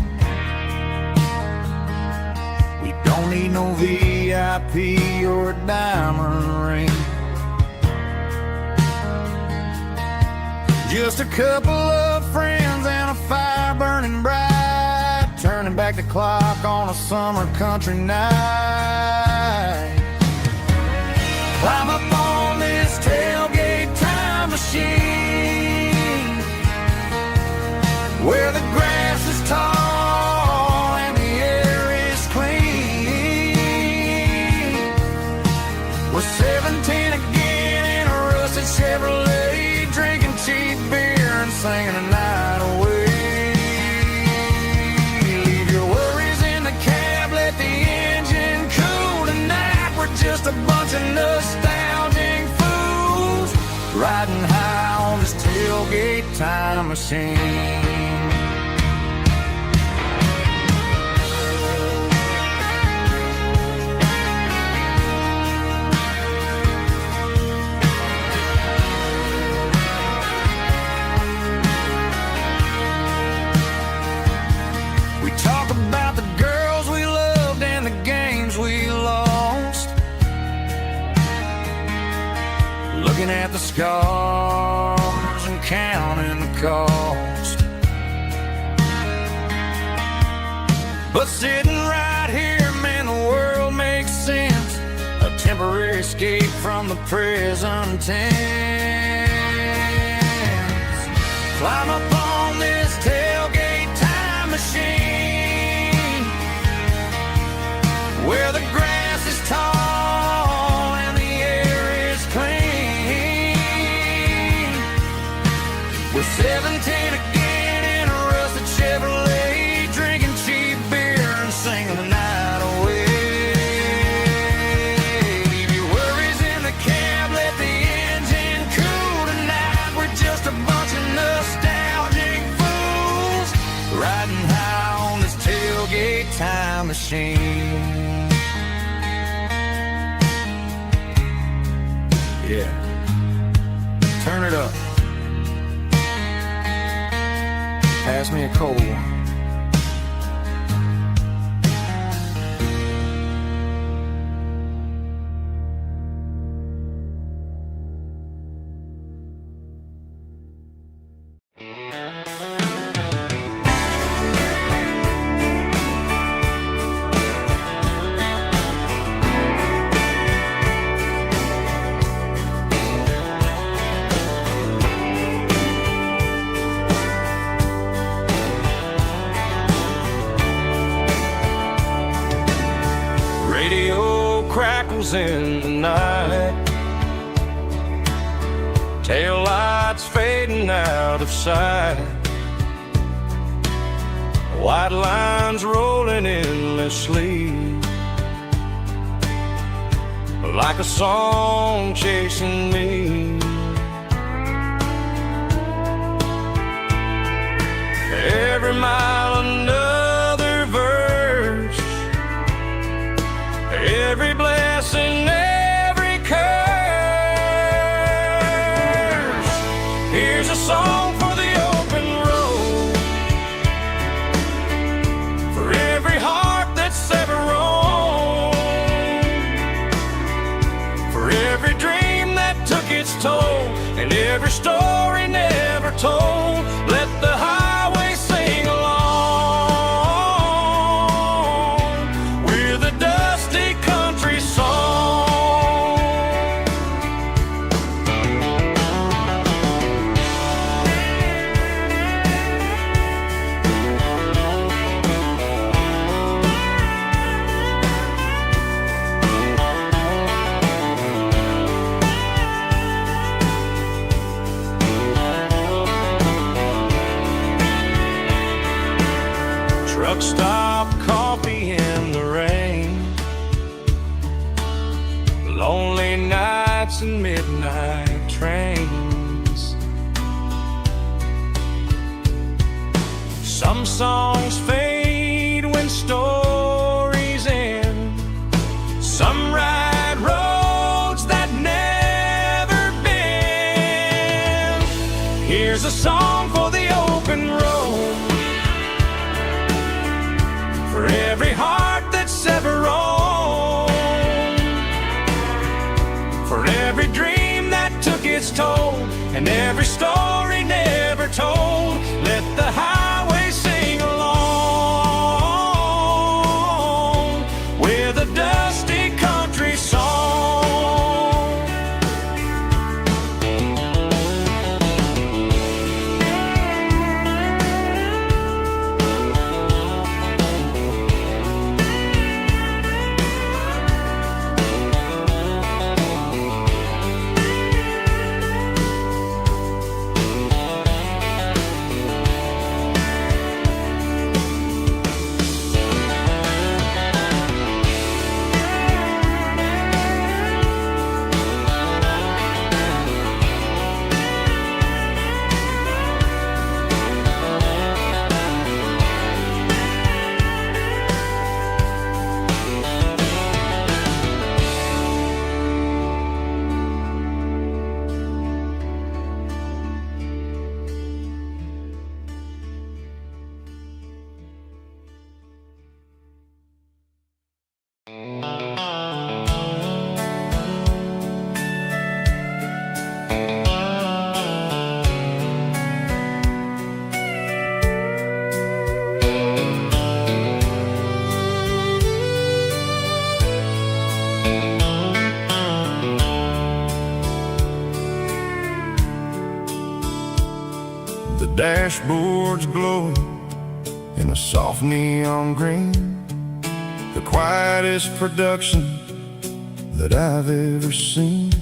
We don't need no VIP or a diamond ring. Just a couple of friends and a fire burning bright, turning back the clock on a summer country night. Climb up on this tailgate time machine, where the grass is tall and the air is clean. We're 17 again in a rusted Chevrolet, drinking cheap beer and singing the night away. Leave your worries in the cab, let the engine cool tonight. We're just a bunch of nostalgic fools, riding high on this tailgate time machine. We talk about the girls we loved and the games we lost, looking at the scars and counting the cost. But sitting right here, man, the world makes sense. A temporary escape from the present tense. Climb up on this tailgate time machine, where the grass is tall and the air is clean. We're 17 again in a rusted Chevrolet, drinking cheap beer and singing the night away. Leave your worries in the cab, let the engine cool tonight. We're just a bunch of nostalgic fools, riding high on this tailgate time machine. Yeah, turn it up. Pass me a cold one. Radio crackles in the night, tail lights fading out of sight, white lines rolling endlessly, like a song chasing me. Every mile another verse, every blessing, every curse. Here's a song for the open road, for every heart that's ever roamed, for every dream that took its toll, and every story never told. Let the highway sing along with a dusty country song. Truck stop, coffee in the rain, lonely nights and midnight trains. Some songs fade when stories end, some ride roads that never bend. Here's a song for the open road, for every heart that's ever roamed, for every dream that took its toll, and every story never told. Let the highway sing along with a dusty country song. The dashboard's glowing in a soft neon green, the quietest production that I've ever seen.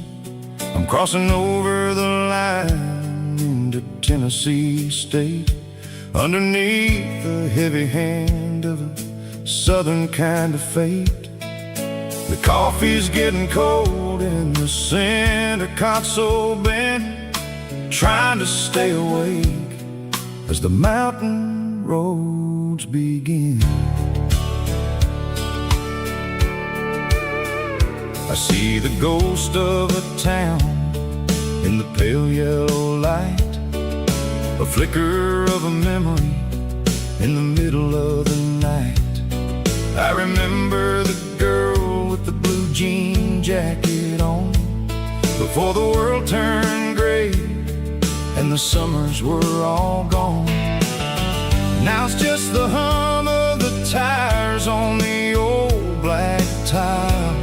I'm crossing over the line into Tennessee State, underneath the heavy hand of a southern kind of fate. The coffee's getting cold in the center console bin, trying to stay awake as the mountain roads begin. I see the ghost of a town in the pale yellow light, a flicker of a memory in the middle of the night. I remember the girl with the blue jean jacket on, before the world turned gray and the summers were all gone. Now it's just the hum of the tires on the old black tile,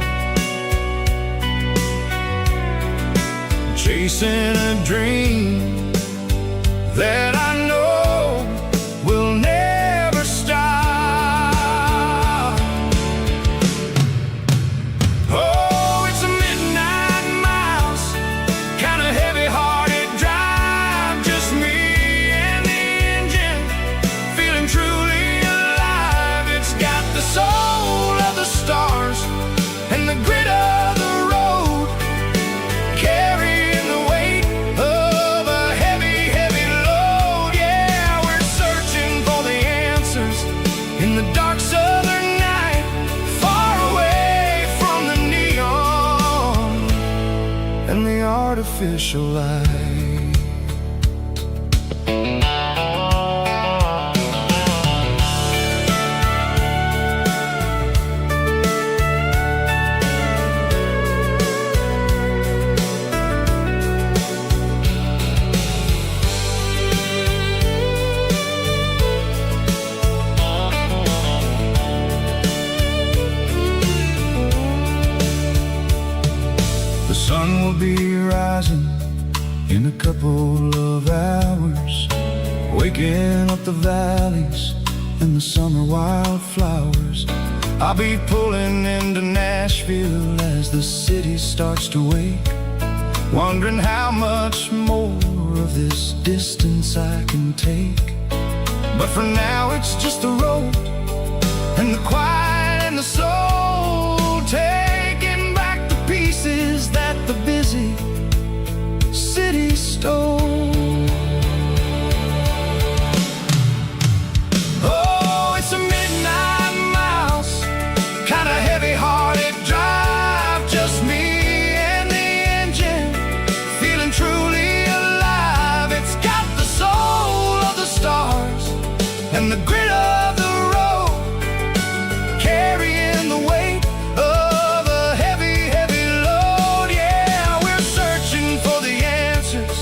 chasing a dream that I know will never stop. artificial light. The sun will be rising in a couple of hours, waking up the valleys and the summer wildflowers. I'll be pulling into Nashville as the city starts to wake, wondering how much more of this distance I can take. But for now it's just the road and the quiet and the soul, taking back the pieces that the busy city stole. Oh, it's a midnight mouse, kinda heavy-hearted drive, just me and the engine, feeling truly alive. It's got the soul of the stars and the grit of the road, carrying the weight of a heavy, heavy load. Yeah, we're searching for the answers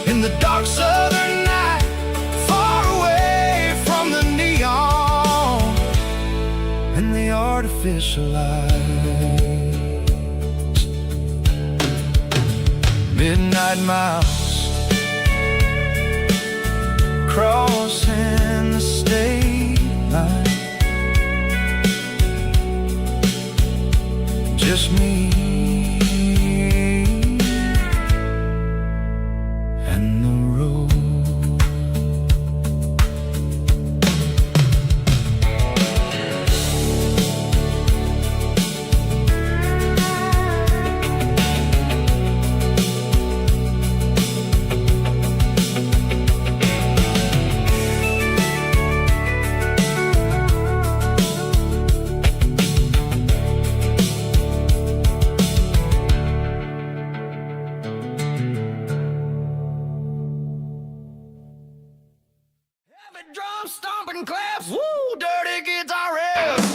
in the dark southern night, far away from the neon and the artificial lights. Midnight mouse, crossing the state line, just me and the road. Heavy drum stomping claps, woo, dirty guitar riffs.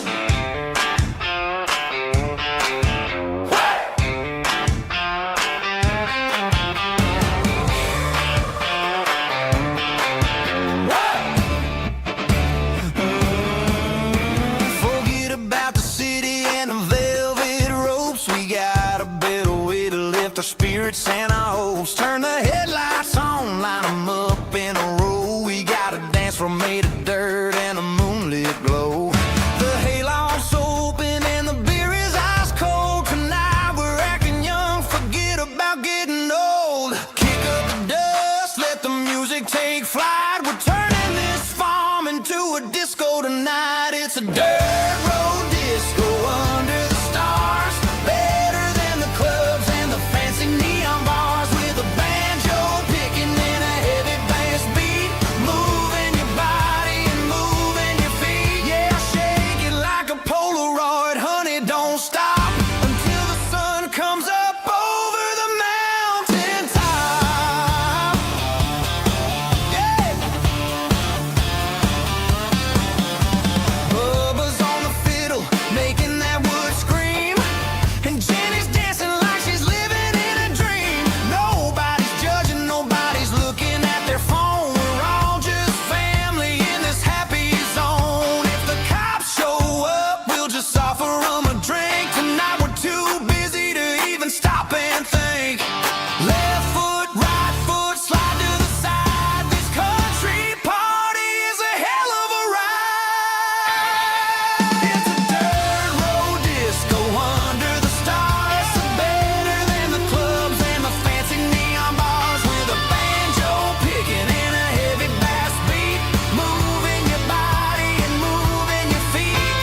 Forget about the city and the velvet ropes. We got a better way to lift our spirits and our hopes. Turn the headlights on, line 'em up in a row. We got a dance floor made of dirt and a moonlit glow. The hayloft's open and the beer is ice cold. Tonight we're acting young, forget about getting old. Kick up the dust, let the music take flight. We're turning this farm into a disco tonight. It's a dirt road disco under the stars, better than the clubs and the fancy neon bars, with a banjo picking in a heavy bass beat, moving your body and moving your feet. Yeah, shake it like a Polaroid, honey, don't stop until the sun comes up over the mountain top. Yeah. Bubba's on the fiddle, making that wood scream, and Jenny's dancing like she's living in a dream. Nobody's judging, nobody's looking at their phone. We're all just family in this happy zone. If the cops show up, we'll just offer 'em a drink. Tonight we're too busy to even stop and think. Left foot, right foot, slide to the side. This country party is a hell of a ride. It's a dirt road disco under the stars, better than the clubs and the fancy neon bars, with a banjo picking in a heavy bass beat, moving your body and moving your feet.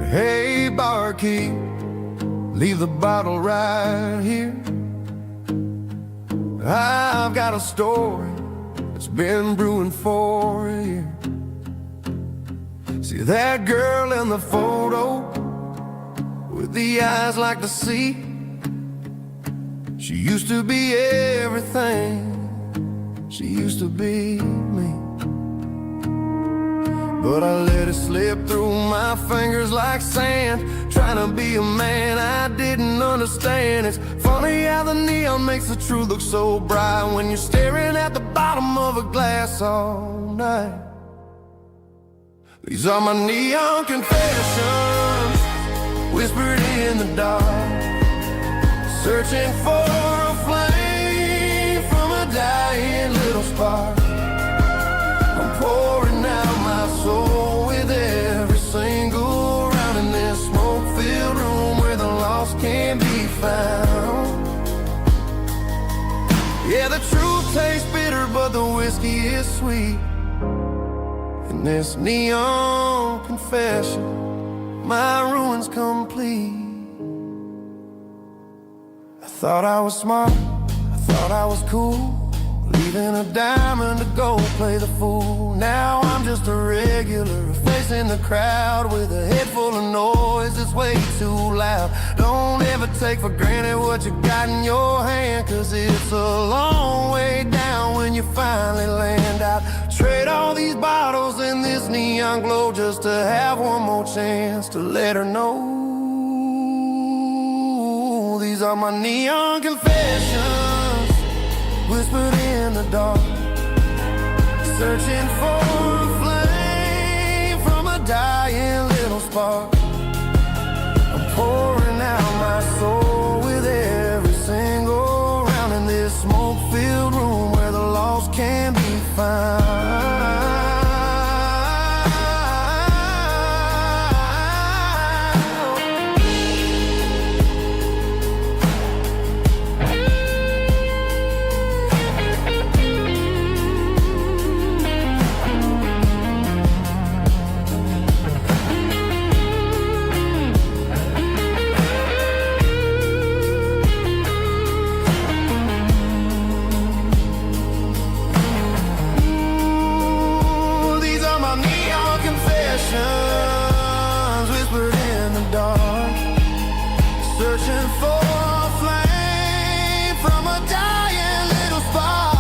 Hey, barkeep, leave the bottle right here. I've got a story that's been brewing for a year. See that girl in the photo with the eyes like the sea? She used to be everything. She used to be me. But I let it slip through my fingers like sand, trying to be a man I didn't understand. It's funny how the neon makes the truth look so bright when you're staring at the bottom of a glass all night. These are my neon confessions, whispered in the dark, searching for a flame from a dying little spark. I'm pouring out my soul with every single round in this smoke-filled room where the lost can't be found. Yeah, the truth tastes bitter, but the whiskey is sweet. In this neon confession, my ruin's complete. I thought I was smart, I thought I was cool, leaving a diamond to go play the fool. Now I'm just a regular, facing the crowd with a head full of noise that's way too loud. Don't ever take for granted what you got in your hand, cause it's a long way down when you finally land out. Trade all these bottles and this neon glow just to have one more chance to let her know. These are my neon confessions, whispered in the dark, searching for a flame from a dying little spark. I'm pouring out my soul with every single round in this smoke-filled room where the lost can be found. Whispered in the dark, searching for a flame from a dying little spark.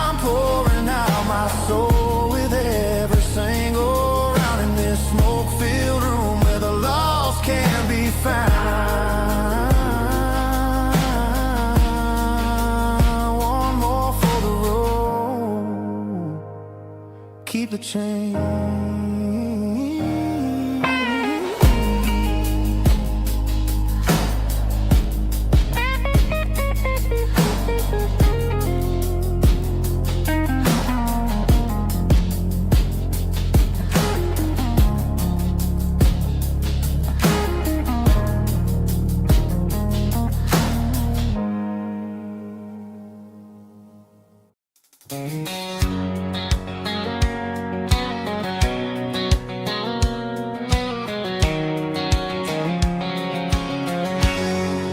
I'm pouring out my soul with every single round in this smoke-filled room where the lost can be found. One more for the road, keep the change.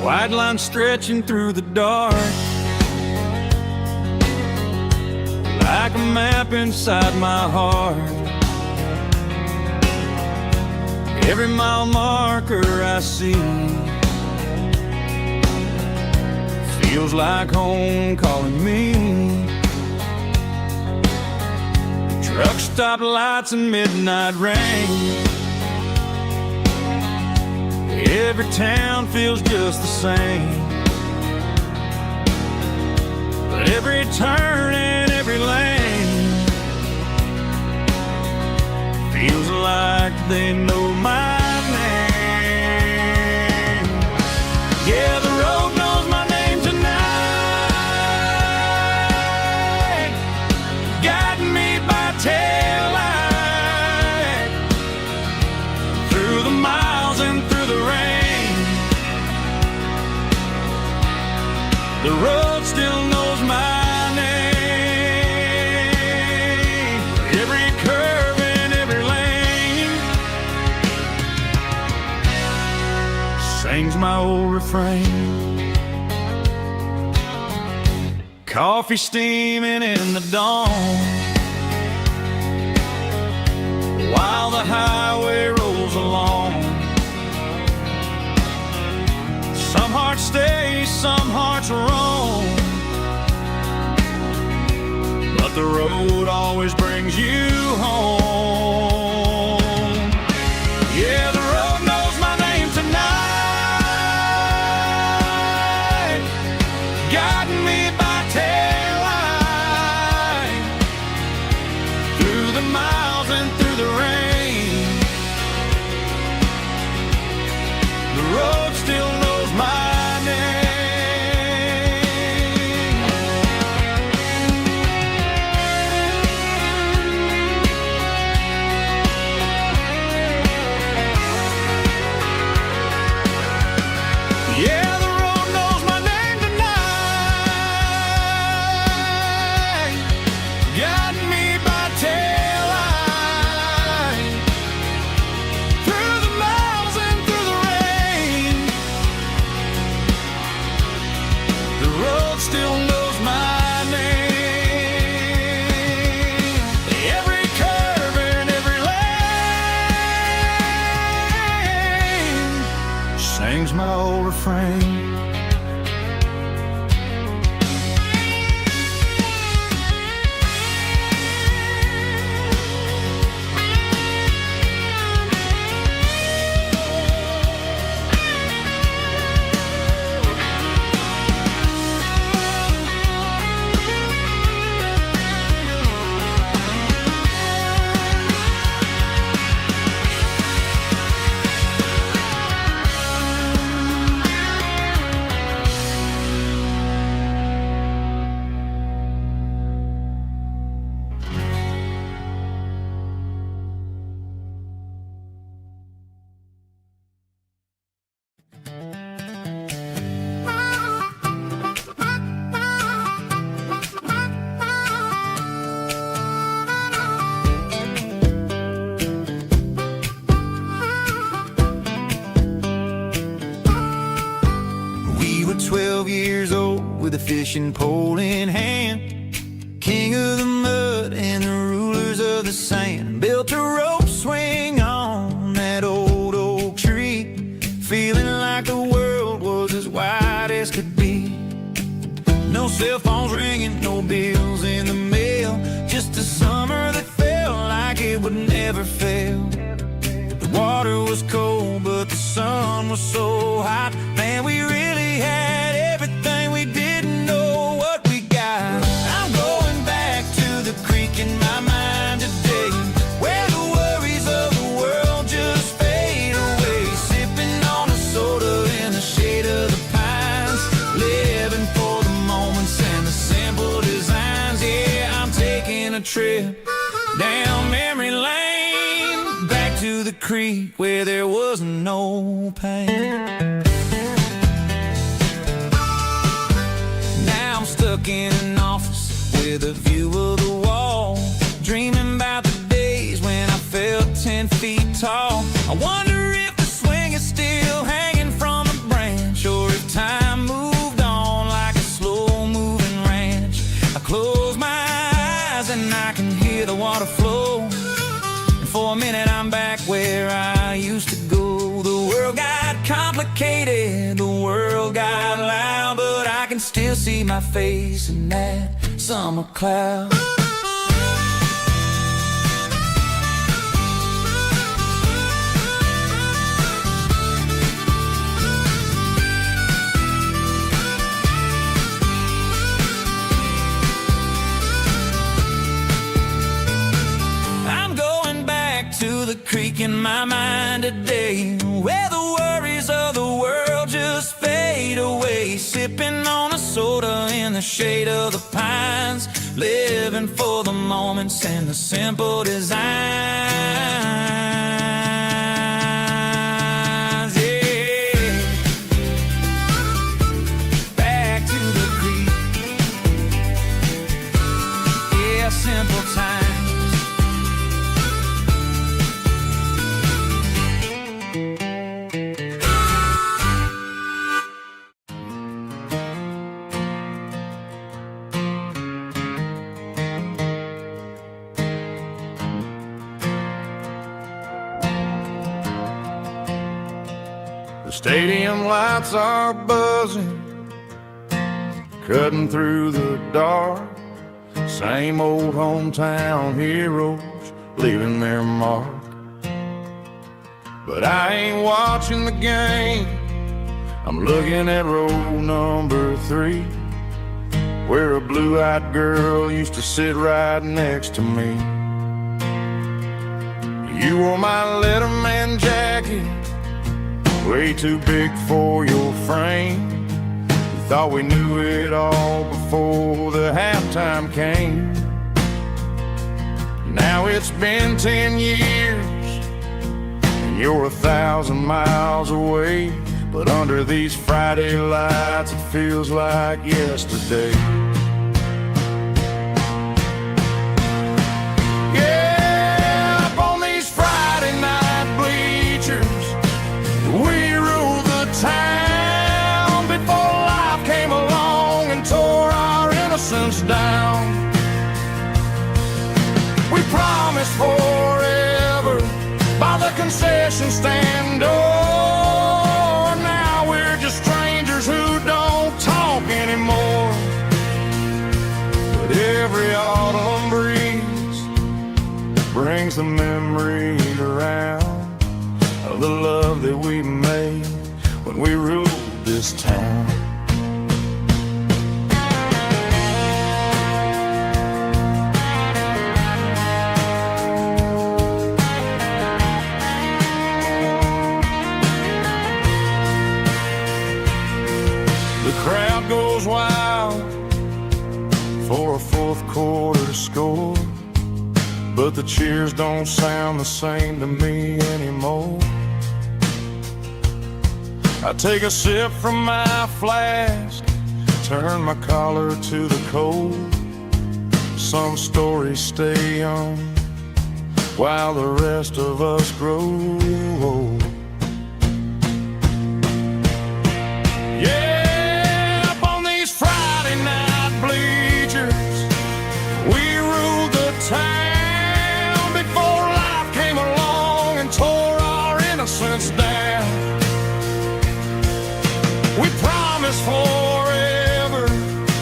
White line stretching through the dark, like a map inside my heart. Every mile marker I see feels like home calling me. Truck stop lights and midnight rain, every town feels just the same. But every turn and every lane feels like they know my name. Yeah, the road knows my name tonight, guiding me by taillight through the miles and through the rain. The road still knows my name. Every curve and every lane old refrain. Coffee steaming in the dawn, while the highway rolls along. Some hearts stay, some hearts roam, but the road always brings you home. Yeah, the road knows my name tonight, guiding me by taillight, through the miles and through the rain. The road still knows my name. Yeah, the road knows my name tonight, guiding me by taillight, through the miles and through the rain. The road still knows my name. Every curve and every lane sings my old refrain. We were 12 years old with a fishing pole in hand, king of the mud and the rulers of the sand. Built a rope swing on that old oak tree, feeling like the world was as wide as could be. No cell phones ringing, no bills in the mail, just a summer that felt like it would never fail. The water was cold, but the sun was so hot. Man, we really had everything, we didn't know what we got. I'm going back to the creek in my mind today, where the worries of the world just fade away. Sipping on a soda in the shade of the pines, living for the moments and the simple designs. Yeah, I'm taking a trip down memory lane, back to the creek where there was no pain. Now I'm stuck in an office with a view of the wall, dreaming about the days when I felt 10 feet tall. I wonder if the swing is still hanging from a branch, or if time moved on like a slow-moving ranch. I close my eyes and I can hear the water flow, and for a minute I'm back where I used to go. The world got complicated, the world got loud, but I can still see my face in that summer cloud. I'm going back to the creek in my mind today, where the worries of the world just fade away. Sipping on a soda in the shade of the pines, living for the moments and the simple designs. Yeah, back to the creek. Yeah, simple times. Stadium lights are buzzing, cutting through the dark. Same old hometown heroes leaving their mark. But I ain't watching the game, I'm looking at row number 3, where a blue-eyed girl used to sit right next to me. You wore my Letterman jacket, way too big for your frame. We thought we knew it all before the halftime came. Now it's been 10 years, and you're 1,000 miles away. But under these Friday lights, it feels like yesterday. Yeah, up on these Friday night bleachers, we ruled the town before life came along and tore our innocence down. We promised forever by the concession stand door. Now we're just strangers who don't talk anymore. But every autumn breeze brings the memory around of the love that we made when we ruled this town. The crowd goes wild for a fourth quarter score, but the cheers don't sound the same to me anymore. I take a sip from my flask, turn my collar to the cold. Some stories stay young while the rest of us grow old. Yeah, up on these Friday night bleachers, we ruled the town before life came along and tore our innocence down. We promised forever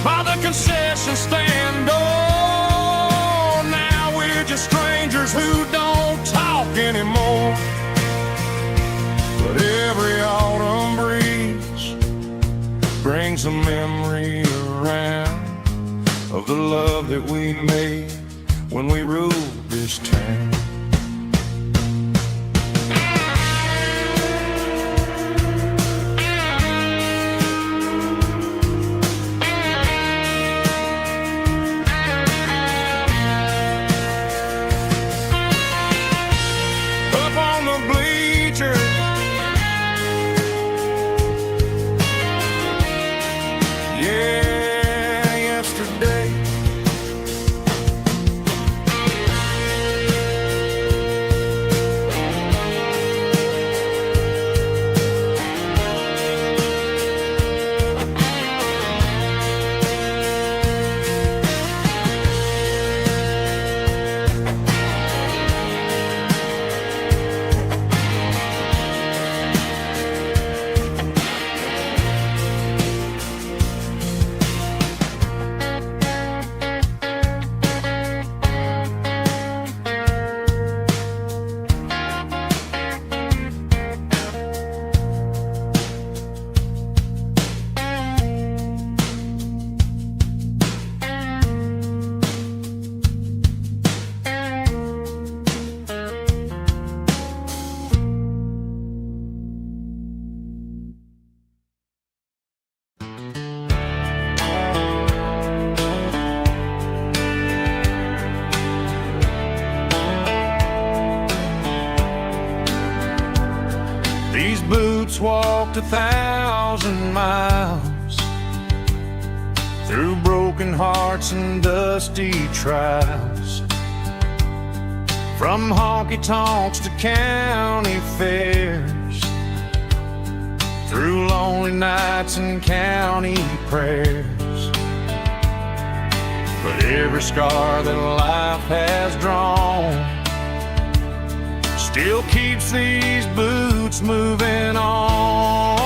by the concession stand door. Now we're just strangers who don't talk anymore. But every autumn breeze brings a memory around of the love that we made when we ruled this town. Up on the bleachers, yeah, yesterday. These boots walked 1,000 miles through broken hearts and dusty trials, from honky-tonks to county fairs, through lonely nights and county prayers. But every scar that life has drawn still keeps these boots moving on.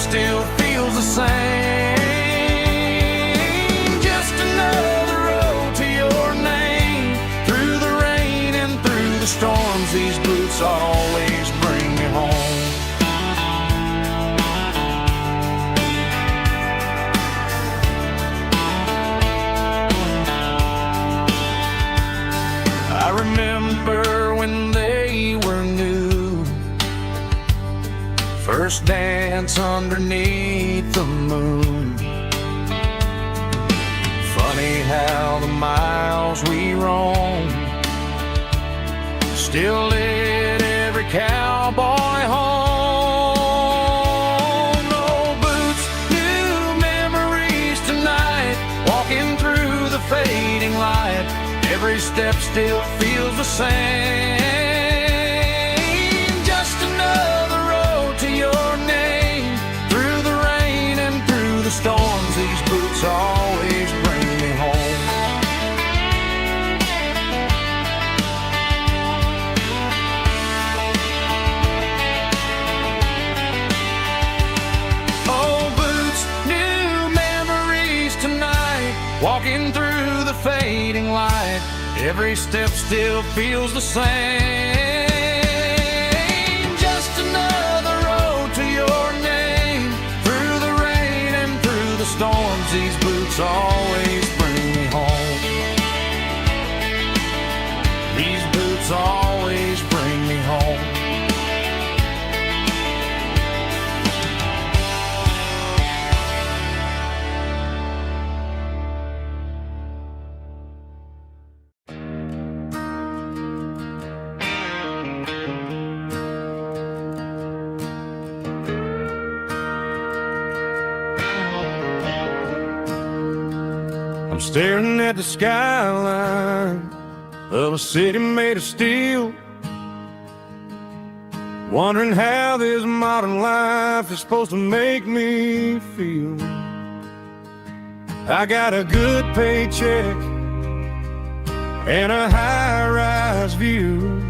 still feels the same. Just another road to your name. Through the rain and through the storms, these boots always bring me home. I remember when they were new, first dance underneath the moon. Funny how the miles we roam still lit every cowboy home. No boots, new memories tonight, walking through the fading light. Every step still feels the same. Just another road to your name. Through the rain and through the storms, these boots always bring me home. Oh, boots, new memories tonight, walking through the fading light. Every step still feels the same. Just another road to your name. Through the rain and through the storms, these boots always bring me home. These boots always bring me home. I'm staring at the skyline of a city made of steel, wondering how this modern life is supposed to make me feel. I got a good paycheck and a high-rise view,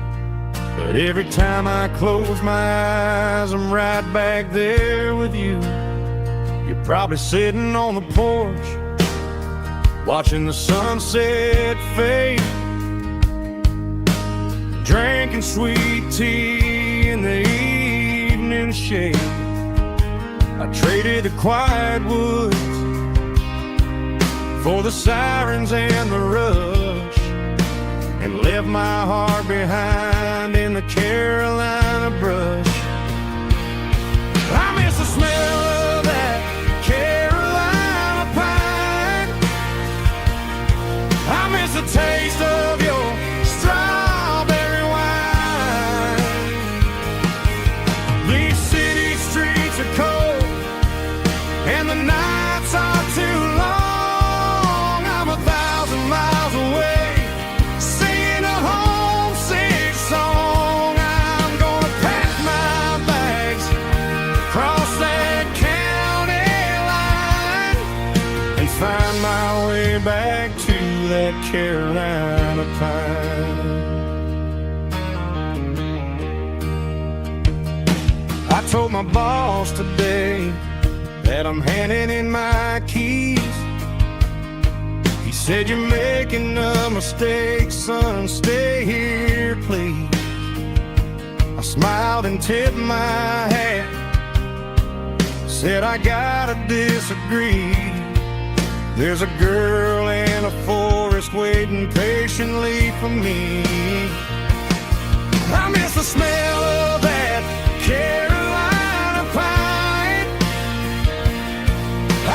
but every time I close my eyes, I'm right back there with you. You're probably sitting on the porch, watching the sunset fade, drinking sweet tea in the evening shade. I traded the quiet woods for the sirens and the rush, and left my heart behind in the Carolina brush. I miss the smell of that Carolina pine. I miss the taste of your strawberry wine. These city streets are cold and the nights are too long. I'm 1,000 miles away, singing a homesick song. I'm gonna pack my bags, cross that county line, and find my way back to that Carolina pine. I told my boss today that I'm handing in my keys. He said, "You're making a mistake, son, stay here, please." I smiled and tipped my hat, said, "I gotta disagree. There's a girl in a forest waiting patiently for me." I miss the smell of that Carolina pine.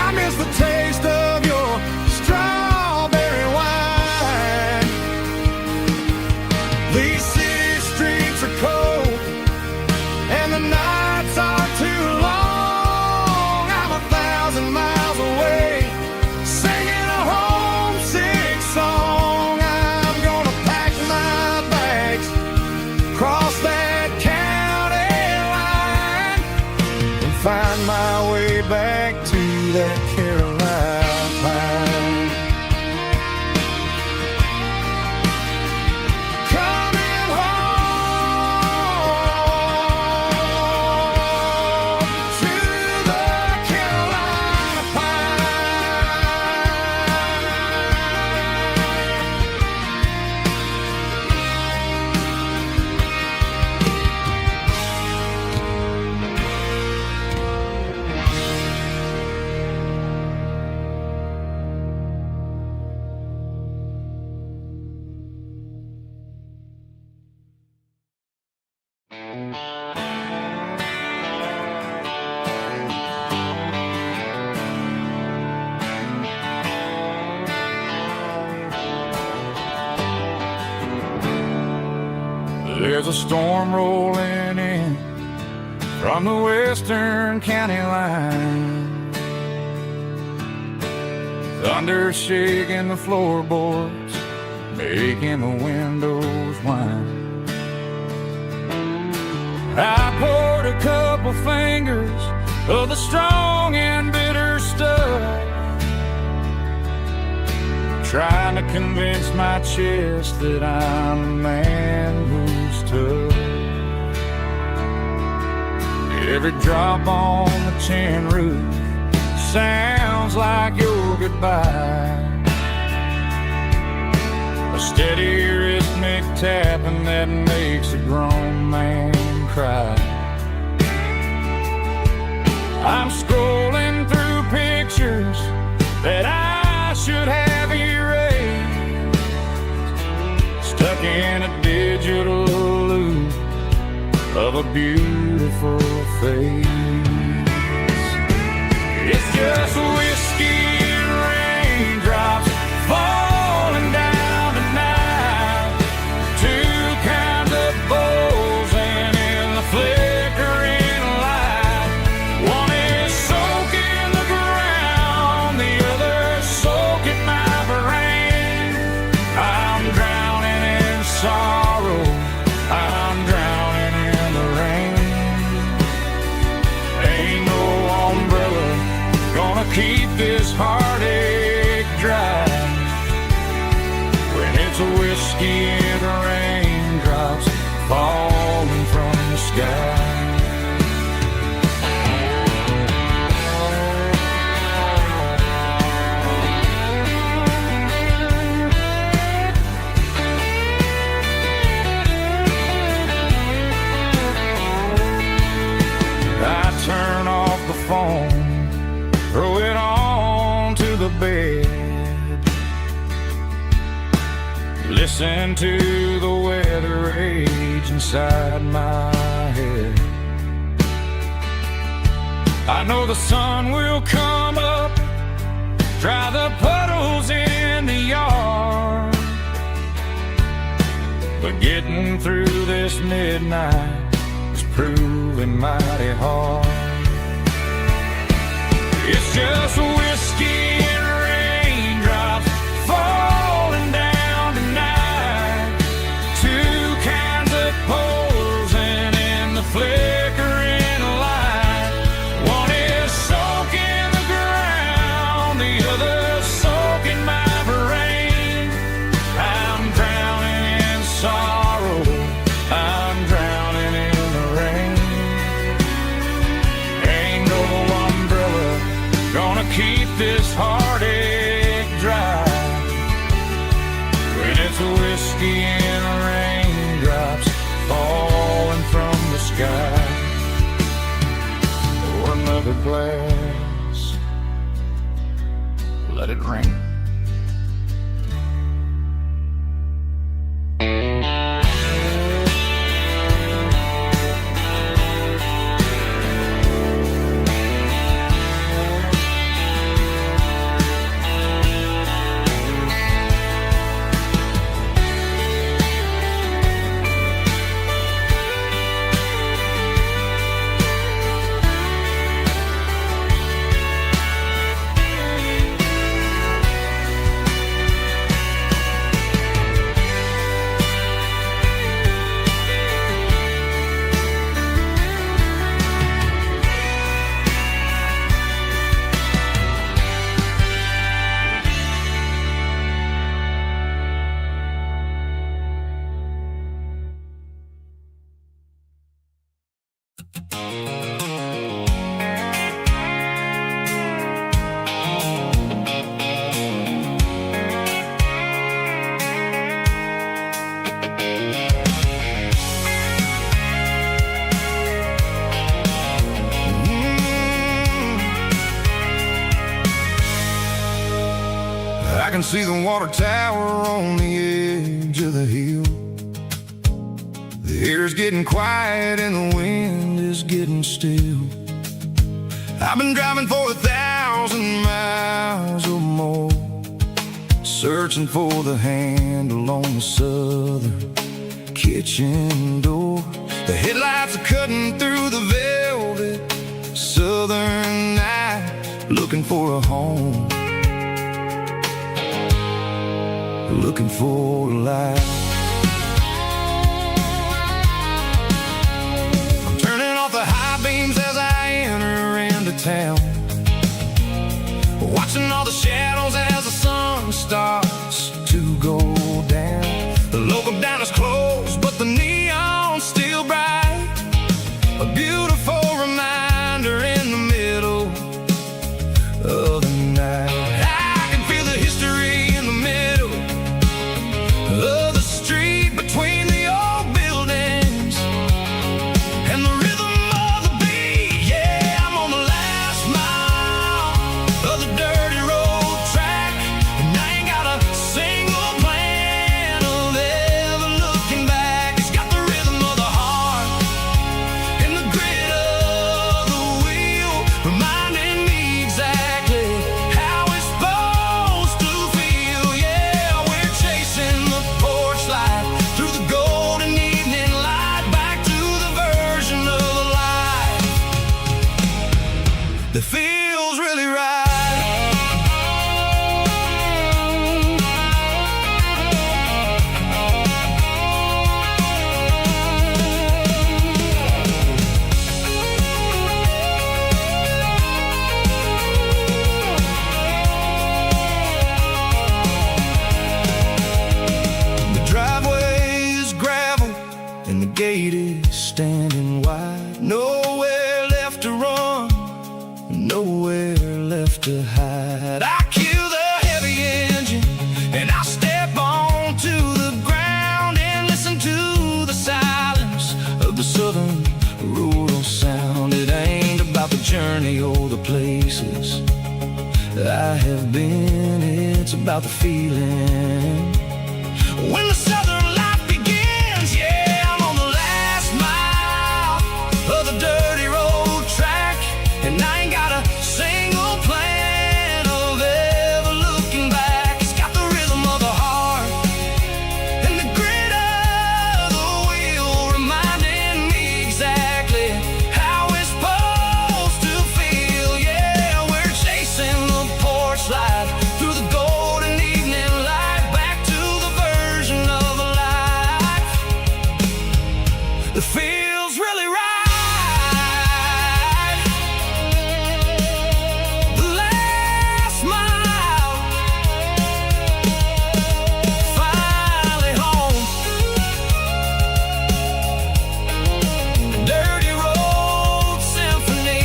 I miss the taste of your strawberry wine. These city streets are cold and the nights are too long. I'm 1,000 miles away, singing a homesick song. I'm gonna pack my bags, cross that county line, and find my way back to that Carolina pine. Coming home to the There's a storm rolling in from the western county line, thunder shaking the floorboards, making the windows whine. I poured a couple fingers of the strong and bitter stuff, trying to convince my chest that I'm a man who's tough. Every drop on the tin roof sounds like your goodbye, a steady rhythmic tapping that makes a grown man cry. I'm scrolling through pictures that I should have erased, stuck in a digital loop of a beautiful face. It's just whiskey and raindrops falling down tonight, two kinds of bowls and in the flickering light. One is soaking the ground, the other soaking my brain. I'm drowning in sorrow, I'm drowning in the rain. Ain't no umbrella gonna keep this heartache dry when it's a whiskey and raindrops falling from the sky. I turn off the phone, throw it on to the bed, listen to the weather rage inside my head. I know the sun will come up, dry the puddles in the yard, but getting through this midnight is proving mighty hard. It's just whiskey and raindrops falling down tonight, two kinds of poles and in the flickering light. One is soaking the ground, the other soaking my brain. I'm drowning in sorrow, I'm drowning in the rain. Ain't no umbrella gonna keep this heartache dry when it's a whiskey and raindrops falling from the sky. Pour another glass, let it rain. I can see the water tower on the edge of the hill. The air's getting quiet and the wind is getting still. I've been driving for 1,000 miles or more, searching for the handle on the southern key. kitchen door. The headlights are cutting through the velvet southern night, looking for a home, looking for a life. I'm turning off the high beams as I enter into town, watching all the shadows as the sun starts to go down. The local diner's closed, but the neon's still bright, a beautiful reminder in the middle of the night. I can feel the history in the middle of the street, between the old buildings and the rhythm of the beat. Yeah, I'm on the last mile of the dirty road track, and I ain't got a single plan of ever looking back. It's got the rhythm of the heart and the grit of the wheel, reminding me exactly how it's supposed to feel. Yeah, we're chasing the porch light through the golden evening light, back to the version of life that feels really right. The driveway is gravel and the gate is standing wide. Nowhere left to run, nowhere left to hide. I kill the heavy engine and I step onto the ground and listen to the silence of the southern rural sound. It ain't about the journey or the places I have been, it's about the feeling when the southern life begins. Yeah, I'm on the last mile of the dirty road track, and I ain't got a single plan of ever looking back. It's got the rhythm of the heart and the grit of the wheel, reminding me exactly how it's supposed to feel. Yeah, we're chasing the porch light through the golden evening light, back to the version of life that feels really right. The last mile, finally home. Dirty road symphony.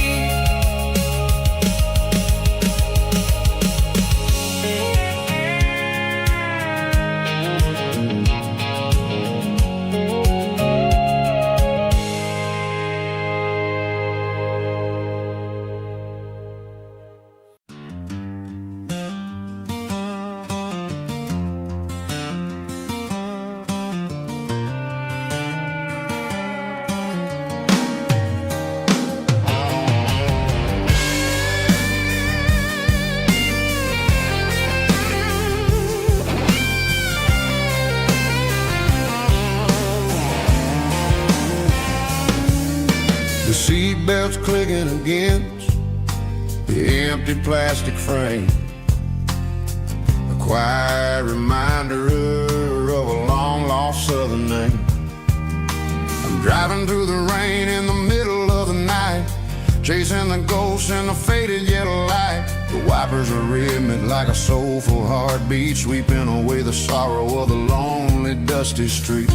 The seatbelt's clicking against the empty plastic frame, a quiet reminder of a long-lost southern name. I'm driving through the rain in the middle of the night, chasing the ghosts in the faded yellow light. The wipers are rhythmic like a soulful heartbeat, sweeping away the sorrow of the lonely, dusty street.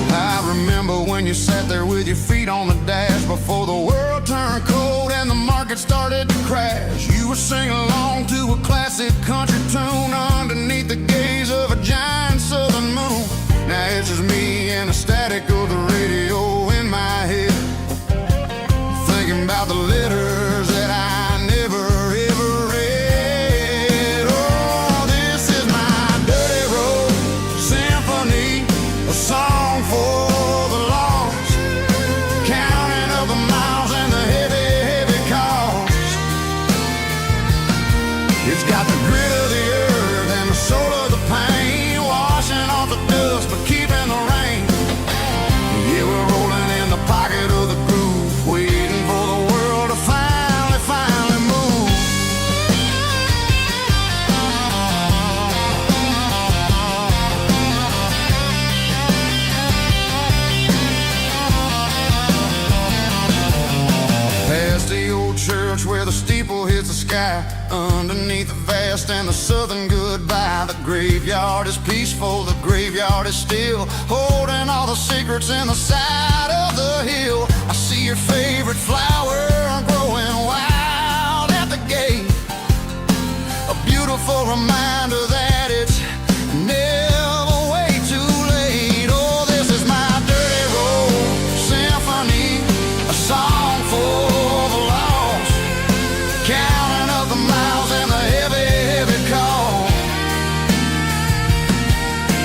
I remember when you sat there with your feet on the dash, before the world turned cold and the market started to crash. You were singing along to a classic country tune underneath the gaze of a giant southern moon. Now it's just me and the static of the radio in my head, thinking about the letters that I never ever read. Oh, this is my dirty road symphony, a song for the lost, counting up the miles and the heavy, heavy cost. It's got the grit of the earth sky, underneath the vast and the southern goodbye. The graveyard is peaceful, the graveyard is still, holding all the secrets in the side of the hill. I see your favorite flower growing wild at the gate, a beautiful reminder that it's never way too late. Oh, this is my dirty road symphony, a song for the lost, counting up the miles and the heavy, heavy call.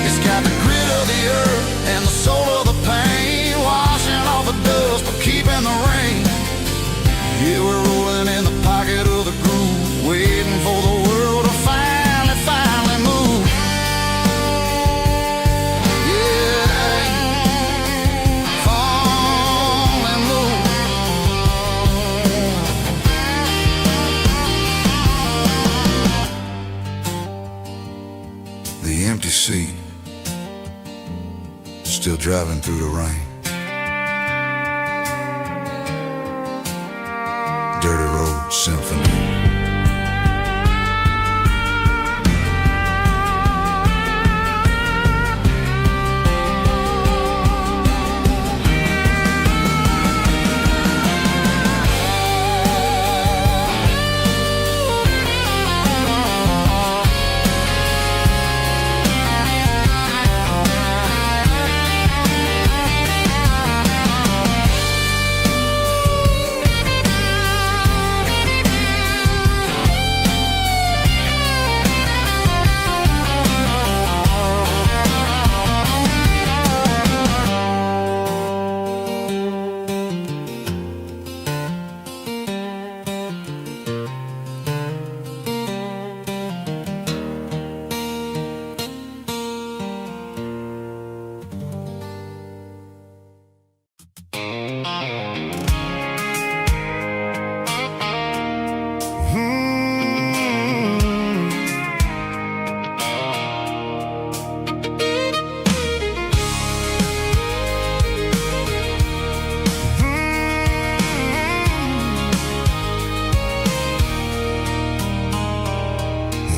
It's got the grit of the earth and the soul of the pain, washing off the dust but keeping the rain. Yeah, we're rolling in the pocket of the groove, waiting for the world to finally move. Yeah, finally move. The empty seat, still driving through the rain. Dirty road symphony.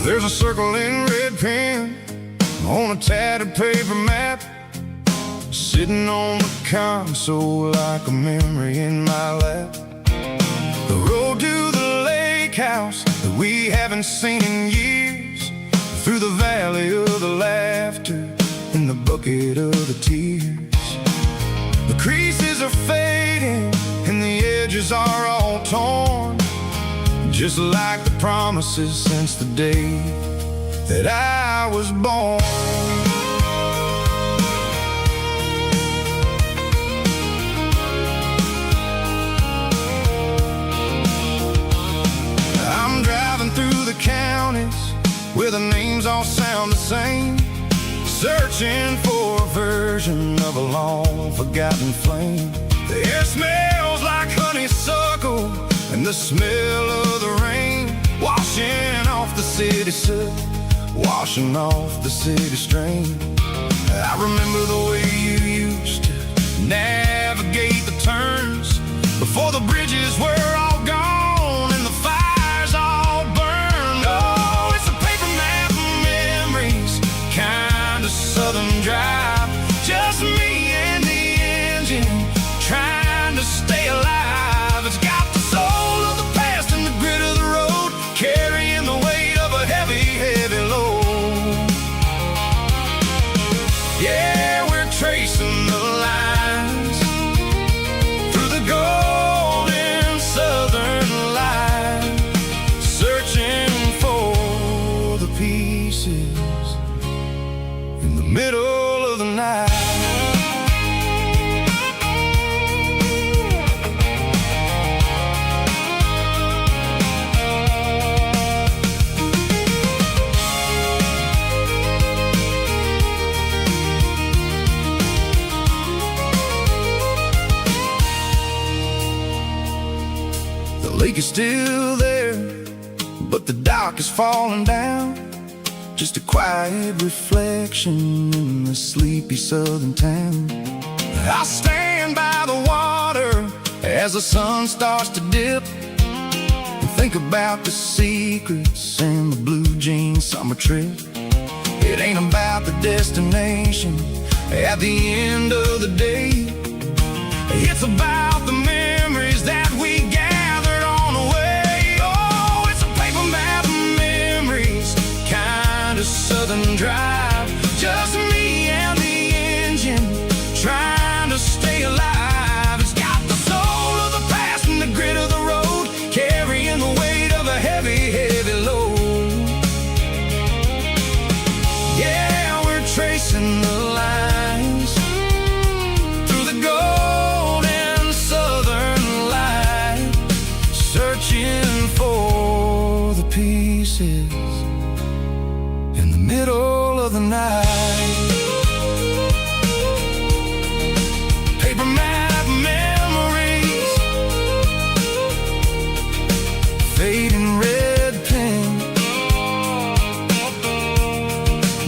There's a circle in red pen on a tattered paper map, sitting on the console like a memory in my lap. The road to the lake house that we haven't seen in years, through the valley of the laughter and the bucket of the tears. The creases are fading and the edges are all torn, just like the promises since the day that I was born. I'm driving through the counties where the names all sound the same, searching for a version of a long forgotten flame. The air smells like honeysuckle and the smell of the rain, washing off the city soot, washing off the city strain. I remember the way you used to navigate the turns before the bridges were all gone and the fires all burned. Oh, it's a paper map of memories, kind of southern drive, just me and the engine trying to stay alive. It's got the soul of the past and the grit of the road, carrying the weight of a heavy, heavy load. Yeah, we're tracing the lines through the golden southern light, searching for the pieces in the middle of the night. The lake is still there, but the dock is falling down, just a quiet reflection in the sleepy southern town. I stand by the water as the sun starts to dip, and think about the secrets and the blue jean summer trip. It ain't about the destination at the end of the day. It's about the memories that we gathered on the way. Oh, it's a paper map of memories, kind of southern drive. Just me and the engine, trying to stay alive. It's got the soul of the past and the grit of the road, carrying the weight of a heavy, heavy load. Yeah, we're tracing the lines through the golden southern light, searching for the pieces in the middle of the night. Paper map memories, fading red pen,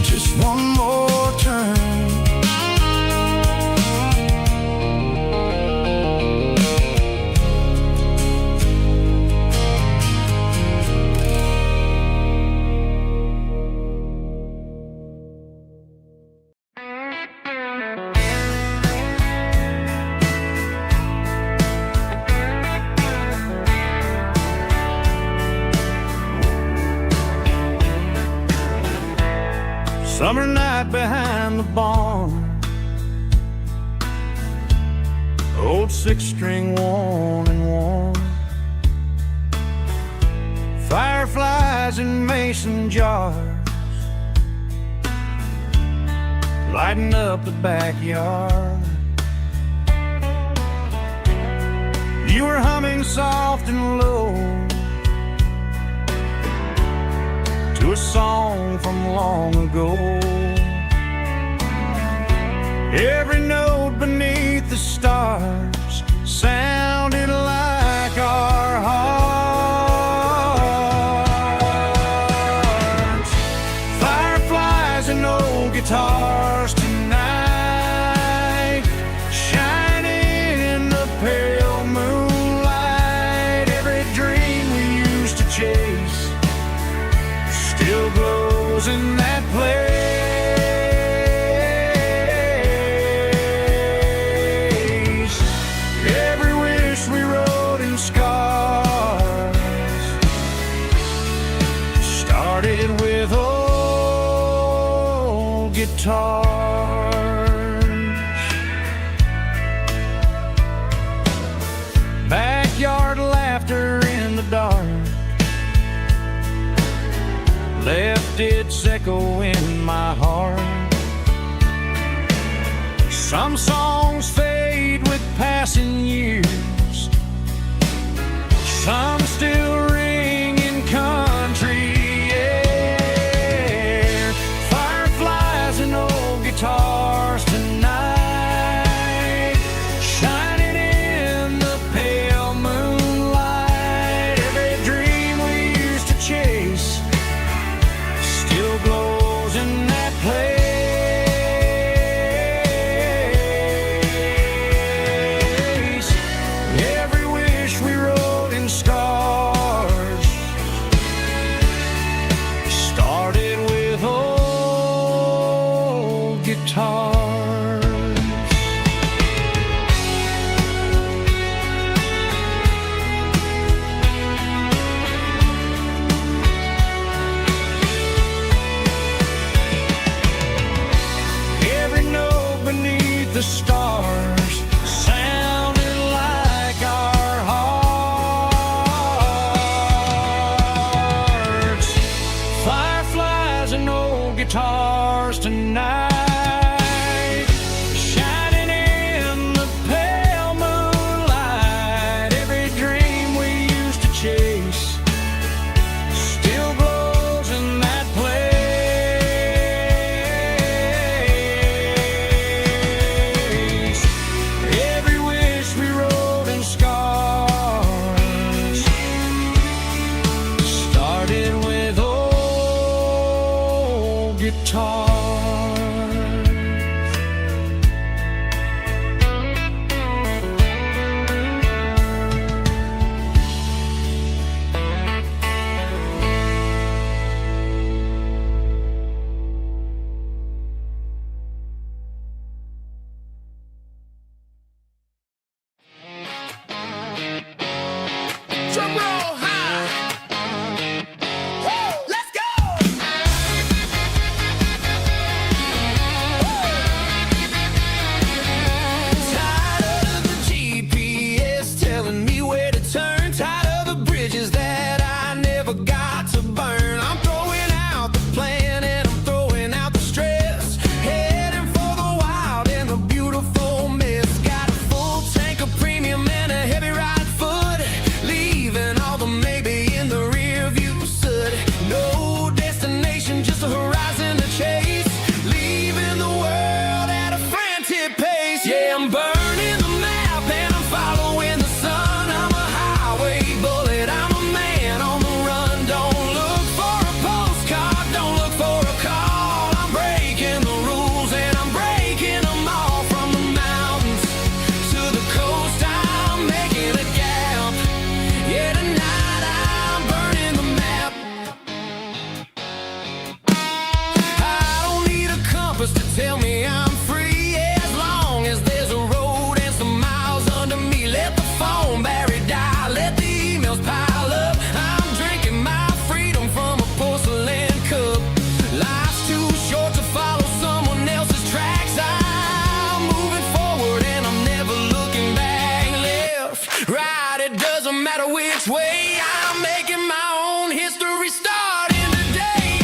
just one more turn. Summer night behind the barn, old six-string worn and worn, fireflies in mason jars, lighting up the backyard. You were humming soft and low to a song from long ago. Every note beneath the stars sounded like our hearts. Fireflies and old guitars tonight, shining in the pale moonlight. Every dream we used to chase still glows in that place. Every wish we wrote in scars started with old guitars. Backyard laughter in the dark left its echo in my heart. Some songs fade with passing years, some still ring in country air. Fireflies and old guitars tonight, shining in the pale moonlight. Every dream we used to chase still glows in that place. Every wish we wrote in scars started with old guitars. Every note beneath the stars sounded like our hearts. Fireflies and old guitars tonight, shining in the pale moonlight. Every dream we used to chase still glows in that place. Every wish we wrote in scars started with old guitars. Drum roll high. Woo, let's go. Tired of the GPS telling me where to turn. Tired of the bridges that I never got to burn. I'm throwing out the plan and I'm throwing out the stress. Heading for the wild and the beautiful mess. Got a full tank of premium and a heavy right foot. Leaving all the maybe in the rear view soot. No destination, just a horizon to chase. Leaving the world at a frantic pace. Yeah, I'm burning the map and I'm following the sun. I'm a highway bullet, I'm a man on the run. Don't look for a postcard, don't look for a call. I'm breaking the rules and I'm breaking them all. From the mountains to the coast, I'm making a gap. Yeah, tonight I'm burning the map. I don't need a compass to tell me I'm free. Yeah, as long as there's a road and some miles under me. Let the phone battery die, let the emails pile up. I'm drinking my freedom from a porcelain cup. Life's too short to follow someone else's tracks. I'm moving forward and I'm never looking back. Left, right, it doesn't matter which way. I'm making my own history starting today.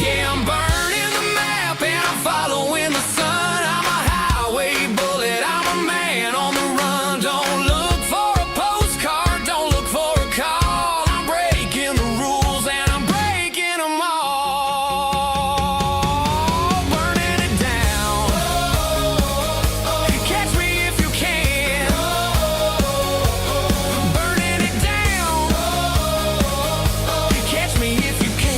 Yeah, I'm burning the map and I'm following the sun. I'm a highway bullet, I'm a man on the run. Don't look for a postcard, don't look for a call. I'm breaking the rules and I'm breaking them all. Burning it down. Catch me if you can. Burning it down. Catch me if you can.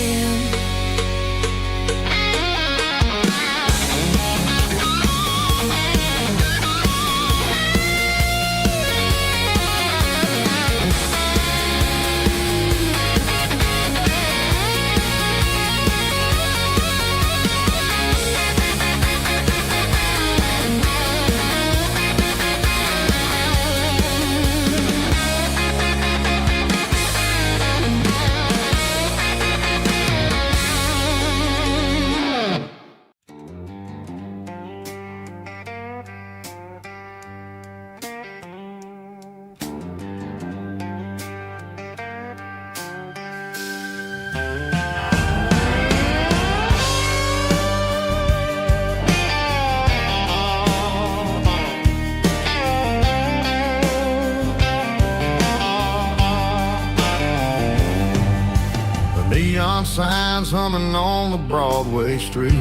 The neon signs humming on the Broadway street.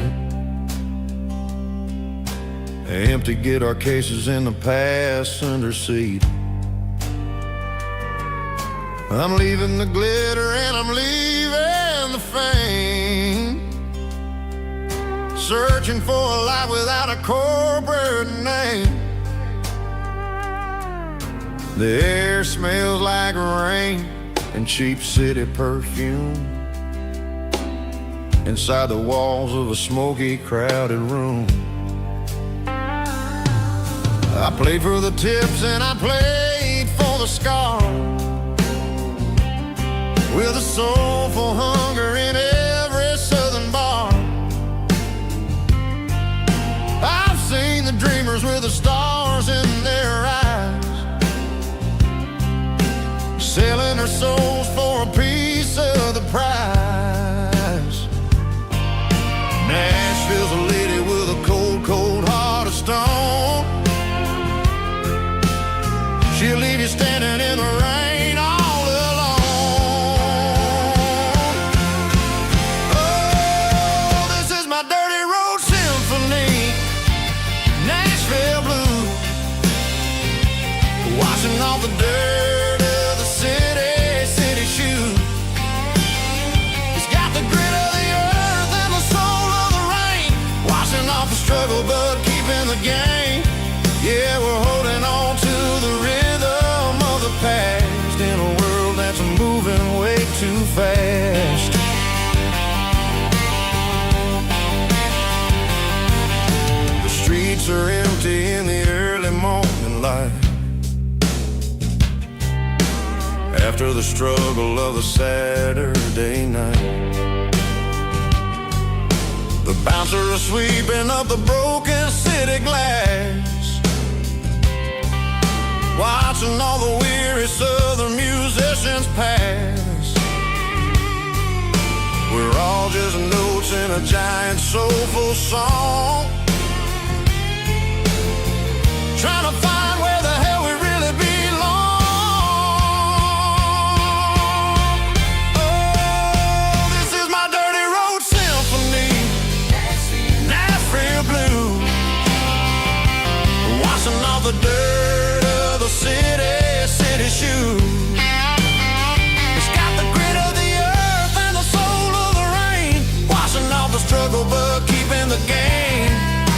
Empty guitar cases in the passenger seat. I'm leaving the glitter and I'm leaving the fame. Searching for a life without a corporate name. The air smells like rain and cheap city perfume. Inside the walls of a smoky, crowded room. I played for the tips and I played for the scars. With a soulful hunger in every southern bar. I've seen the dreamers with the stars in their eyes, selling their souls for a piece of the prize. Nashville's a lady with a cold, cold heart of stone. She'll leave you standing in the rain all alone. Oh, this is my dirty road symphony. Nashville blues, washing off the dirt of the city shoes. after the struggle of a Saturday night. The bouncer is sweeping up the broken city glass, watching all the weary southern musicians pass. We're all just notes in a giant soulful song, trying to find where the hell we really belong. Oh, this is my dirty road symphony, Nashville blues, washing off the dirt of the city shoes. It's got the grit of the earth and the soul of the rain, washing off the struggle but keeping the game.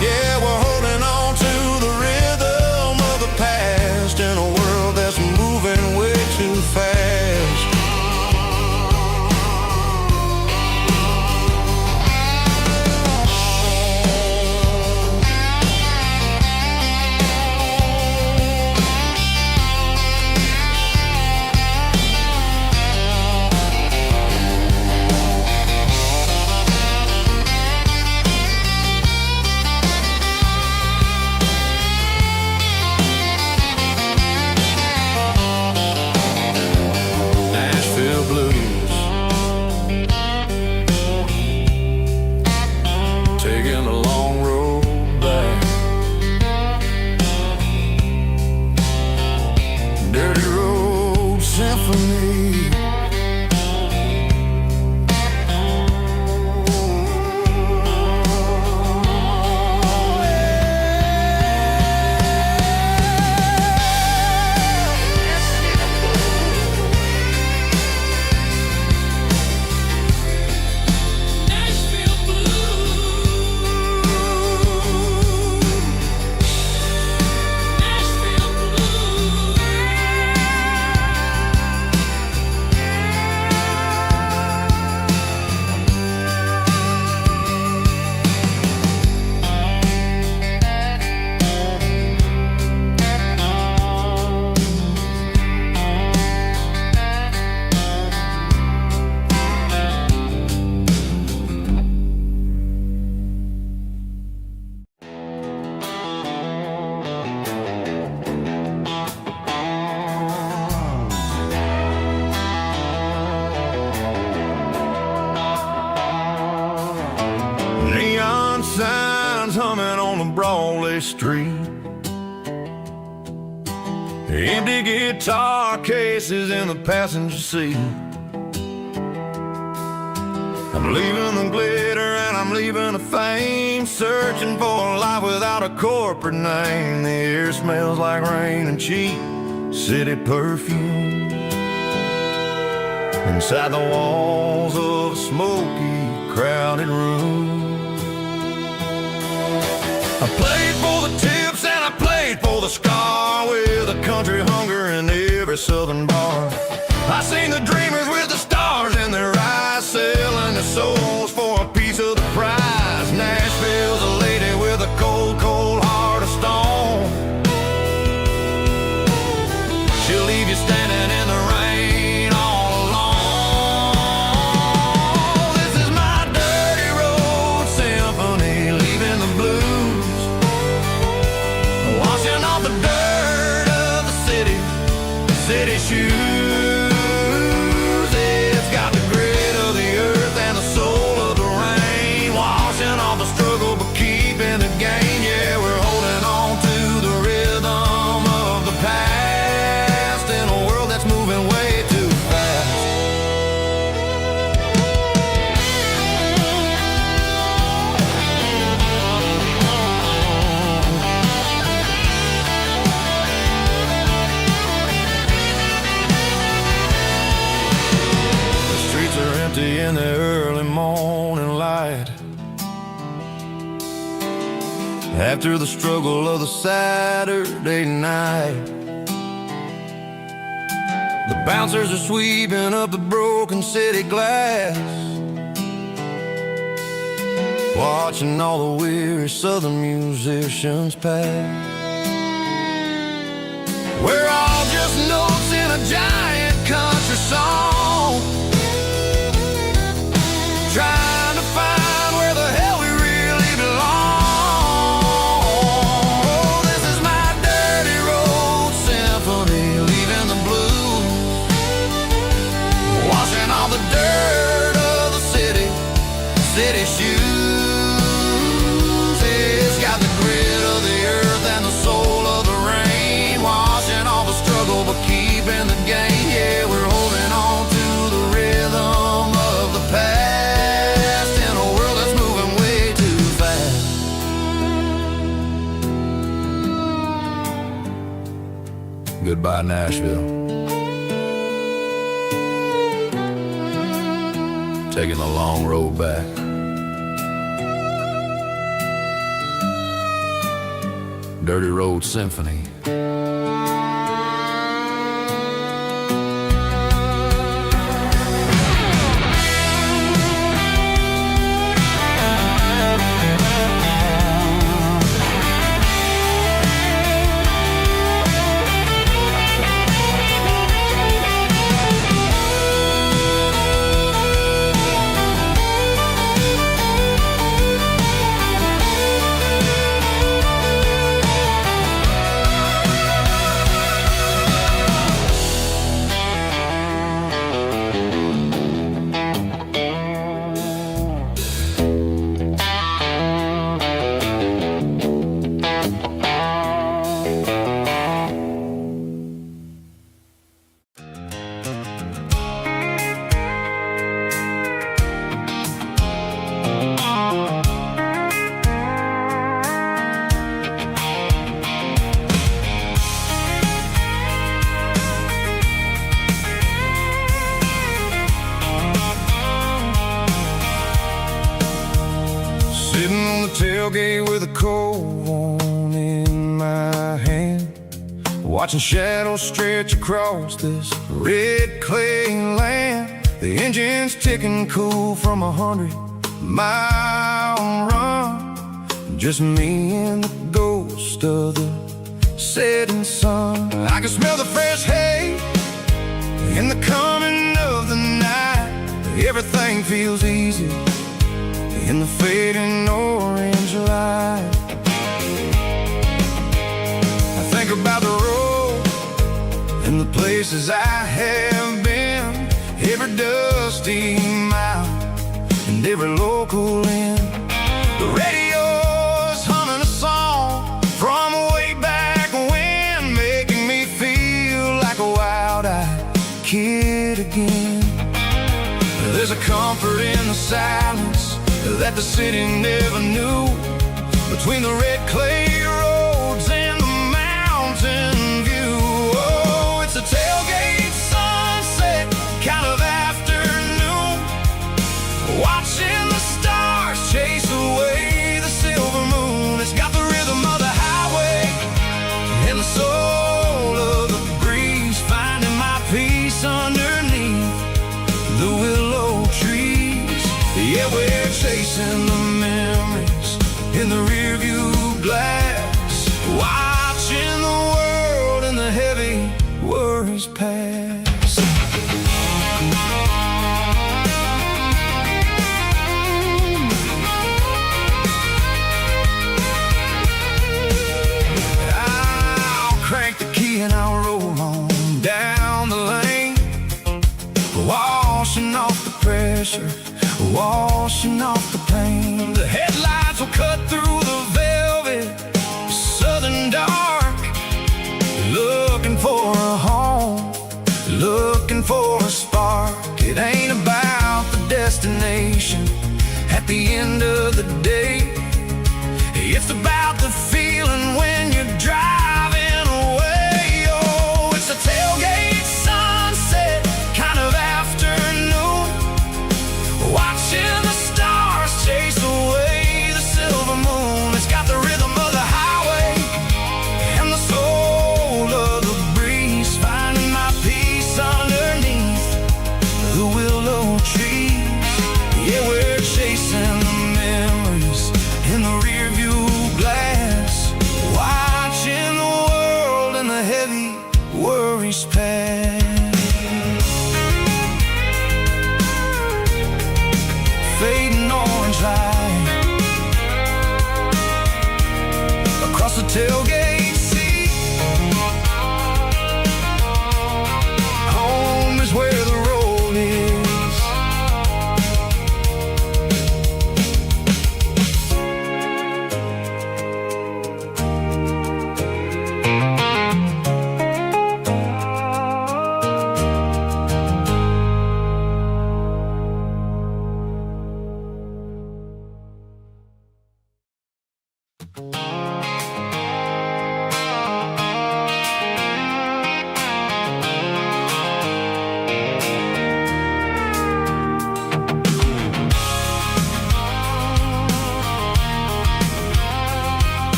Yeah, we're holding on to the rhythm of the past in a world that's moving way too fast. Taking the long road back, dirty road symphony. Neon signs humming on the Broadway street, empty guitar cases in the passenger seat. I'm leaving the glitter and I'm leaving the fame, searching for a life without a corporate name. The air smells like rain and cheap city perfume inside the walls of a smoky, crowded room. I played for the tips and I played for the scar, with a country hunger in every southern bar. I seen the dreamers with the stars in their eyes, selling their souls for a piece of the prize. Nashville's a lady with a cold, cold heart of stone. She'll leave you standing in the rain all alone. This is my dirty road symphony, leaving the blues, washing off the dirt of the city shoes. It's got the grit of the earth and the soul of the rain, washing off the struggle but keeping the gain. Yeah, we're holding on to the rhythm of the past in a world that's moving way too fast. In the early morning light, after the struggle of the Saturday night, the bouncers are sweeping up the broken city glass, watching all the weary southern musicians pass. We're all just notes in a giant country his shoes. It's got the grit of the earth and the soul of the rain, washing all the struggle but keeping the gain. Yeah, we're holding on to the rhythm of the past in a world that's moving way too fast. Goodbye, Nashville. Taking the long road back. Dirty Road Symphony. Sitting on the tailgate with a cold one in my hand, watching shadows stretch across this red clay land. The engine's ticking cool from 100-mile run. Just me and the ghost of the setting sun. I can smell the fresh hay in the coming of the night. Everything feels easy in the fading orange light. I think about the road and the places I have been, every dusty mile and every local inn. The radio's humming a song from way back when, making me feel like a wild-eyed kid again. There's a comfort in the silence that the city never knew, between the red clay roads and the mountain view. Oh, it's a tailgate sunset kind of afternoon, watching the stars chase away the silver moon. It's got the rhythm of the highway and the soul of the breeze, finding my peace underneath the willow trees. Yeah, we're chasing the memories in the rearview glass, watching the world and the heavy worries pass. I'll crank the key and I'll roll on down the lane, washing off the pressure, washing off the pain. The headlights will cut through the velvet southern dark, looking for a home, looking for a spark. It ain't about the destination at the end of the day, it's about the feeling when you're driving away. Oh, it's a tailgate sunset kind of afternoon, watching the stars chase away the silver moon. It's got the rhythm of the highway and the soul of the breeze, finding my peace underneath the willow trees. Yeah, we're chasing the memories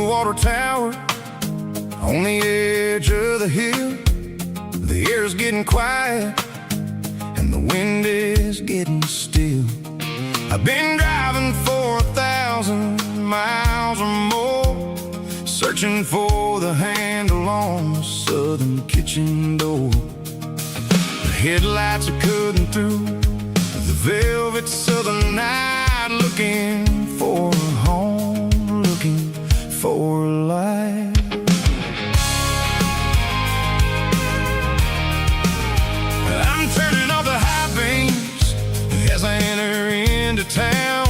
water tower on the edge of the hill. The air's getting quiet and the wind is getting still. I've been driving for 1,000 miles or more, searching for the handle on the southern kitchen door. The headlights are cutting through the velvet southern night, looking for a home, looking for a life. I'm turning off the high beams as I enter into town,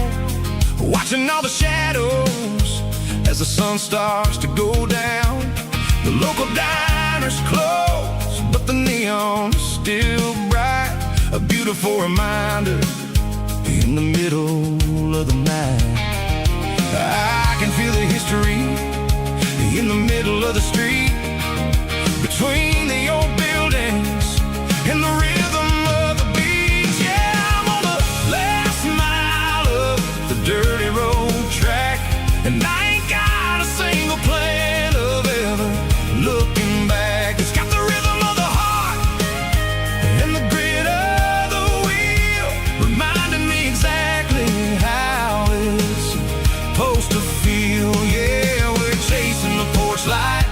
watching all the shadows as the sun starts to go down. The local diner's closed, but the neon is still bright, a beautiful reminder in the middle of the night. I can feel the history in the middle of the street, between the old buildings and the rhythm of the beat. Yeah, I'm on the last mile of the dirty road track, and I ain't got a single plan of ever looking back. It's got the rhythm of the heart and the grit of the wheel, reminding me exactly how it's supposed to feel. Yeah, we're chasing the porch light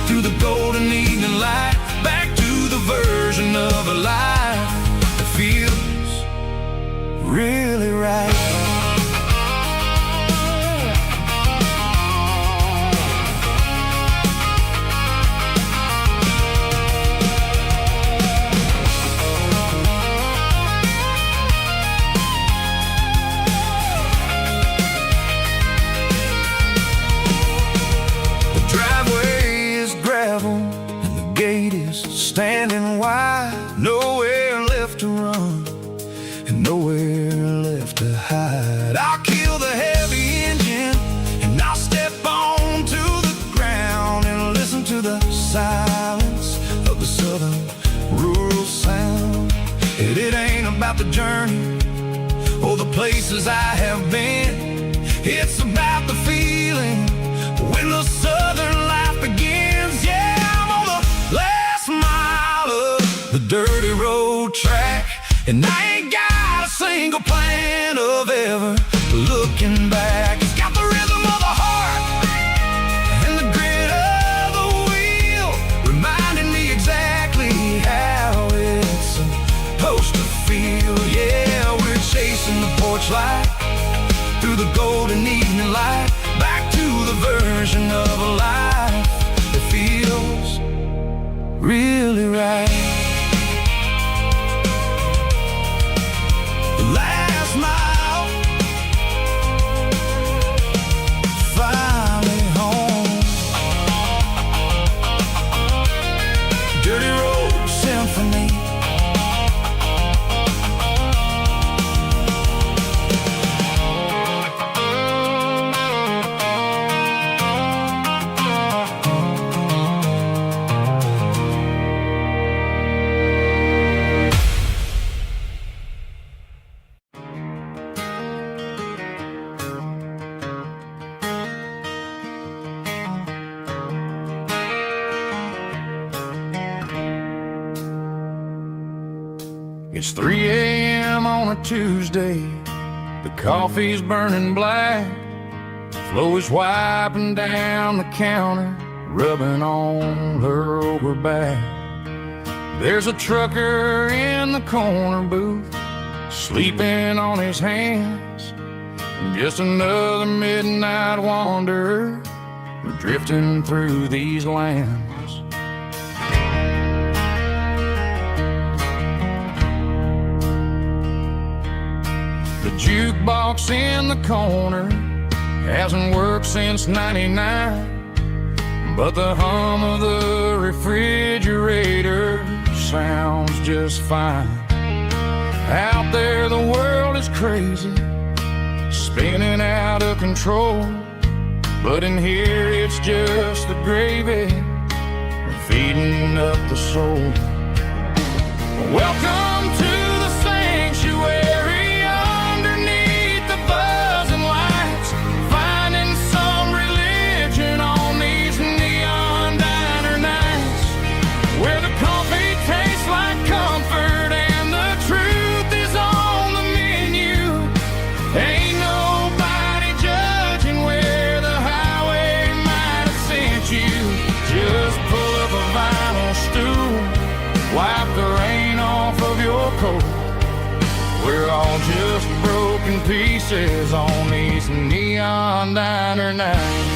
through the golden evening light, back to the version of a life that feels really right. Standing wide, nowhere left to run and nowhere left to hide. I'll kill the heavy engine and I'll step onto the ground and listen to the silence of the southern rural sound. It ain't about the journey or the places I have been, it's about the feeling when the southern life begins. Yeah, I'm on the last mile of the dirty road track, and I ain't got a single plan of ever looking back. It's got the rhythm of the heart and the grit of the wheel, reminding me exactly how it's supposed to feel. Yeah, we're chasing the porch light through the golden evening light, back to the version of a life that feels really right. The last mile, finally home. Dirty road symphony. It's 3 a.m. on a Tuesday. The coffee's burning black. Flo is wiping down the counter, rubbing on her over back. There's a trucker in the corner booth, sleeping on his hands. Just another midnight wanderer, drifting through these lands. The jukebox in the corner hasn't worked since '99, but the hum of the refrigerator sounds just fine. Out there the world is crazy, spinning out of control, but in here it's just the gravy feeding up the soul. Welcome to the sanctuary, underneath the buzzing lights, finding some religion pieces on these neon diner nights.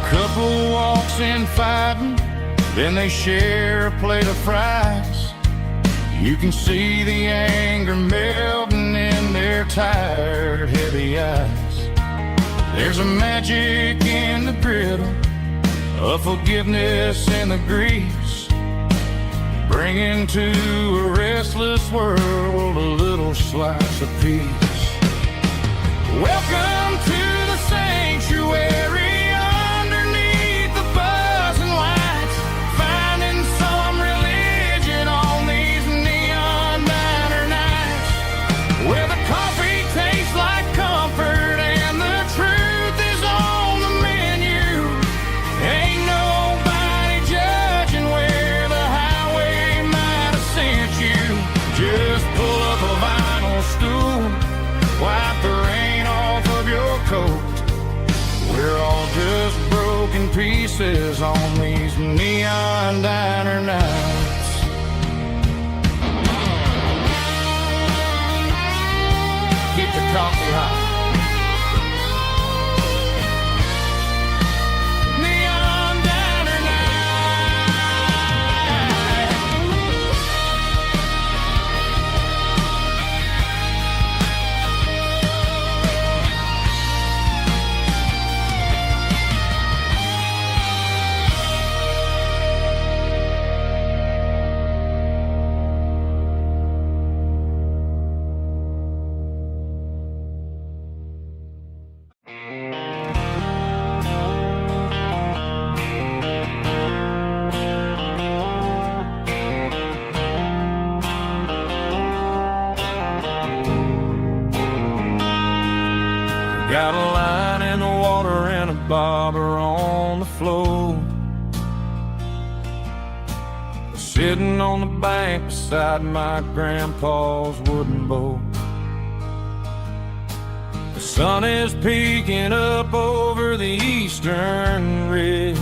Couple walks in fighting, then they share a plate of fries. You can see the anger melting in their tired, heavy eyes. There's a magic in the griddle, a forgiveness in the grease, bringing to a restless world a little slice of peace. Welcome to the sanctuary. We're all just broken pieces on these neon diner nights. Keep the coffee hot. Got a line in the water and a bobber on the floor, sitting on the bank beside my grandpa's wooden boat. The sun is peeking up over the eastern ridge,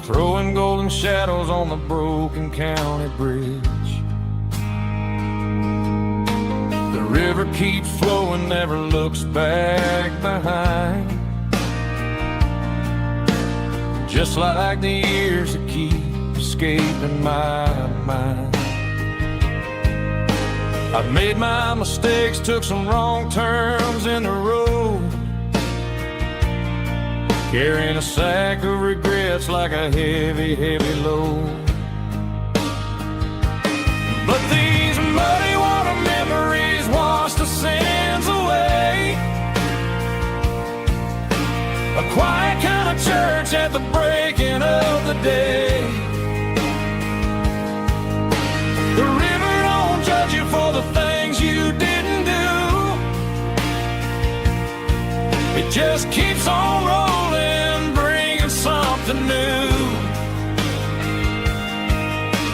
throwing golden shadows on the broken county bridge. The river keeps flowing, never looks back behind, just like the years that keep escaping my mind. I've made my mistakes, took some wrong turns in the road, carrying a sack of regrets like a heavy, heavy load. But these muddy water memories wash the sins away. A quiet kind of church at the breaking of the day. The river don't judge you for the things you didn't do. It just keeps on rolling, bringing something new.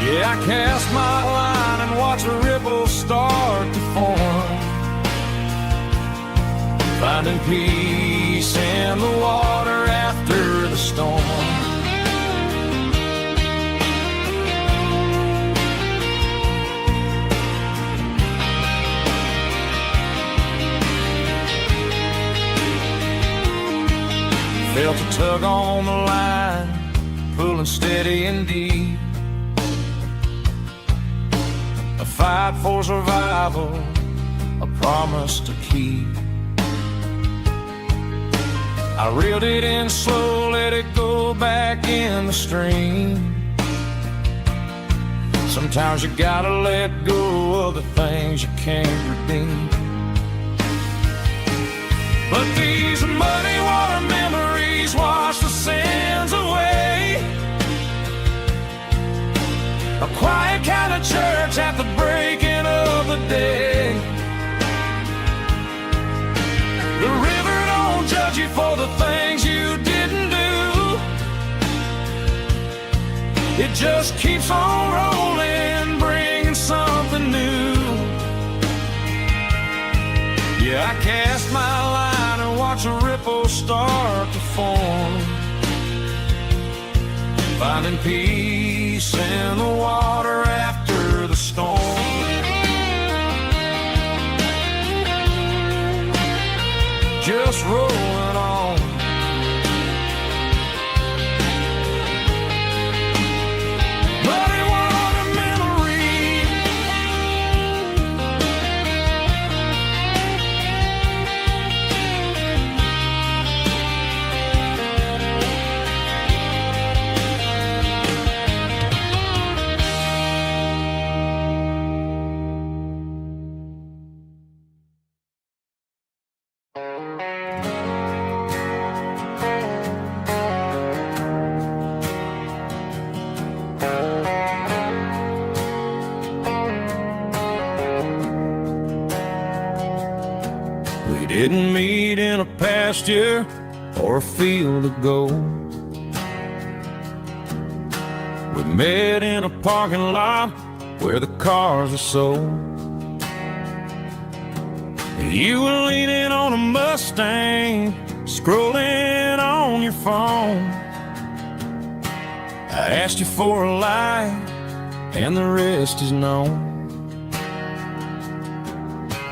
Yeah, I cast my line and watch the ripples start to form, finding peace in the water after the storm. Felt a tug on the line, pulling steady and deep. A fight for survival, a promise to keep. I reeled it in slow, let it go back in the stream. Sometimes you gotta let go of the things you can't redeem. But these muddy water memories wash the sins away. A quiet kind of church at the breaking of the day. The river don't judge you for the things you didn't do. It just keeps on rolling, bringing something new. cast my line and watch a ripple start to form, finding peace in the water after the storm. Just rolling on. But it was a memory. We didn't meet in a pasture or a field of gold. We met in a parking lot where the cars are sold. You were leaning on a Mustang, scrolling on your phone. I asked you for a light, and the rest is known.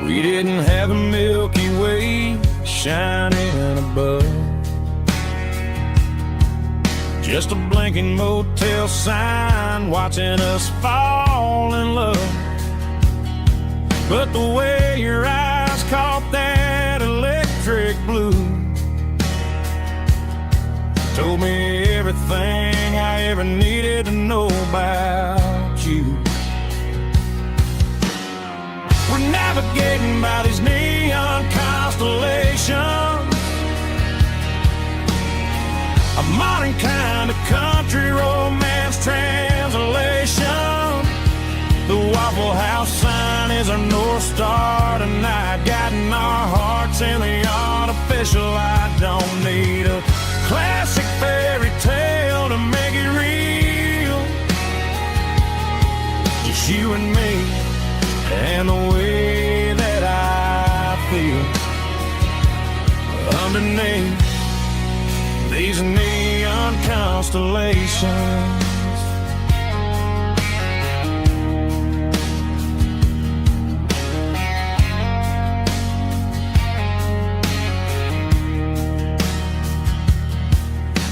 We didn't have a Milky Way shining above, just a blinking motel sign watching us fall in love. But the way your eyes caught that electric blue told me everything I ever needed to know about you. We're navigating by these neon constellations, a modern kind of country romance translation. The Waffle House sign is our North Star tonight, guiding our hearts in the artificial. I don't need a classic fairy tale to make it real, just you and me and the way that I feel underneath these neon constellations.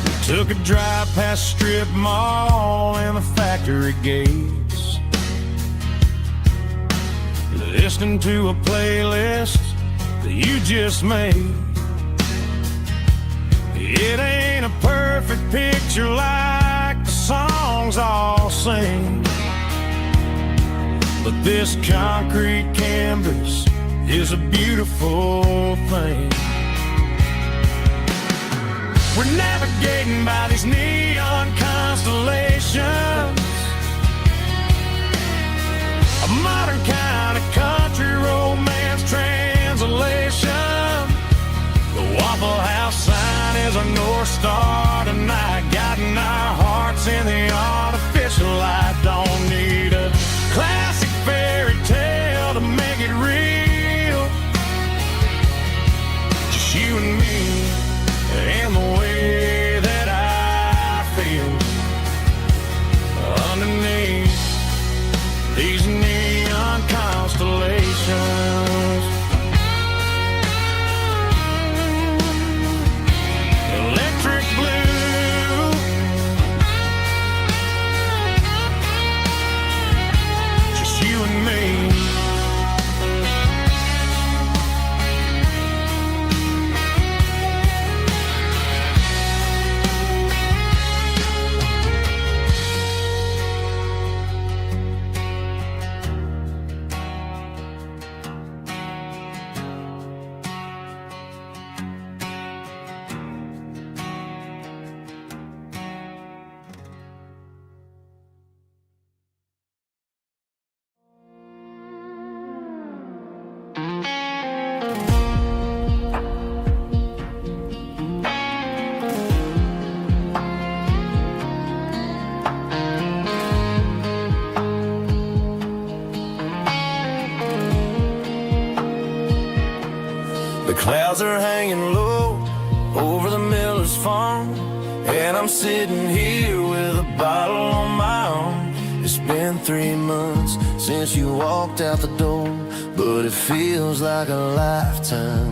We took a drive past Strip Mall and the factory gates, listening to a playlist that you just made. It ain't a perfect picture like the songs all sing, but this concrete canvas is a beautiful thing. We're navigating by these neon constellations, a modern kind of country romance translation. The Waffle House sign is our North Star tonight, guiding our hearts in the artificial light. Don't need a classic fairy tale to make it real, just you and me and the way that I Clouds are hanging low over the miller's farm, and I'm sitting here with a bottle on my arm. It's been 3 months since you walked out the door, but it feels like a lifetime